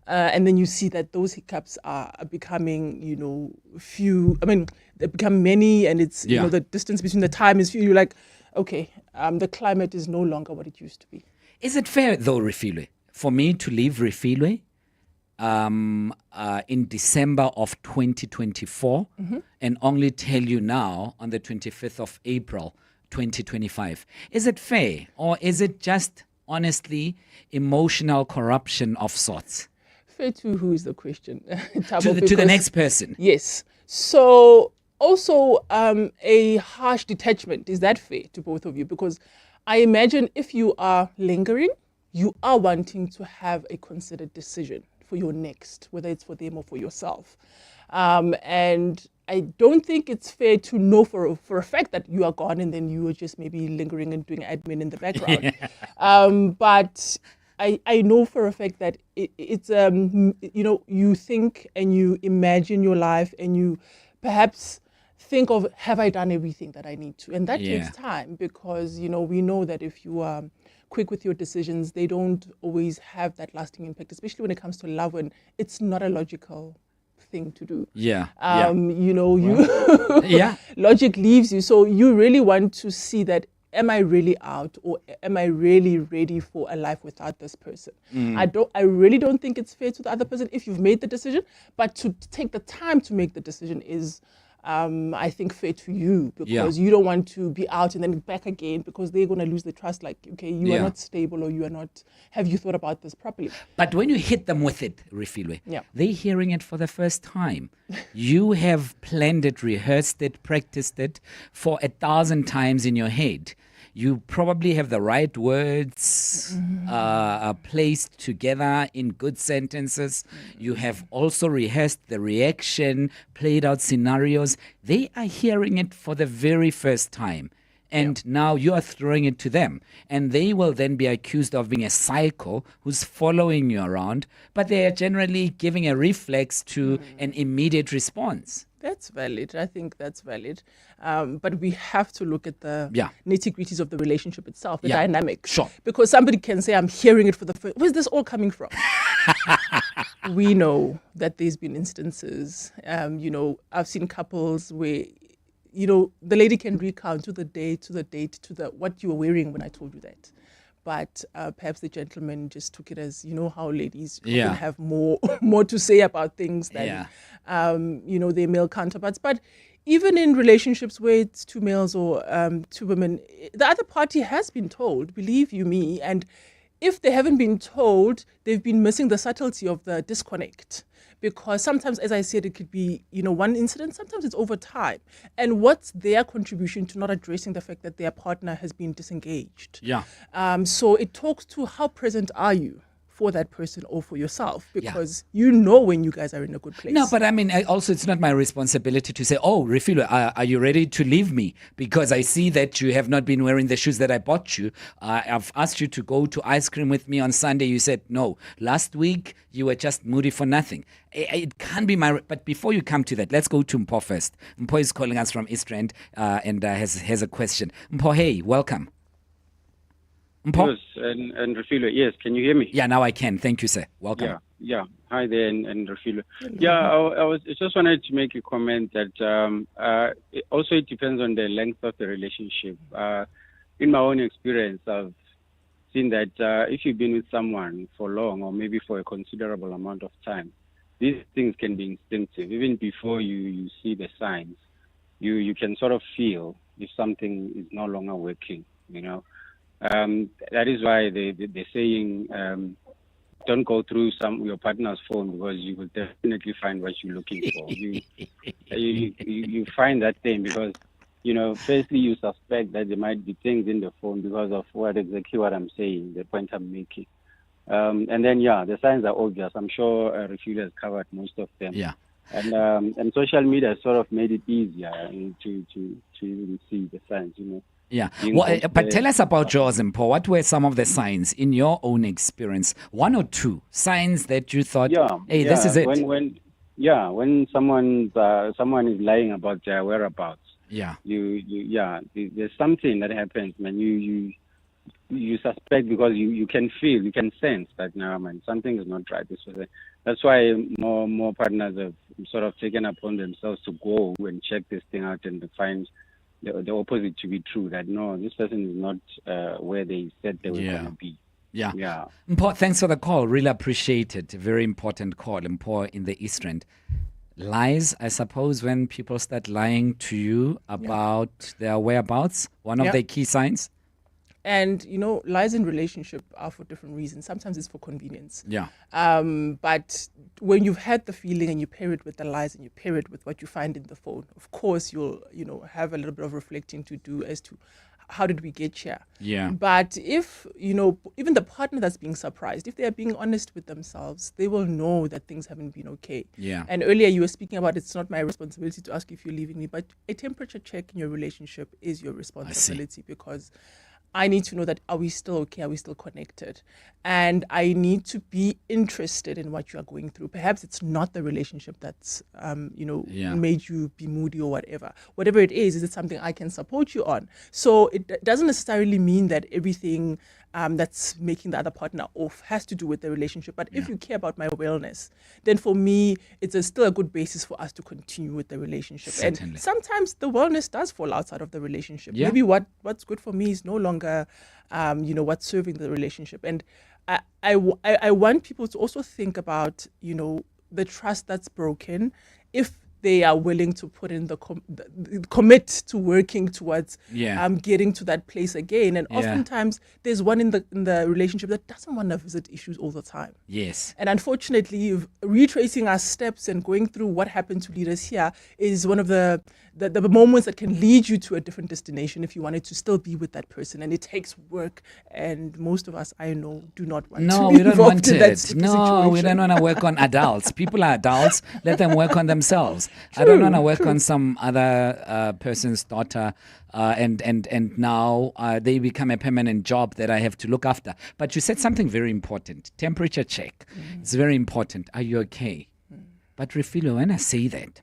Speaker 15: And then you see that those hiccups are becoming, few. I mean, they become many, and it's, the distance between the time is few. You're like, okay, the climate is no longer what it used to be.
Speaker 11: Is it fair, though, Refilwe, for me to leave Refilwe in December of 2024 and only tell you now on the 25th of April 2025? Is it fair, or is it just honestly emotional corruption of sorts?
Speaker 15: Fair to who is the question?
Speaker 11: To the next person.
Speaker 15: Yes. So also a harsh detachment. Is that fair to both of you? Because I imagine if you are lingering, you are wanting to have a considered decision for your next, whether it's for them or for yourself. And I don't think it's fair to know for a fact that you are gone and then you are just maybe lingering and doing admin in the background. But I know for a fact that it's, you think and you imagine your life and you perhaps think of, have I done everything that I need to? And that takes time, because, we know that if you are quick with your decisions, they don't always have that lasting impact, especially when it comes to love, when it's not a logical thing to do. Logic leaves you. So you really want to see that, am I really out, or am I really ready for a life without this person? I really don't think it's fair to the other person if you've made the decision, but to take the time to make the decision is, I think, fair to you, because you don't want to be out and then back again, because they're going to lose the trust. Like, okay, you are not stable, or you are not, have you thought about this properly?
Speaker 11: But when you hit them with it, Refilwe, they're hearing it for the first time. You have planned it, rehearsed it, practiced it for 1,000 times in your head. You probably have the right words placed together in good sentences. You have also rehearsed the reaction, played out scenarios. They are hearing it for the very first time. And now you are throwing it to them. And they will then be accused of being a psycho who's following you around. But they are generally giving a reflex to an immediate response.
Speaker 15: That's valid. I think that's valid. But we have to look at the nitty-gritties of the relationship itself, the dynamics.
Speaker 11: Sure.
Speaker 15: Because somebody can say, I'm hearing it for the first. Where's this all coming from? We know that there's been instances, I've seen couples where, the lady can recount to the date, to what you were wearing when I told you that. But perhaps the gentleman just took it as, how ladies often have more to say about things than, their male counterparts. But even in relationships where it's two males or two women, the other party has been told, believe you me. And if they haven't been told, they've been missing the subtlety of the disconnect. Because sometimes, as I said, it could be, one incident, sometimes it's over time. And what's their contribution to not addressing the fact that their partner has been disengaged? So it talks to how present are you for that person or for yourself, because when you guys are in a good place.
Speaker 11: No, but I mean, also it's not my responsibility to say, oh, Refilwe, are you ready to leave me? Because I see that you have not been wearing the shoes that I bought you. I've asked you to go to ice cream with me on Sunday. You said no. Last week, you were just moody for nothing. It can't be my... But before you come to that, let's go to Mpho first. Mpho is calling us from East Rand and has a question. Mpho, hey, welcome.
Speaker 16: Mpho? Yes, and Refilwe, yes, can you hear me?
Speaker 11: Yeah, now I can. Thank you, sir. Welcome.
Speaker 16: Yeah. Hi there, and Refilo. Yeah, I just wanted to make a comment that also it depends on the length of the relationship. In my own experience, I've seen that if you've been with someone for long or maybe for a considerable amount of time, these things can be instinctive. Even before you see the signs, you can sort of feel if something is no longer working, you know. That is why they're saying don't go through your partner's phone, because you will definitely find what you're looking for. You find that thing because, you know, firstly you suspect that there might be things in the phone because of exactly what I'm saying, the point I'm making. And then, the signs are obvious. I'm sure Refugee has covered most of them.
Speaker 11: Yeah.
Speaker 16: And social media has sort of made it easier to even see the signs, you know.
Speaker 11: Yeah. Well, but tell us about yours, Mpo. What were some of the signs in your own experience? One or two signs that you thought, hey, this is it.
Speaker 16: When someone is lying about their whereabouts.
Speaker 11: Yeah.
Speaker 16: There's something that happens, man. You suspect because you can feel, you can sense that now, man, something is not right. That's why more partners have sort of taken upon themselves to go and check this thing out and to find the opposite to be true, that no, this person is not where they said they were going to be.
Speaker 11: Yeah.
Speaker 16: Yeah.
Speaker 11: Mpo, thanks for the call. Really appreciate it. Very important call, Mpo, in the East End. Lies, I suppose, when people start lying to you about their whereabouts, one of the key signs.
Speaker 15: And, you know, lies in relationship are for different reasons. Sometimes it's for convenience.
Speaker 11: Yeah.
Speaker 15: But when you've had the feeling and you pair it with the lies and you pair it with what you find in the phone, of course, you'll, you know, have a little bit of reflecting to do as to how did we get here?
Speaker 11: Yeah.
Speaker 15: But if, you know, even the partner that's being surprised, if they are being honest with themselves, they will know that things haven't been okay.
Speaker 11: Yeah.
Speaker 15: And earlier you were speaking about it's not my responsibility to ask if you're leaving me, but a temperature check in your relationship is your responsibility, because I need to know that, are we still okay? Are we still connected? And I need to be interested in what you are going through. Perhaps it's not the relationship that's, made you be moody or whatever. Whatever it is it something I can support you on? So it doesn't necessarily mean that everything that's making the other partner off has to do with the relationship. But if you care about my wellness, then for me, it's still a good basis for us to continue with the relationship.
Speaker 11: Certainly.
Speaker 15: And sometimes the wellness does fall outside of the relationship.
Speaker 11: Yeah.
Speaker 15: Maybe what's good for me is no longer, what's serving the relationship. And I want people to also think about, you know, the trust that's broken if they are willing to put in the commit to working towards getting to that place again. And oftentimes there's one in the relationship that doesn't want to visit issues all the time.
Speaker 11: Yes.
Speaker 15: And unfortunately, retracing our steps and going through what happened to lead us here is one of the moments that can lead you to a different destination if you wanted to still be with that person. And it takes work. And most of us, I know, do not want to be involved in that situation.
Speaker 11: No, we don't want to work on adults. People are adults. Let them work on themselves. I don't want to work on some other person's daughter and now they become a permanent job that I have to look after. But you said something very important. Temperature check. It's very important. Are you okay? But Refilo, when I say that,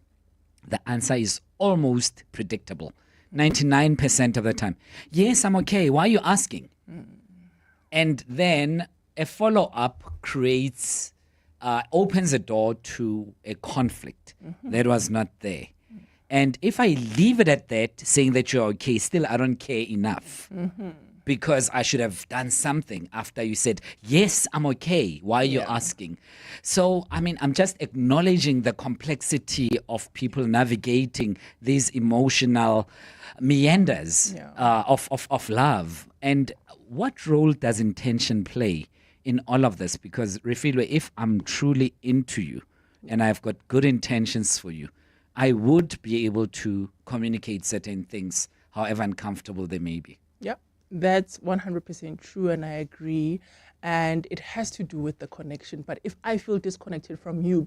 Speaker 11: the answer is almost predictable. 99% of the time. Yes, I'm okay. Why are you asking? And then a follow-up creates, opens a door to a conflict that was not there. And if I leave it at that, saying that you're okay, still I don't care enough. Because I should have done something after you said, yes, I'm okay. Why are you asking? So, I mean, I'm just acknowledging the complexity of people navigating these emotional meanders of love. And what role does intention play in all of this? Because, Refilwe, if I'm truly into you and I've got good intentions for you, I would be able to communicate certain things, however uncomfortable they may be.
Speaker 15: Yep. That's 100% true, and I agree. And it has to do with the connection. But if I feel disconnected from you,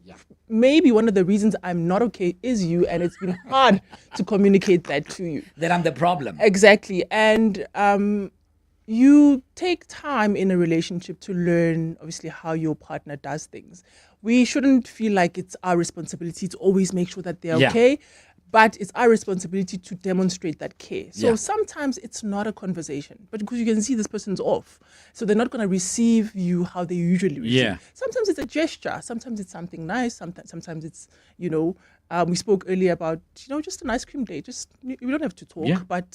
Speaker 15: maybe one of the reasons I'm not okay is you, and it's been hard to communicate that to you.
Speaker 11: That I'm the problem.
Speaker 15: Exactly. And you take time in a relationship to learn, obviously, how your partner does things. We shouldn't feel like it's our responsibility to always make sure that they're okay. but it's our responsibility to demonstrate that care. So
Speaker 11: Yeah.
Speaker 15: sometimes it's not a conversation, but because you can see this person's off, so they're not going to receive you how they usually receive.
Speaker 11: Yeah.
Speaker 15: Sometimes it's a gesture, sometimes it's something nice, sometimes it's, we spoke earlier about, just an ice cream day. Just, we don't have to talk,
Speaker 11: Yeah.
Speaker 15: but,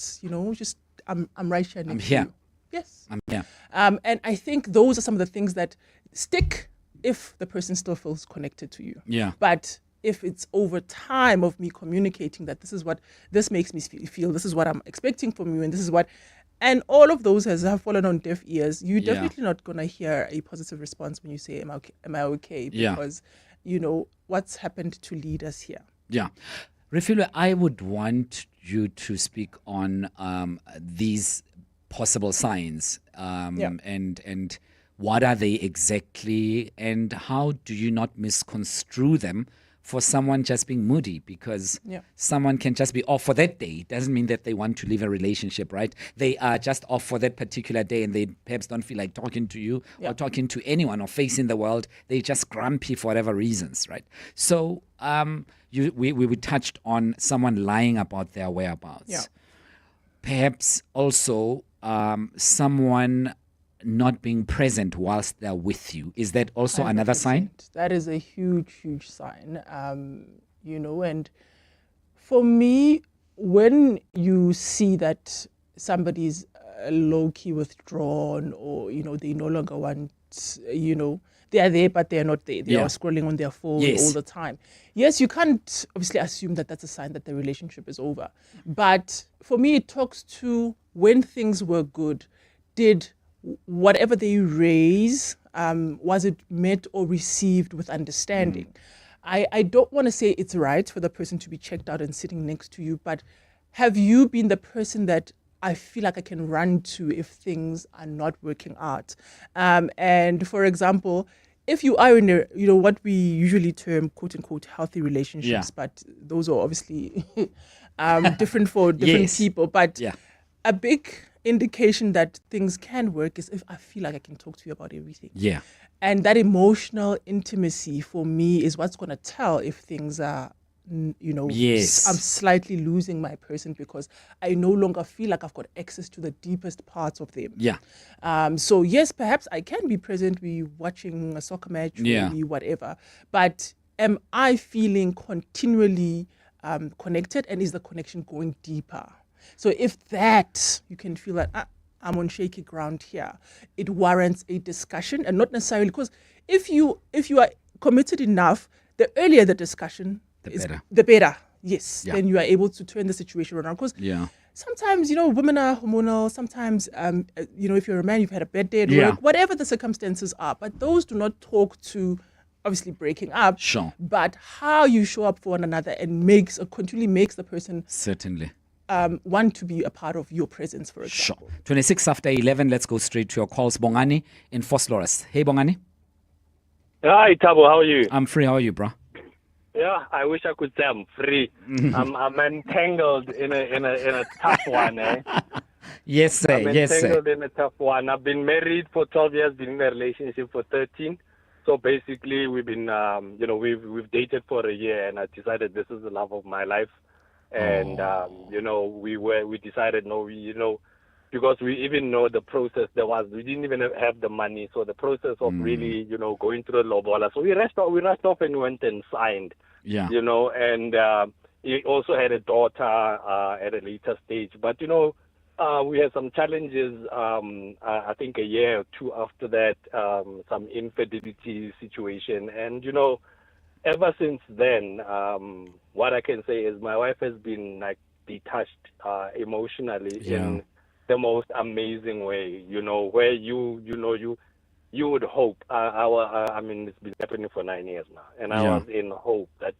Speaker 15: just, I'm right here next to
Speaker 11: here.
Speaker 15: you. Yes.
Speaker 11: I'm here.
Speaker 15: And I think those are some of the things that stick if the person still feels connected to you.
Speaker 11: Yeah.
Speaker 15: But if it's over time of me communicating that this is what this makes me feel, this is what I'm expecting from you, and this is what, and all of those have fallen on deaf ears, you're
Speaker 11: Yeah.
Speaker 15: definitely not going to hear a positive response when you say, am I okay?
Speaker 11: Yeah.
Speaker 15: Because, what's happened to lead us here.
Speaker 11: Yeah. Refilwe, I would want you to speak on these possible signs and what are they exactly, and how do you not misconstrue them for someone just being moody, because someone can just be off for that day. It doesn't mean that they want to leave a relationship, right? They are just off for that particular day and they perhaps don't feel like talking to you or talking to anyone or facing the world. They're just grumpy for whatever reasons, right? So we touched on someone lying about their whereabouts.
Speaker 15: Yeah.
Speaker 11: Perhaps also someone not being present whilst they're with you. Is that also another sign?
Speaker 15: That is a huge, huge sign. And for me, when you see that somebody's low-key withdrawn, or, they no longer want, they are there, but they are not there. They are scrolling on their phone all the time. Yes, you can't obviously assume that that's a sign that the relationship is over. But for me, it talks to when things were good, did whatever they raise, was it met or received with understanding? I don't want to say it's right for the person to be checked out and sitting next to you, but have you been the person that I feel like I can run to if things are not working out? And for example, if you are in a, what we usually term quote unquote healthy relationships, but those are obviously different for different people, but a big indication that things can work is if I feel like I can talk to you about everything.
Speaker 11: Yeah.
Speaker 15: And that emotional intimacy for me is what's going to tell if things are, I'm slightly losing my person because I no longer feel like I've got access to the deepest parts of them.
Speaker 11: Yeah.
Speaker 15: So yes, perhaps I can be present, be watching a soccer match, or be whatever, but am I feeling continually connected, and is the connection going deeper? So if that, you can feel that I'm on shaky ground here, it warrants a discussion, and not necessarily, because if you are committed enough, the earlier the discussion, the better. Yes, then you are able to turn the situation around. Because sometimes, women are hormonal. Sometimes, if you're a man, you've had a bad day at work, whatever the circumstances are. But those do not talk to obviously breaking up, but how you show up for one another and continually makes the person
Speaker 11: certainly
Speaker 15: want to be a part of your presence, for example.
Speaker 11: 26 after 11, let's go straight to your calls. Bongani in Vosloorus. Hey, Bongani.
Speaker 6: Hi, Thabo, how are you?
Speaker 11: I'm free. How are you, bro?
Speaker 6: Yeah, I wish I could say I'm free. I'm entangled in a tough one, eh?
Speaker 11: Yes, sir.
Speaker 6: I'm entangled in a tough one. I've been married for 12 years, been in a relationship for 13. So basically, we've been, we've dated for a year, and I decided this is the love of my life. And we decided because we even know the process we didn't even have the money, so the process of really going through the lobola, so we rushed off and went and signed, and he also had a daughter at a later stage, but we had some challenges. I think a year or two after that, some infidelity situation, and ever since then, what I can say is my wife has been like detached emotionally in the most amazing way. Where you would hope. I mean, it's been happening for 9 years now, and I was in hope that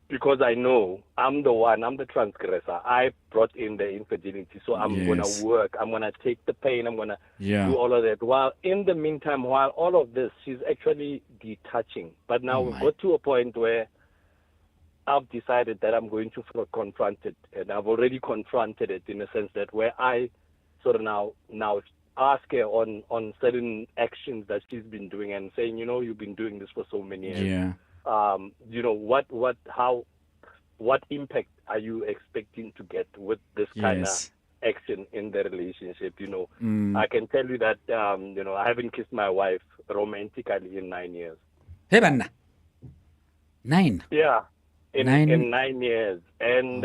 Speaker 6: because I know I'm the transgressor. I brought in the infidelity, so I'm gonna work. I'm gonna take the pain. I'm gonna do all of that. While in the meantime, while all of this, she's actually detaching. But now we've got to a point where I've decided that I'm going to confront it, and I've already confronted it in a sense that where I sort of now ask her on certain actions that she's been doing and saying, you've been doing this for so many years. How what impact are you expecting to get with this kind of
Speaker 11: Yes.
Speaker 6: action in the relationship? I can tell you that, I haven't kissed my wife romantically in 9 years.
Speaker 11: Hey, Banna. 9.
Speaker 6: Yeah, in 9 years. And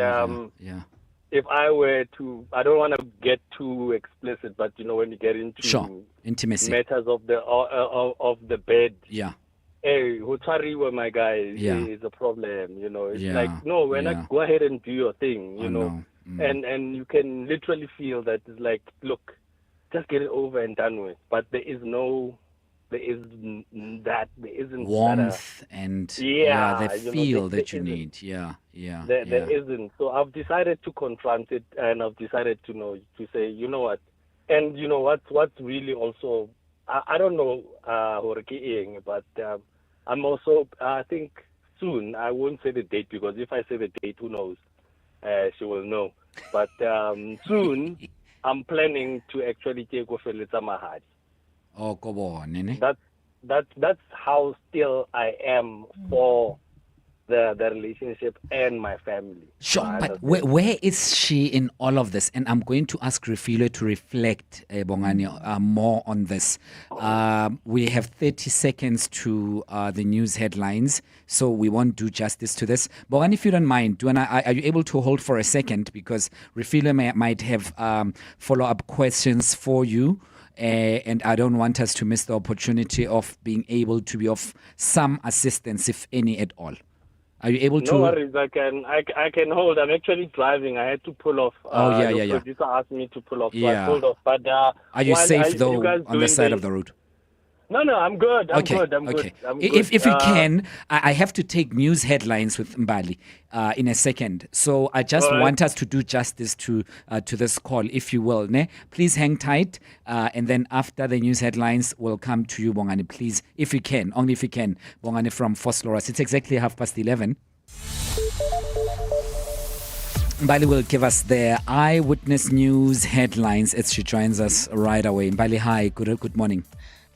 Speaker 11: Yeah.
Speaker 6: if I were to, I don't want to get too explicit, but when you get into
Speaker 11: Intimacy.
Speaker 6: matters of the bed,
Speaker 11: Yeah.
Speaker 6: hey, Hutariwa, my guy, is a problem. It's like, no, when I go ahead and do your thing, and you can literally feel that it's like, look, just get it over and done with. But there isn't
Speaker 11: Warmth and the feel that you need.
Speaker 6: There isn't. So I've decided to confront it, and I've decided to say, you know what, and what's really also, I don't know, but I'm also, I think soon, I won't say the date, because if I say the date, who knows, she will know. But soon, I'm planning to actually take off a little mahadi.
Speaker 11: Oh, come on,
Speaker 6: That's how still I am for the relationship and my family.
Speaker 11: Sure, but where is she in all of this? And I'm going to ask Refilo to reflect, Bongani, more on this. We have 30 seconds to the news headlines, so we won't do justice to this. Bongani, if you don't mind, are you able to hold for a second? Because Refilo might have follow-up questions for you. And I don't want us to miss the opportunity of being able to be of some assistance, if any at all. Are you able to?
Speaker 6: No worries, I can hold. I'm actually driving. I had to pull off. The producer asked me to pull off, so I pulled off. But
Speaker 11: are you safe though on the side of the road?
Speaker 6: No, I'm good. I'm good.
Speaker 11: If we can, I have to take news headlines with Mbali in a second. So I just want us to do justice to this call, if you will. Ne? Please hang tight. And then after the news headlines, we'll come to you, Bongani, please, if you can. Only if you can, Bongani from Fosloras. It's exactly 11:30. Mbali will give us the eyewitness news headlines as she joins us right away. Mbali, hi. Good morning.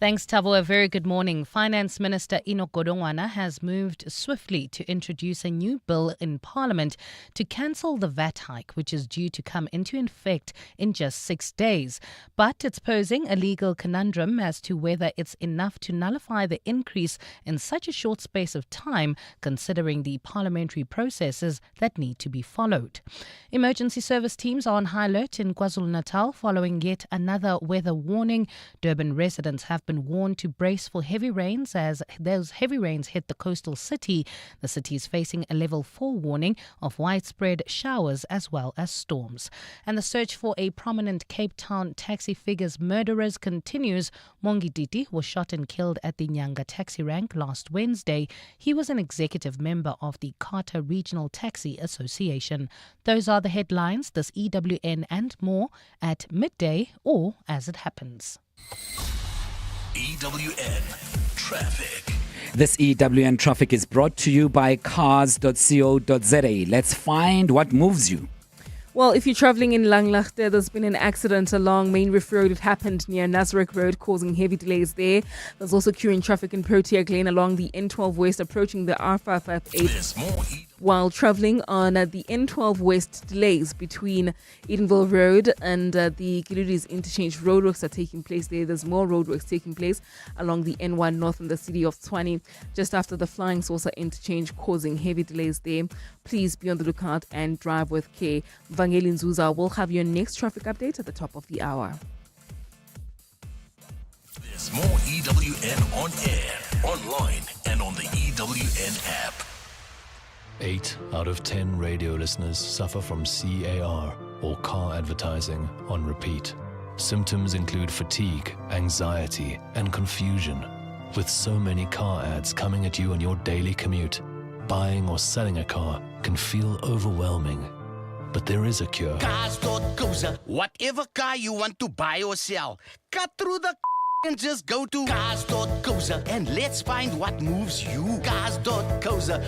Speaker 7: Thanks, Thabo. A very good morning. Finance Minister Enoch Godongwana has moved swiftly to introduce a new bill in Parliament to cancel the VAT hike, which is due to come into effect in just 6 days. But it's posing a legal conundrum as to whether it's enough to nullify the increase in such a short space of time, considering the parliamentary processes that need to be followed. Emergency service teams are on high alert in KwaZulu-Natal following yet another weather warning. Durban residents have been warned to brace for heavy rains as those heavy rains hit the coastal city. The city is facing a level 4 warning of widespread showers as well as storms. And the search for a prominent Cape Town taxi figure's murderers continues. Mongi Diti was shot and killed at the Nyanga taxi rank last Wednesday. He was an executive member of the Carter Regional Taxi Association. Those are the headlines, this EWN and more at midday or as it happens.
Speaker 9: EWN Traffic.
Speaker 11: This EWN Traffic is brought to you by cars.co.za. Let's find what moves you.
Speaker 5: Well, if you're traveling in Langlaagte, there's been an accident along Main Reef Road. It happened near Nasrec Road, causing heavy delays there. There's also queuing traffic in Protea Glen along the N12 West, approaching the R558. While traveling on the N12 West, delays between Edenville Road and the Kiludis Interchange. Roadworks are taking place there. There's more roadworks taking place along the N1 North in the city of Tshwane, just after the Flying Saucer Interchange, causing heavy delays there. Please be on the lookout and drive with care. Vangeli Nzuza will have your next traffic update at the top of the hour.
Speaker 9: There's more EWN on air, online, and on the EWN app.
Speaker 18: 8 out of 10 radio listeners suffer from CAR, or car advertising on repeat. Symptoms include fatigue, anxiety, and confusion. With so many car ads coming at you on your daily commute, buying or selling a car can feel overwhelming. But there is a cure.
Speaker 20: Cars.co.za. Whatever car you want to buy or sell, cut through the and just go to Cars.co.za and let's find what moves you. Cars.co.za.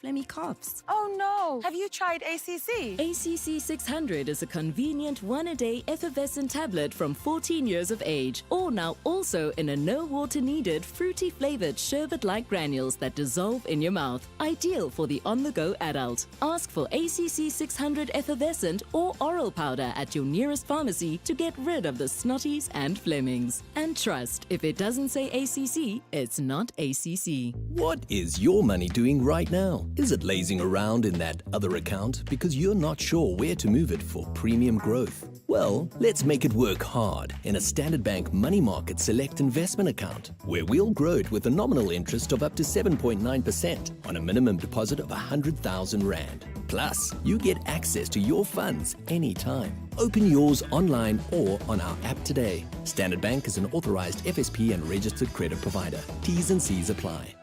Speaker 10: phlegmy coughs.
Speaker 1: Oh no! Have you tried ACC?
Speaker 10: ACC 600 is a convenient one-a-day effervescent tablet from 14 years of age, or now also in a no-water-needed, fruity-flavored sherbet-like granules that dissolve in your mouth. Ideal for the on-the-go adult. Ask for ACC 600 effervescent or oral powder at your nearest pharmacy to get rid of the snotties and flemmings. And trust, if it doesn't say ACC, it's not ACC.
Speaker 3: What is your money doing right now? Is it lazing around in that other account because you're not sure where to move it for premium growth? Well, let's make it work hard in a Standard Bank Money Market Select investment account, where we'll grow it with a nominal interest of up to 7.9% on a minimum deposit of 100,000 Rand. Plus, you get access to your funds anytime. Open yours online or on our app today. Standard Bank is an authorized FSP and registered credit provider. T's and C's apply.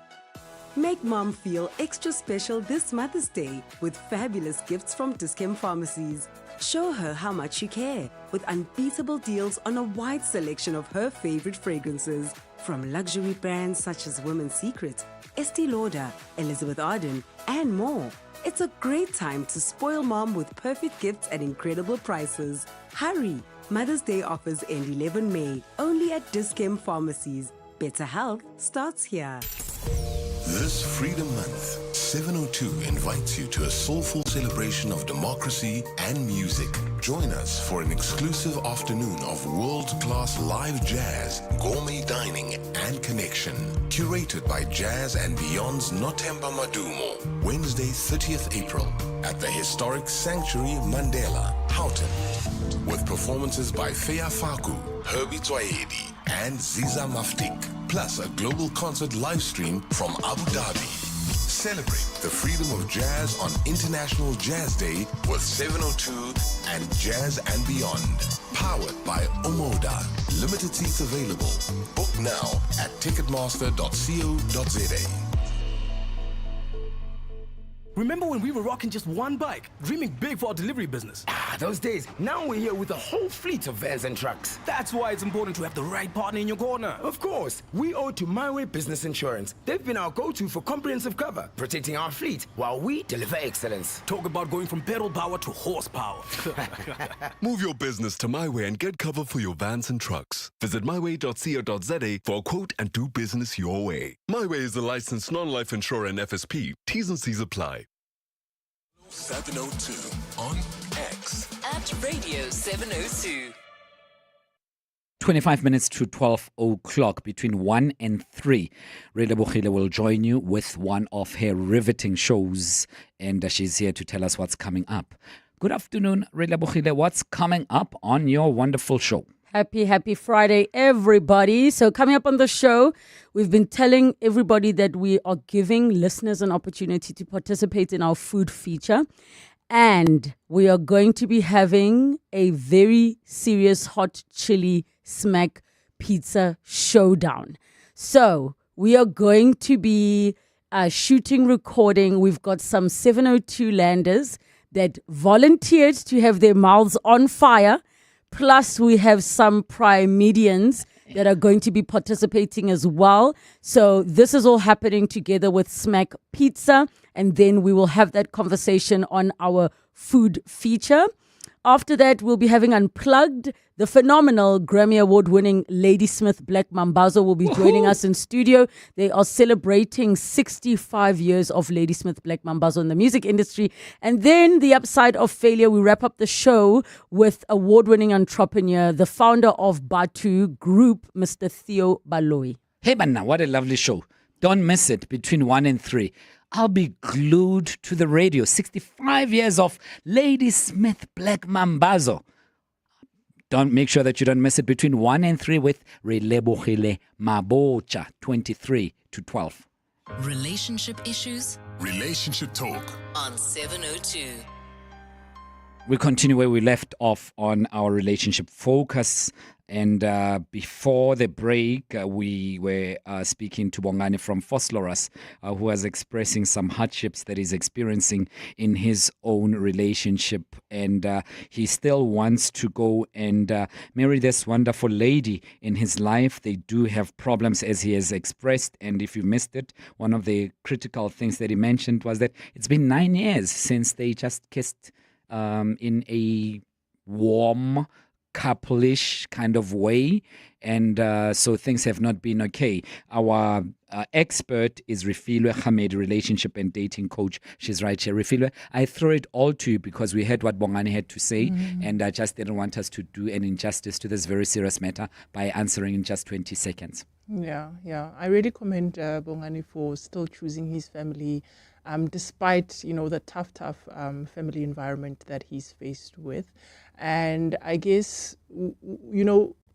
Speaker 17: Make mom feel extra special this Mother's Day with fabulous gifts from Dis-Chem Pharmacies. Show her how much you care with unbeatable deals on a wide selection of her favorite fragrances, from luxury brands such as Women's Secret, Estee Lauder, Elizabeth Arden, and more. It's a great time to spoil mom with perfect gifts at incredible prices. Hurry! Mother's Day offers end 11 May, only at Dis-Chem Pharmacies. Better health starts here.
Speaker 19: This Freedom Month, 702 invites you to a soulful celebration of democracy and music. Join us for an exclusive afternoon of world-class live jazz, gourmet dining, and connection. Curated by Jazz and Beyond's Nothemba Madumo, Wednesday, 30th April, at the historic Sanctuary Mandela, Houghton. With performances by Fea Faku, Herbie Tswaedi, and Ziza Maftik, plus a global concert live stream from Abu Dhabi. Celebrate the freedom of jazz on International Jazz Day with 702 and Jazz and Beyond. Powered by Omoda. Limited seats available. Book now at ticketmaster.co.za.
Speaker 21: Remember when we were rocking just one bike, dreaming big for our delivery business?
Speaker 25: Those days. Now we're here with a whole fleet of vans and trucks.
Speaker 21: That's why it's important to have the right partner in your corner.
Speaker 25: Of course, we owe to My Way Business Insurance. They've been our go-to for comprehensive cover, protecting our fleet while we deliver excellence.
Speaker 21: Talk about going from pedal power to horsepower.
Speaker 26: Move your business to My Way and get cover for your vans and trucks. Visit myway.co.za for a quote and do business your way. My Way is a licensed non-life insurer and FSP. T's and C's apply.
Speaker 19: 702 on X.
Speaker 10: At Radio 702.
Speaker 11: 25 minutes to 12 o'clock, between 1 and 3. Relebohile will join you with one of her riveting shows, and she's here to tell us what's coming up. Good afternoon, Relebohile. What's coming up on your wonderful show?
Speaker 27: Happy Friday, everybody. So coming up on the show, we've been telling everybody that we are giving listeners an opportunity to participate in our food feature. And we are going to be having a very serious hot chili smack pizza showdown. So we are going to be recording. We've got some 702 landers that volunteered to have their mouths on fire. Plus, we have some prime medians that are going to be participating as well. So this is all happening together with Smack Pizza. And then we will have that conversation on our food feature. After that, we'll be having Unplugged. The phenomenal Grammy Award-winning Ladysmith Black Mambazo will be joining us in studio. They are celebrating 65 years of Ladysmith Black Mambazo in the music industry. And then the upside of failure, we wrap up the show with award-winning entrepreneur, the founder of Batu Group, Mr. Theo Baloyi.
Speaker 11: Hey, Banna, what a lovely show. Don't miss it between 1 and 3. I'll be glued to the radio. 65 years of Ladysmith Black Mambazo. Don't make sure that you don't miss it between 1 and 3 with Relebohile Mabocha, 23 to 12.
Speaker 10: Relationship issues?
Speaker 19: Relationship talk.
Speaker 10: On 702.
Speaker 11: We continue where we left off on our relationship focus. And before the break, we were speaking to Bongani from Vosloorus, who was expressing some hardships that he's experiencing in his own relationship. And he still wants to go and marry this wonderful lady in his life. They do have problems, as he has expressed. And if you missed it, one of the critical things that he mentioned was that it's been 9 years since they just kissed in a warm, couple-ish kind of way, and so things have not been okay. Our expert is Refilwe Hamed, relationship and dating coach. She's right here. Refilwe, I throw it all to you because we heard what Bongani had to say, and I just didn't want us to do an injustice to this very serious matter by answering in just 20 seconds.
Speaker 15: Yeah. I really commend Bongani for still choosing his family, despite, the tough family environment that he's faced with. And I guess,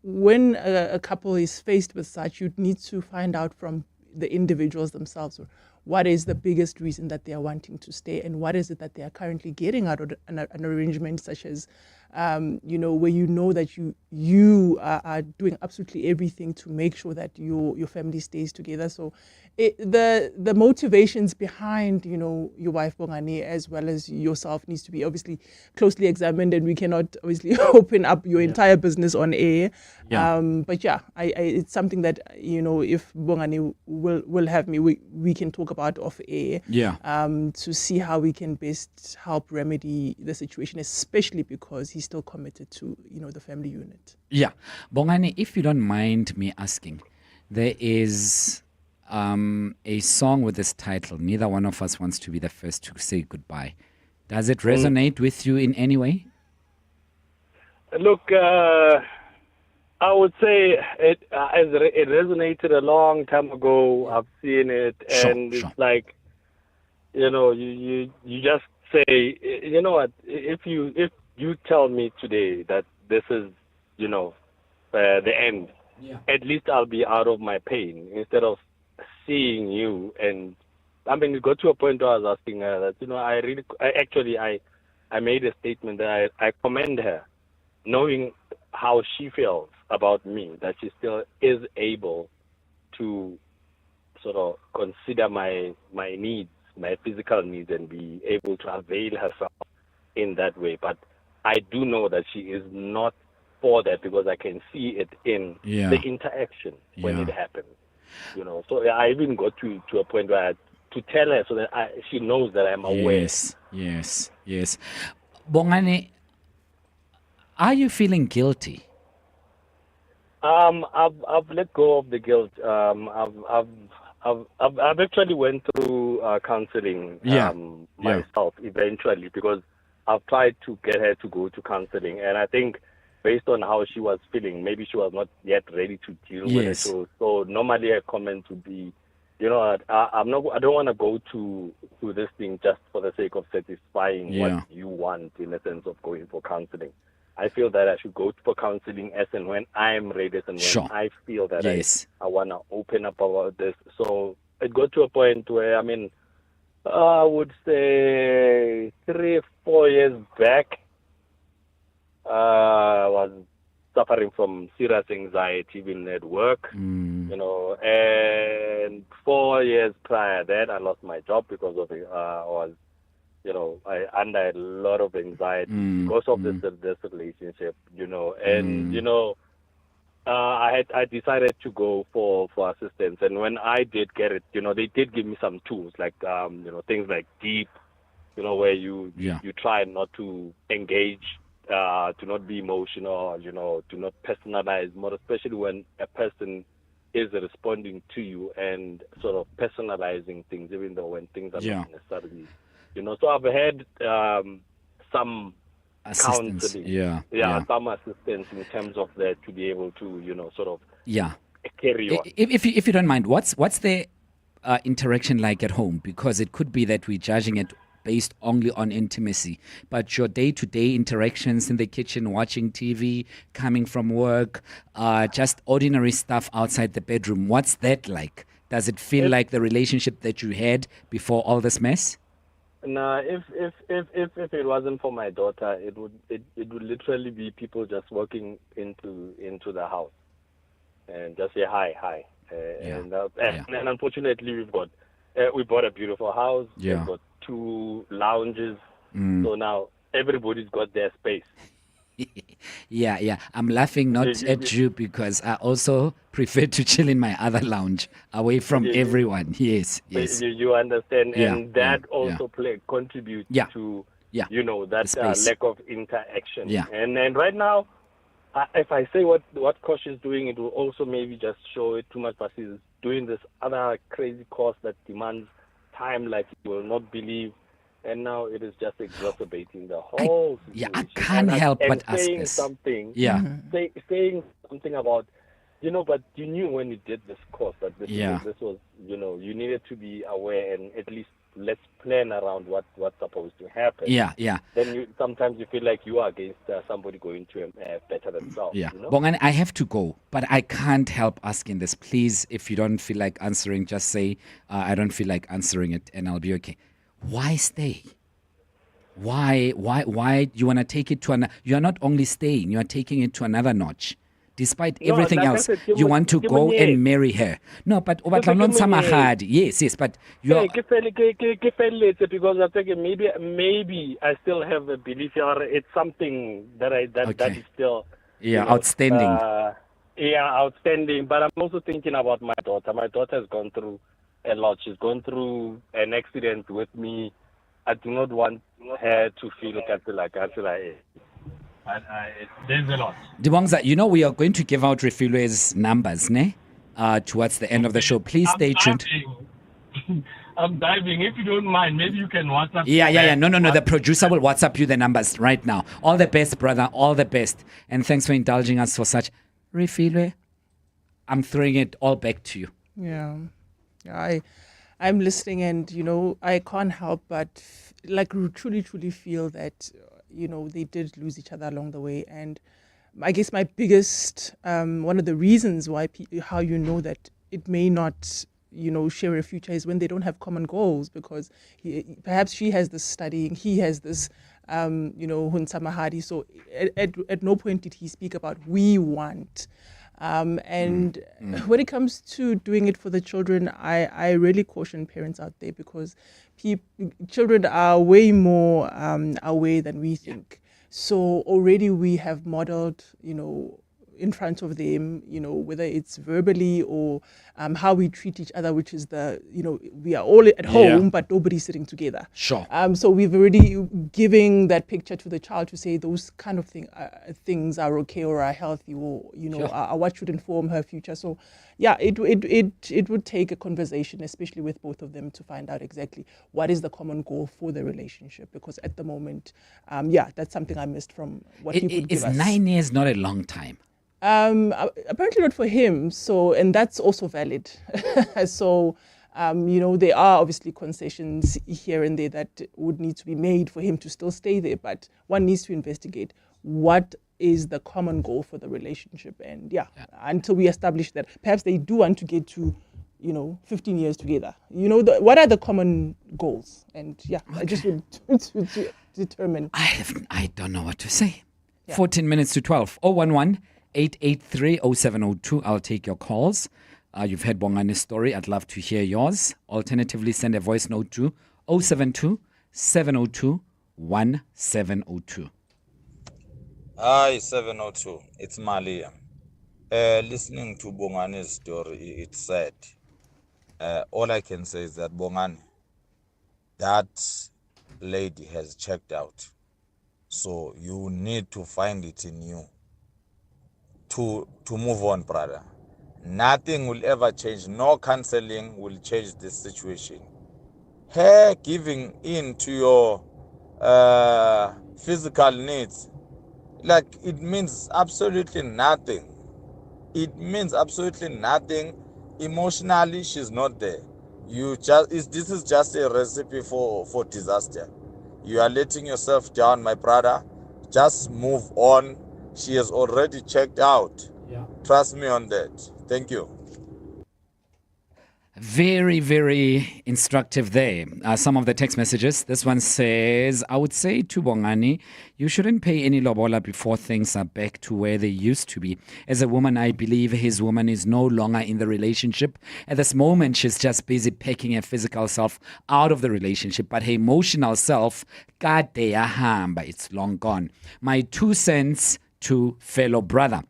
Speaker 15: when a couple is faced with such, you need to find out from the individuals themselves what is the biggest reason that they are wanting to stay, and what is it that they are currently getting out of an arrangement such as, where that you are doing absolutely everything to make sure that your family stays together. So the motivations behind, your wife Bongani as well as yourself needs to be obviously closely examined, and we cannot obviously open up your entire business on air. But it's something that, if Bongani will have me, we can talk about off air. To see how we can best help remedy the situation, especially because he's still committed to, the family unit.
Speaker 11: Bongani, if you don't mind me asking, there is a song with this title, Neither One of Us Wants to Be the First to Say Goodbye. Does it resonate with you in any way?
Speaker 6: Look, I would say it resonated a long time ago. I've seen it, and it's like, you just say, you know what, if you tell me today that this is, the end, at least I'll be out of my pain instead of seeing you. And I mean, it got to a point where I was asking her that, I made a statement that I commend her, knowing how she feels about me, that she still is able to sort of consider my needs, my physical needs, and be able to avail herself in that way. But I do know that she is not for that, because I can see it in the interaction when it happens. So I even got to a point where I had to tell her so that she knows that I'm aware.
Speaker 11: Yes. Bongani, are you feeling guilty?
Speaker 6: I've let go of the guilt. I've actually went through counseling myself eventually, because I've tried to get her to go to counseling, and I think based on how she was feeling, maybe she was not yet ready to deal with it. So normally her comment would be, I don't want to go to this thing just for the sake of satisfying what you want, in the sense of going for counseling. I feel that I should go for counseling as and when I'm ready, as and when I feel that I want to open up about this. So it got to a point where, I would say 3-4 years back, I was suffering from serious anxiety even at work, and 4 years prior that I lost my job because of it. I was, I under a lot of anxiety because of this relationship, I decided to go for assistance. And when I did get it, they did give me some tools, like, things like deep, where you try not to engage, to not be emotional, to not personalize more, especially when a person is responding to you and sort of personalizing things, even though when things are not necessarily, So I've had some
Speaker 11: assistance.
Speaker 6: Counseling, some assistance in terms of that, to be able to, sort of carry on.
Speaker 11: If you don't mind, what's the interaction like at home? Because it could be that we're judging it based only on intimacy, but your day-to-day interactions in the kitchen, watching TV, coming from work, just ordinary stuff outside the bedroom, what's that like? Does it feel like the relationship that you had before all this mess?
Speaker 6: Nah, if it wasn't for my daughter, it would literally be people just walking into the house and just say hi. And unfortunately, we bought a beautiful house.
Speaker 11: Yeah.
Speaker 6: We've got 2 lounges.
Speaker 11: Mm.
Speaker 6: So now everybody's got their space.
Speaker 11: Yeah. I'm laughing not at you because I also prefer to chill in my other lounge away from everyone. Yes.
Speaker 6: You understand,
Speaker 11: Yeah,
Speaker 6: and that
Speaker 11: yeah,
Speaker 6: also contributes to that lack of interaction.
Speaker 11: Yeah.
Speaker 6: And right now, if I say what Kosh is doing, it will also maybe just show it too much. But he's doing this other crazy course that demands time like you will not believe. And now it is just exacerbating the whole situation.
Speaker 11: I can't help but ask
Speaker 6: saying
Speaker 11: this.
Speaker 6: something.
Speaker 11: Yeah.
Speaker 6: Saying something about, but you knew when you did this course that this was, you needed to be aware and at least let's plan around what's supposed to happen.
Speaker 11: Yeah.
Speaker 6: Then sometimes you feel like you are against somebody going to better themselves.
Speaker 11: Yeah.
Speaker 6: You know?
Speaker 11: Bongani, I have to go, but I can't help asking this. Please, if you don't feel like answering, just say, I don't feel like answering it, and I'll be okay. Why stay? Why you want to take it to another? You are not only staying, you are taking it to another notch. Despite everything else, you want to go and marry her. No, but yes, but you are...
Speaker 6: Because I think maybe I still have a belief or it's something that is still
Speaker 11: outstanding.
Speaker 6: Outstanding. But I'm also thinking about my daughter. My daughter has gone through a lot. She's gone through an accident with me. I do not want her to feel like there's a lot.
Speaker 11: Dibongza, we are going to give out Refilo's numbers, towards the end of the show. Please stay tuned.
Speaker 6: I'm diving. If you don't mind, maybe you can WhatsApp.
Speaker 11: Yeah. No. The producer will WhatsApp you the numbers right now. All the best, brother. All the best. And thanks for indulging us for such. Refilo, I'm throwing it all back to you.
Speaker 15: Yeah. I'm listening, and I can't help but truly feel that they did lose each other along the way. And I guess my biggest one of the reasons why how that it may not share a future is when they don't have common goals, because perhaps she has this studying, he has this Hunsa Mahadi. So at no point did he speak about we want. When it comes to doing it for the children, I really caution parents out there, because children are way more aware than we think. So already we have modeled, in front of them, whether it's verbally or how we treat each other, which is we are all at home, but nobody's sitting together.
Speaker 11: Sure.
Speaker 15: So we've already giving that picture to the child to say those kind of things are okay or are healthy, or are what should inform her future. So it would take a conversation, especially with both of them, to find out exactly what is the common goal for the relationship. Because at the moment, that's something I missed from what he could give us.
Speaker 11: Is 9 years not a long time?
Speaker 15: Apparently not for him. So, and that's also valid. So, there are obviously concessions here and there that would need to be made for him to still stay there. But one needs to investigate what is the common goal for the relationship. And until we establish that, perhaps they do want to get to, 15 years together. What are the common goals? And I just would to determine.
Speaker 11: I don't know what to say. 14 minutes to 12. 011-883-0702. I'll take your calls. You've heard Bongani's story. I'd love to hear yours. Alternatively, send a voice note to 072-702-1702.
Speaker 2: Hi, 702. It's Malia. Listening to Bongani's story, it's sad. All I can say is that Bongani, that lady has checked out. So you need to find it in you to move on, brother. Nothing will ever change. No counseling will change this situation. Her giving in to your physical needs, it means absolutely nothing. It means absolutely nothing. Emotionally, she's not there. This is just a recipe for disaster. You are letting yourself down, my brother. Just move on. She has already checked out. Trust me on that. Thank you.
Speaker 11: Very, very instructive there. Some of the text messages. This one says, I would say to Bongani, you shouldn't pay any lobola before things are back to where they used to be. As a woman, I believe his woman is no longer in the relationship. At this moment, she's just busy packing her physical self out of the relationship, but her emotional self, kade yahamba, it's long gone. My 2 cents to fellow brother.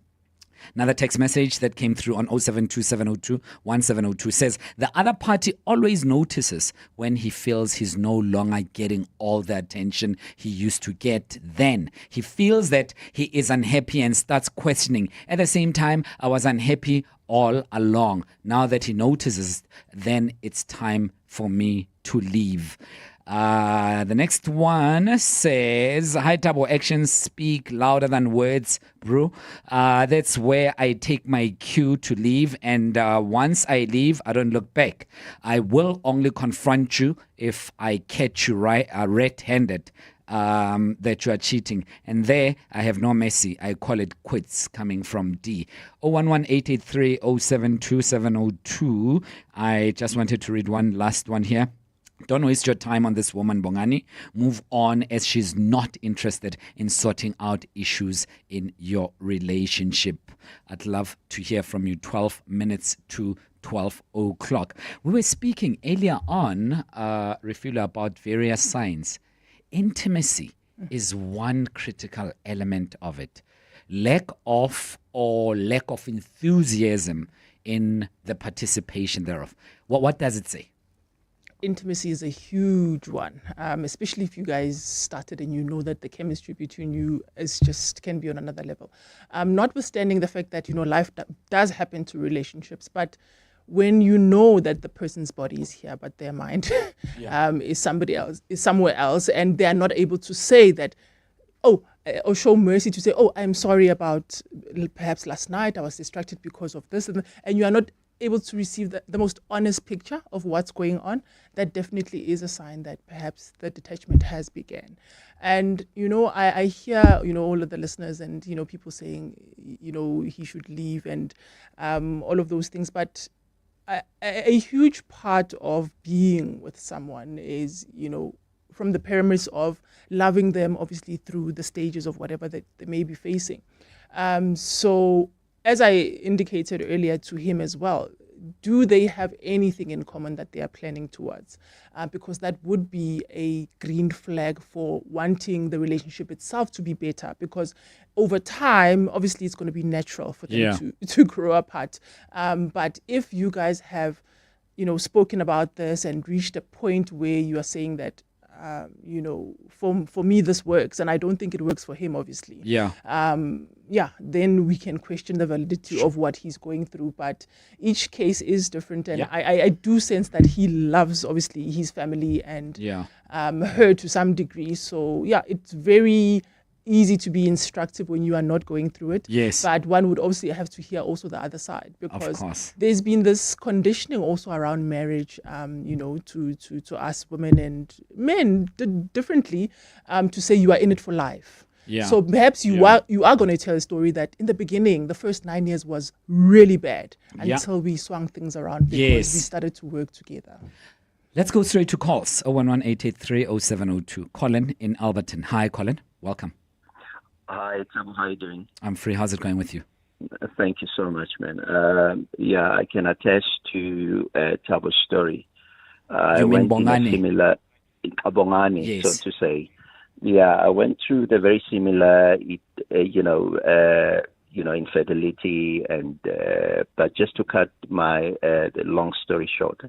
Speaker 11: Another text message that came through on 0727021702 says, the other party always notices when he feels he's no longer getting all the attention he used to get. Then he feels that he is unhappy and starts questioning. At the same time, I was unhappy all along. Now that he notices, then it's time for me to leave. The next one says, hi Thabo, actions speak louder than words, bro. That's where I take my cue to leave, and once I leave, I don't look back. I will only confront you if I catch you red-handed. That you are cheating, and there I have no mercy. I call it quits. Coming from D. 011-883-072-702. I just wanted to read one last one here. Don't waste your time on this woman, Bongani. Move on, as she's not interested in sorting out issues in your relationship. I'd love to hear from you. 12 minutes to 12 o'clock. We were speaking earlier on, Refula, about various signs. Intimacy is one critical element of it. Lack of enthusiasm in the participation thereof. What does it say?
Speaker 15: Intimacy is a huge one, especially if you guys started and you know that the chemistry between you can be on another level. Notwithstanding the fact that, life does happen to relationships, but when you know that the person's body is here, but their mind is somewhere else, and they are not able to say that, or show mercy to say, I'm sorry about perhaps last night, I was distracted because of this, and you are not able to receive the most honest picture of what's going on, that definitely is a sign that perhaps the detachment has begun. And, I hear, all of the listeners and, people saying, he should leave and all of those things. But a huge part of being with someone is, from the premise of loving them, obviously through the stages of whatever that they may be facing. So as I indicated earlier to him as well, do they have anything in common that they are planning towards? Because that would be a green flag for wanting the relationship itself to be better. Because over time, obviously, it's going to be natural for them to grow apart. But if you guys have, spoken about this and reached a point where you are saying that, for me, this works, and I don't think it works for him, obviously. Then we can question the validity of what he's going through. But each case is different, and I do sense that he loves, obviously, his family and her to some degree. So, it's very easy to be instructive when you are not going through it.
Speaker 11: Yes.
Speaker 15: But one would obviously have to hear also the other side, because there's been this conditioning also around marriage, to us women and men differently, to say you are in it for life.
Speaker 11: Yeah.
Speaker 15: So perhaps you are going to tell a story that in the beginning, the first 9 years was really bad until we swung things around because we started to work together.
Speaker 11: Let's go straight to calls. 011-883-0702. Colin in Alberton. Hi, Colin. Welcome.
Speaker 4: Hi, Thabo. How are you doing?
Speaker 11: I'm free. How's it going with you?
Speaker 4: Thank you so much, man. I can attest to Thabo's story.
Speaker 11: You mean Bongani?
Speaker 4: Bongani,
Speaker 11: yes.
Speaker 4: So to say. Yeah, I went through the very similar, infidelity, and but just to cut my the long story short,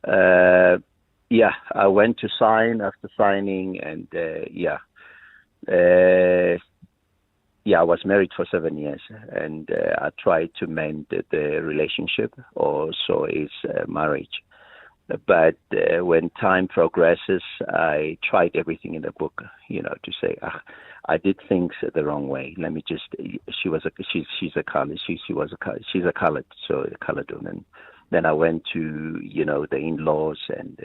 Speaker 4: I went to sign after signing, and I was married for 7 years, and I tried to mend the relationship, or so is marriage. But when time progresses, I tried everything in the book, to say, I did things the wrong way. Let me just. She's a colored. She's a colored, so a colored woman. Then I went to the in-laws and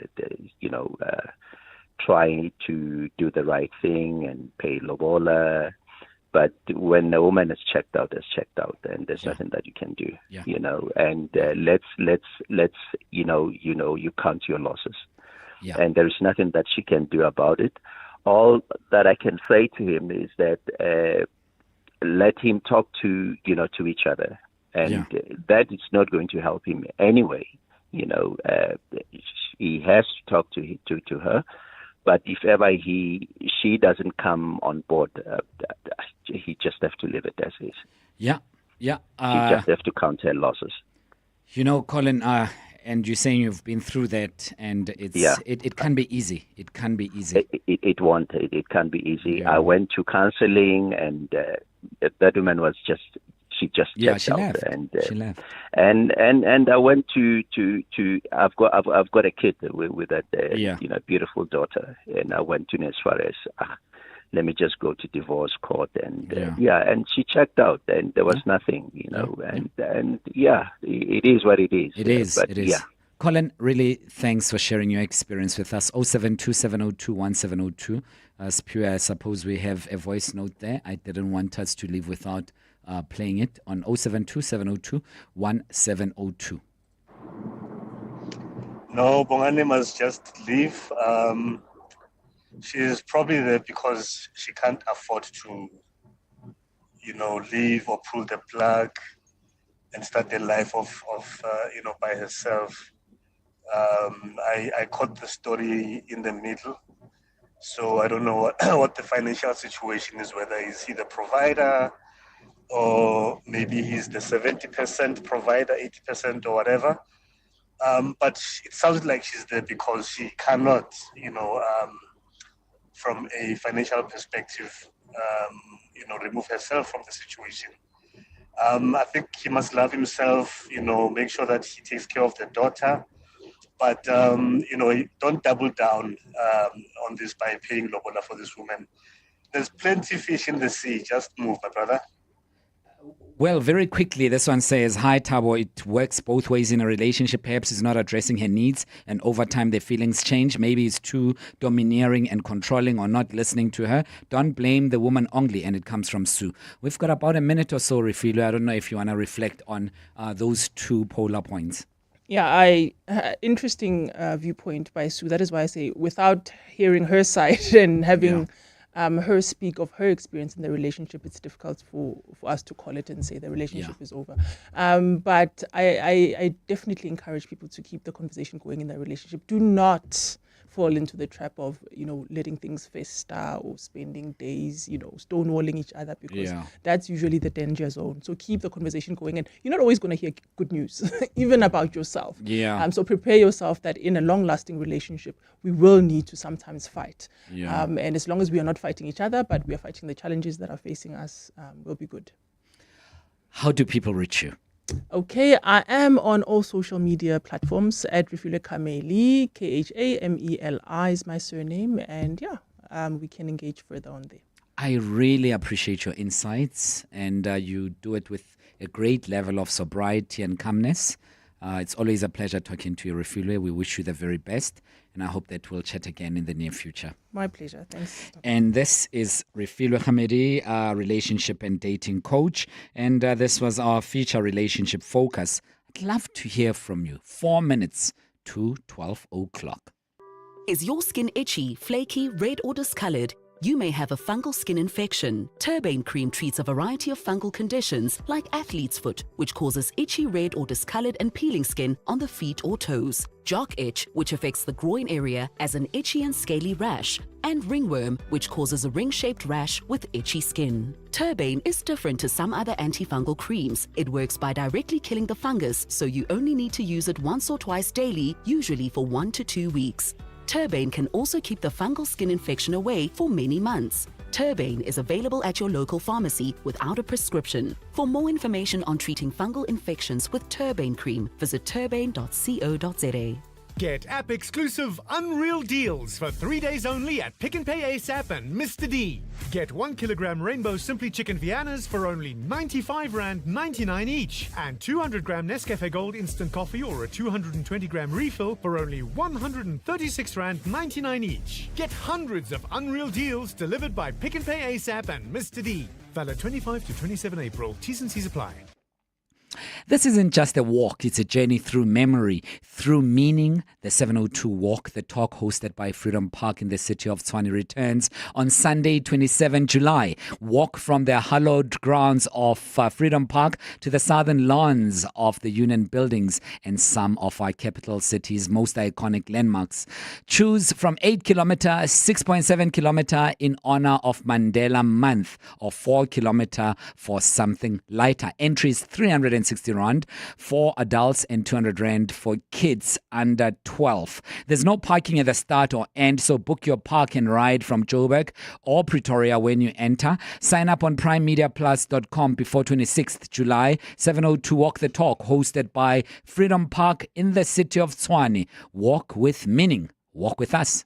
Speaker 4: trying to do the right thing and pay lobola. But when a woman is checked out, and there's nothing that you can do, you know. And let's you count your losses, and there is nothing that she can do about it. All that I can say to him is that let him talk to each other, and that is not going to help him anyway. You know, he has to talk to her. But if ever she doesn't come on board, he just have to leave it as is.
Speaker 11: Yeah.
Speaker 4: He just have to count her losses.
Speaker 11: You know, Colin, and you're saying you've been through that, and it can be easy. It can be easy.
Speaker 4: It won't. It can be easy. I went to counseling, and that woman was just. She just checked out,
Speaker 11: left.
Speaker 4: And
Speaker 11: she left.
Speaker 4: And I went to I've got a kid with that beautiful daughter, and I went to as far as let me just go to divorce court, and and she checked out, and there was nothing, and it is what it is.
Speaker 11: It is.
Speaker 4: But
Speaker 11: it is. Colin, really thanks for sharing your experience with us. 0727021702. Spew, I suppose we have a voice note there. I didn't want us to leave without playing it on 0727021702.
Speaker 8: No, Bongani must just leave. She's probably there because she can't afford to, leave or pull the plug and start a life of by herself. I caught the story in the middle. So I don't know what the financial situation is, whether is he the provider or maybe he's the 70% provider, 80% or whatever. But it sounds like she's there because she cannot, from a financial perspective, remove herself from the situation. I think he must love himself, make sure that he takes care of the daughter. But, don't double down on this by paying lobola for this woman. There's plenty of fish in the sea. Just move, my brother.
Speaker 11: Well, very quickly, this one says, hi, Thabo. It works both ways in a relationship. Perhaps he's not addressing her needs, and over time their feelings change. Maybe he's too domineering and controlling or not listening to her. Don't blame the woman only, and it comes from Sue. We've got about a minute or so, Refilo. I don't know if you want to reflect on those two polar points.
Speaker 15: Yeah, interesting viewpoint by Sue. That is why I say, without hearing her side and having her speak of her experience in the relationship, it's difficult for us to call it and say the relationship is over. But I definitely encourage people to keep the conversation going in their relationship. Do not fall into the trap of, letting things fester or spending days, stonewalling each other, because that's usually the danger zone. So keep the conversation going, and you're not always going to hear good news, even about yourself. So prepare yourself that in a long-lasting relationship, we will need to sometimes fight. And as long as we are not fighting each other, but we are fighting the challenges that are facing us, we'll be good.
Speaker 11: How do people reach you?
Speaker 15: Okay, I am on all social media platforms at Refilo Kameli, Khameli is my surname, and we can engage further on there.
Speaker 11: I really appreciate your insights, and you do it with a great level of sobriety and calmness. It's always a pleasure talking to you, Refilo. We wish you the very best, and I hope that we'll chat again in the near future.
Speaker 15: My pleasure. Thanks.
Speaker 11: And this is Refilo Hamedi, relationship and dating coach, and this was our feature relationship focus. I'd love to hear from you. 4 minutes to 12 o'clock.
Speaker 12: Is your skin itchy, flaky, red or discolored? You may have a fungal skin infection. Turbane cream treats a variety of fungal conditions like athlete's foot, which causes itchy, red or discolored and peeling skin on the feet or toes. Jock itch, which affects the groin area as an itchy and scaly rash. And ringworm, which causes a ring-shaped rash with itchy skin. Turbane is different to some other antifungal creams. It works by directly killing the fungus, so you only need to use it once or twice daily, usually for 1 to 2 weeks. Turbane can also keep the fungal skin infection away for many months. Turbane is available at your local pharmacy without a prescription. For more information on treating fungal infections with Turbane cream, visit turbane.co.za.
Speaker 13: Get app-exclusive Unreal deals for 3 days only at Pick n Pay ASAP and Mr. D.
Speaker 7: Get 1 kilogram Rainbow Simply Chicken Viennas for only 95 Rand 99 each. And 200 gram Nescafe Gold Instant Coffee or a 220 gram refill for only 136 Rand 99 each. Get hundreds of unreal deals delivered by Pick and Pay ASAP and Mr. D. Valid 25 to 27 April. T's and C's apply.
Speaker 11: This isn't just a walk, it's a journey through memory, through meaning. The 702 Walk the Talk, hosted by Freedom Park in the city of Tshwane, returns on Sunday, 27 July. Walk from the hallowed grounds of Freedom Park to the southern lawns of the Union buildings and some of our capital city's most iconic landmarks. Choose from 8 kilometer, 6.7 kilometer in honor of Mandela Month, or 4 kilometer for something lighter. Entry is 360 Rand for adults and 200 Rand for kids under 12. There's no parking at the start or end, so book your park and ride from Joburg or Pretoria when you enter. Sign up on primemediaplus.com before 26th July. 702 Walk the Talk, hosted by Freedom Park in the city of Tshwane. Walk with meaning. Walk with us.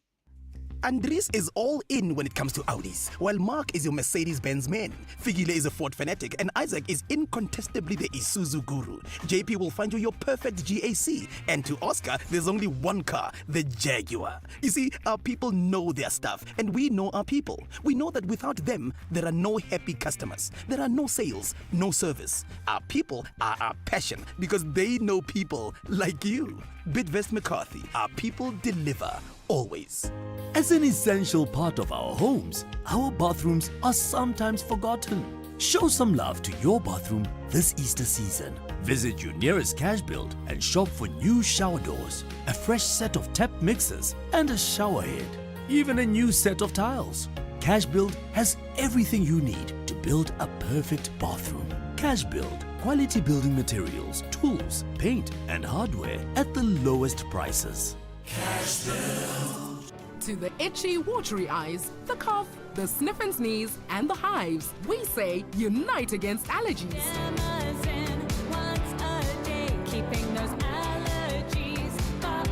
Speaker 13: Andres is all in when it comes to Audis, while Mark is your Mercedes-Benz man, Figile is a Ford fanatic, and Isaac is incontestably the Isuzu guru. JP will find you your perfect GAC, and to Oscar, there's only one car, the Jaguar. You see, our people know their stuff, and we know our people. We know that without them, there are no happy customers. There are no sales, no service. Our people are our passion, because they know people like you. Bidvest McCarthy, our people deliver. Always.
Speaker 14: As an essential part of our homes, our bathrooms are sometimes forgotten. Show some love to your bathroom this Easter season. Visit your nearest Cash Build and shop for new shower doors, a fresh set of tap mixers, and a shower head. Even a new set of tiles. Cash Build has everything you need to build a perfect bathroom. Cash Build. Quality building materials, tools, paint, and hardware at the lowest prices.
Speaker 16: Cash Build. To the itchy, watery eyes, the cough, the sniff and sneeze, and the hives, we say unite against allergies.
Speaker 22: Demazin once a day, keeping those allergies far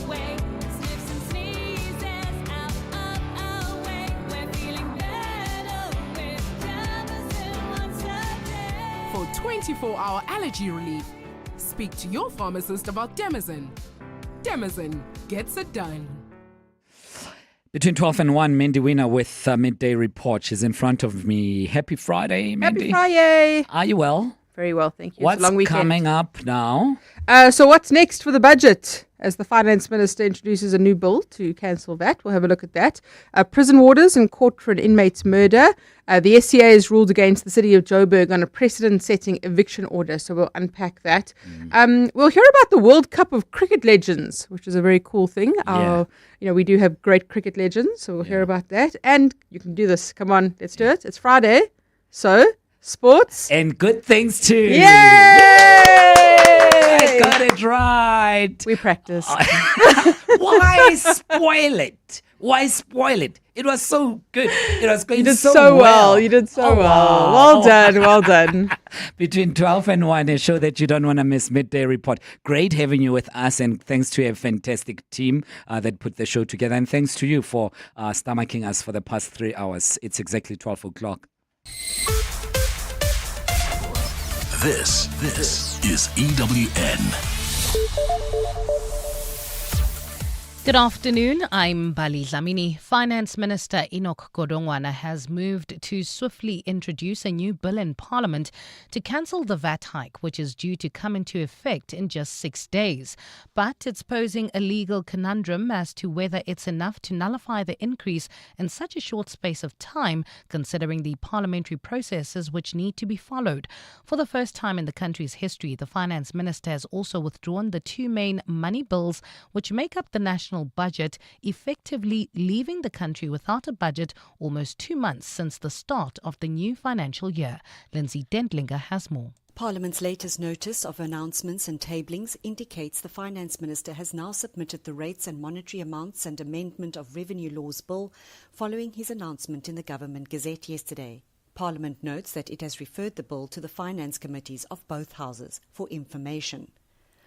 Speaker 22: away. Sniffs and sneezes out of our way. We're feeling better with Demazin once a day.
Speaker 16: For 24-hour allergy relief, speak to your pharmacist about Demazin. Demazin gets it done.
Speaker 11: Between 12 and 1, Mindy Winner with Midday Report. She's in front of me. Happy Friday, Mindy.
Speaker 15: Happy Friday.
Speaker 11: Are you well?
Speaker 15: Very well, thank you.
Speaker 11: What's
Speaker 15: it's a long weekend.
Speaker 11: coming up now?
Speaker 15: So what's next for the budget? As the Finance Minister introduces a new bill to cancel VAT. We'll have a look at that. Prison warders in court for an inmate's murder. The SCA has ruled against the city of Joburg on a precedent-setting eviction order, so we'll unpack that. We'll hear about the World Cup of Cricket Legends, which is a very cool thing. We do have great cricket legends, so we'll hear about that. And you can do this. Come on, let's do it. It's Friday, so sports.
Speaker 11: And good things too.
Speaker 15: Yay!
Speaker 11: I got it right.
Speaker 15: We practice.
Speaker 11: Why spoil it? Why spoil it? It was so good. It was going
Speaker 15: You did
Speaker 11: so
Speaker 15: well. You did so well. Well done. Well done.
Speaker 11: Between 12 and 1, a show that you don't want to miss, Midday Report. Great having you with us, and thanks to a fantastic team that put the show together. And thanks to you for stomaching us for the past 3 hours. It's exactly 12 o'clock.
Speaker 9: This is EWN.
Speaker 23: Good afternoon, I'm Bali Dlamini. Finance Minister Enoch Godongwana has moved to swiftly introduce a new bill in Parliament to cancel the VAT hike, which is due to come into effect in just 6 days. But it's posing a legal conundrum as to whether it's enough to nullify the increase in such a short space of time, considering the parliamentary processes which need to be followed. For the first time in the country's history, the Finance Minister has also withdrawn the two main money bills which make up the national budget, effectively leaving the country without a budget almost 2 months since the start of the new financial year. Lindsay Dentlinger has more.
Speaker 24: Parliament's latest notice of announcements and tablings indicates the Finance Minister has now submitted the Rates and Monetary Amounts and Amendment of Revenue Laws Bill following his announcement in the Government Gazette yesterday. Parliament notes that it has referred the bill to the Finance Committees of both houses for information.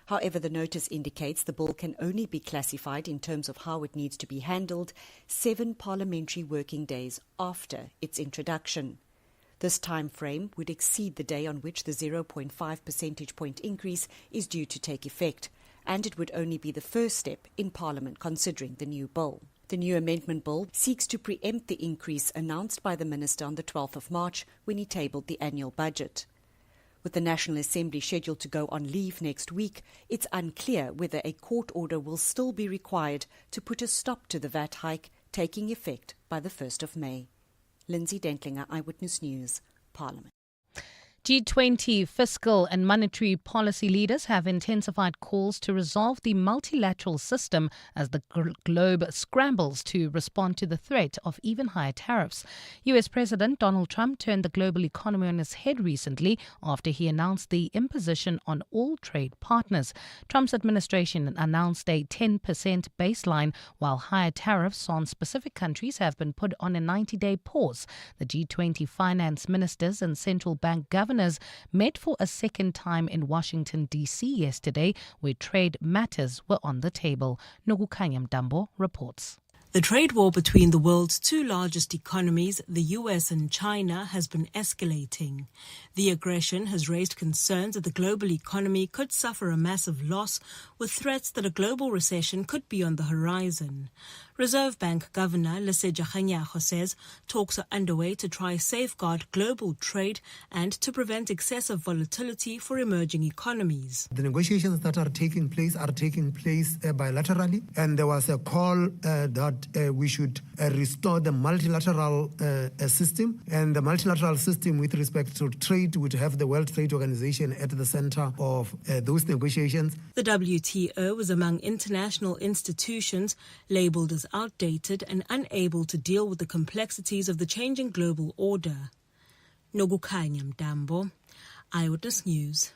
Speaker 24: However, the notice indicates the bill can only be classified in terms of how it needs to be handled 7 parliamentary working days after its introduction. This time frame would exceed the day on which the 0.5 percentage point increase is due to take effect, and it would only be the first step in Parliament considering the new bill. The new amendment bill seeks to preempt the increase announced by the Minister on the 12th of March when he tabled the annual budget. With the National Assembly scheduled to go on leave next week, it's unclear whether a court order will still be required to put a stop to the VAT hike taking effect by the 1st of May. Lindsay Dentlinger, Eyewitness News, Parliament.
Speaker 23: G20 fiscal and monetary policy leaders have intensified calls to resolve the multilateral system as the globe scrambles to respond to the threat of even higher tariffs. US President Donald Trump turned the global economy on its head recently after he announced the imposition on all trade partners. Trump's administration announced a 10% baseline, while higher tariffs on specific countries have been put on a 90-day pause. The G20 finance ministers and central bank governors met for a second time in Washington, D.C. yesterday, where trade matters were on the table. Nogukanya Matambo reports.
Speaker 1: The trade war between the world's two largest economies, the US and China, has been escalating. The aggression has raised concerns that the global economy could suffer a massive loss, with threats that a global recession could be on the horizon. Reserve Bank Governor Lesetja Kganyago says talks are underway to try safeguard global trade and to prevent excessive volatility for emerging economies.
Speaker 3: The negotiations that are taking place bilaterally, and there was a call that we should restore the multilateral system, and the multilateral system with respect to trade would have the World Trade Organization at the center of those negotiations.
Speaker 1: The WTO was among international institutions labeled as outdated and unable to deal with the complexities of the changing global order. Nogukanya Matambo, Eyewitness News.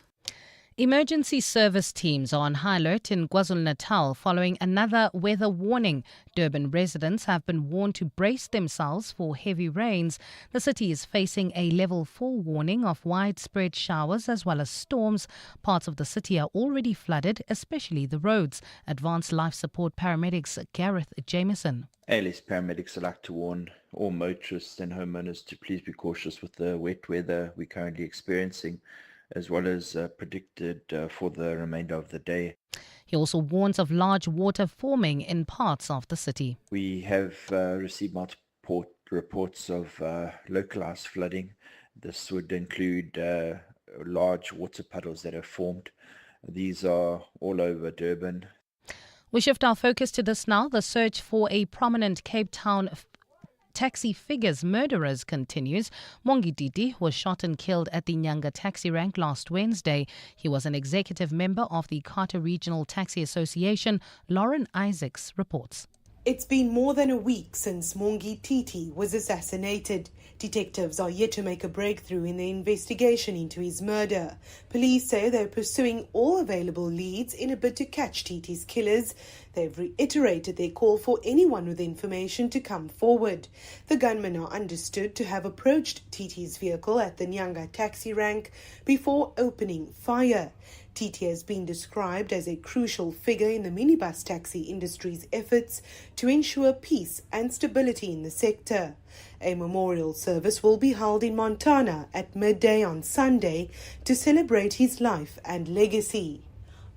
Speaker 23: Emergency service teams are on high alert in KwaZulu-Natal following another weather warning. Durban residents have been warned to brace themselves for heavy rains. The city is facing a level 4 warning of widespread showers as well as storms. Parts of the city are already flooded, especially the roads. Advanced Life Support paramedics Gareth Jameson.
Speaker 5: ALS paramedics would like to warn all motorists and homeowners to please be cautious with the wet weather we're currently experiencing, as well as predicted for the remainder of the day.
Speaker 23: He also warns of large water forming in parts of the city.
Speaker 5: We have received multiple reports of localized flooding. This would include large water puddles that have formed. These are all over Durban.
Speaker 23: We shift our focus to this now. The search for a prominent Cape Town taxi figures murderers continues. Mongi Didi was shot and killed at the Nyanga taxi rank last Wednesday. He was an executive member of the Carter Regional Taxi Association. Lauren Isaacs reports.
Speaker 17: It's been more than a week since Mongi Titi was assassinated. Detectives are yet to make a breakthrough in the investigation into his murder. Police say they're pursuing all available leads in a bid to catch Titi's killers. They've reiterated their call for anyone with information to come forward. The gunmen are understood to have approached Titi's vehicle at the Nyanga taxi rank before opening fire. Titi has been described as a crucial figure in the minibus taxi industry's efforts to ensure peace and stability in the sector. A memorial service will be held in Montana at midday on Sunday to celebrate his life and legacy.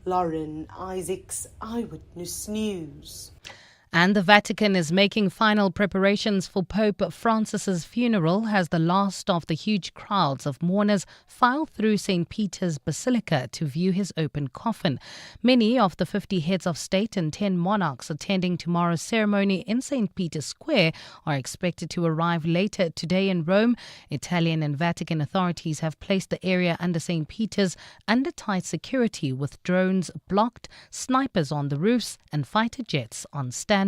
Speaker 17: Lauren Isaacs, Eyewitness News.
Speaker 23: And the Vatican is making final preparations for Pope Francis's funeral as the last of the huge crowds of mourners file through St. Peter's Basilica to view his open coffin. Many of the 50 heads of state and 10 monarchs attending tomorrow's ceremony in St. Peter's Square are expected to arrive later today in Rome. Italian and Vatican authorities have placed the area under St. Peter's under tight security with drones blocked, snipers on the roofs and fighter jets on standby.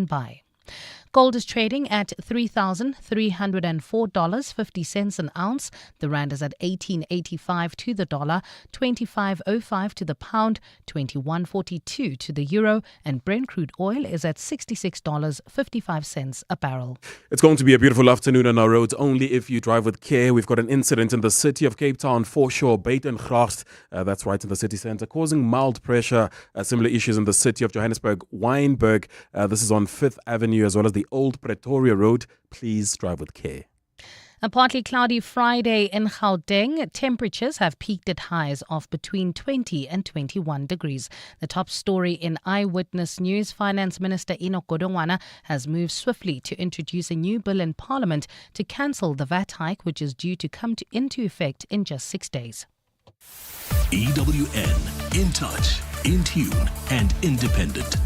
Speaker 23: Gold is trading at $3,304.50 an ounce. The rand is at 18.85 to the dollar, 25.05 to the pound, 21.42 to the euro, and Brent crude oil is at $66.55 a barrel.
Speaker 18: It's going to be a beautiful afternoon on our roads, only if you drive with care. We've got an incident in the city of Cape Town, foreshore, Buitengracht, that's right in the city centre, causing mild pressure. Similar issues in the city of Johannesburg, Wynberg. This is on 5th Avenue as well as the Old Pretoria Road. Please drive with care.
Speaker 23: A partly cloudy Friday in Gauteng. Temperatures have peaked at highs of between 20 and 21 degrees. The top story in Eyewitness News, Finance Minister Enoch Godongwana has moved swiftly to introduce a new bill in Parliament to cancel the VAT hike, which is due to come into effect in just 6 days.
Speaker 9: EWN, in touch, in tune, and independent.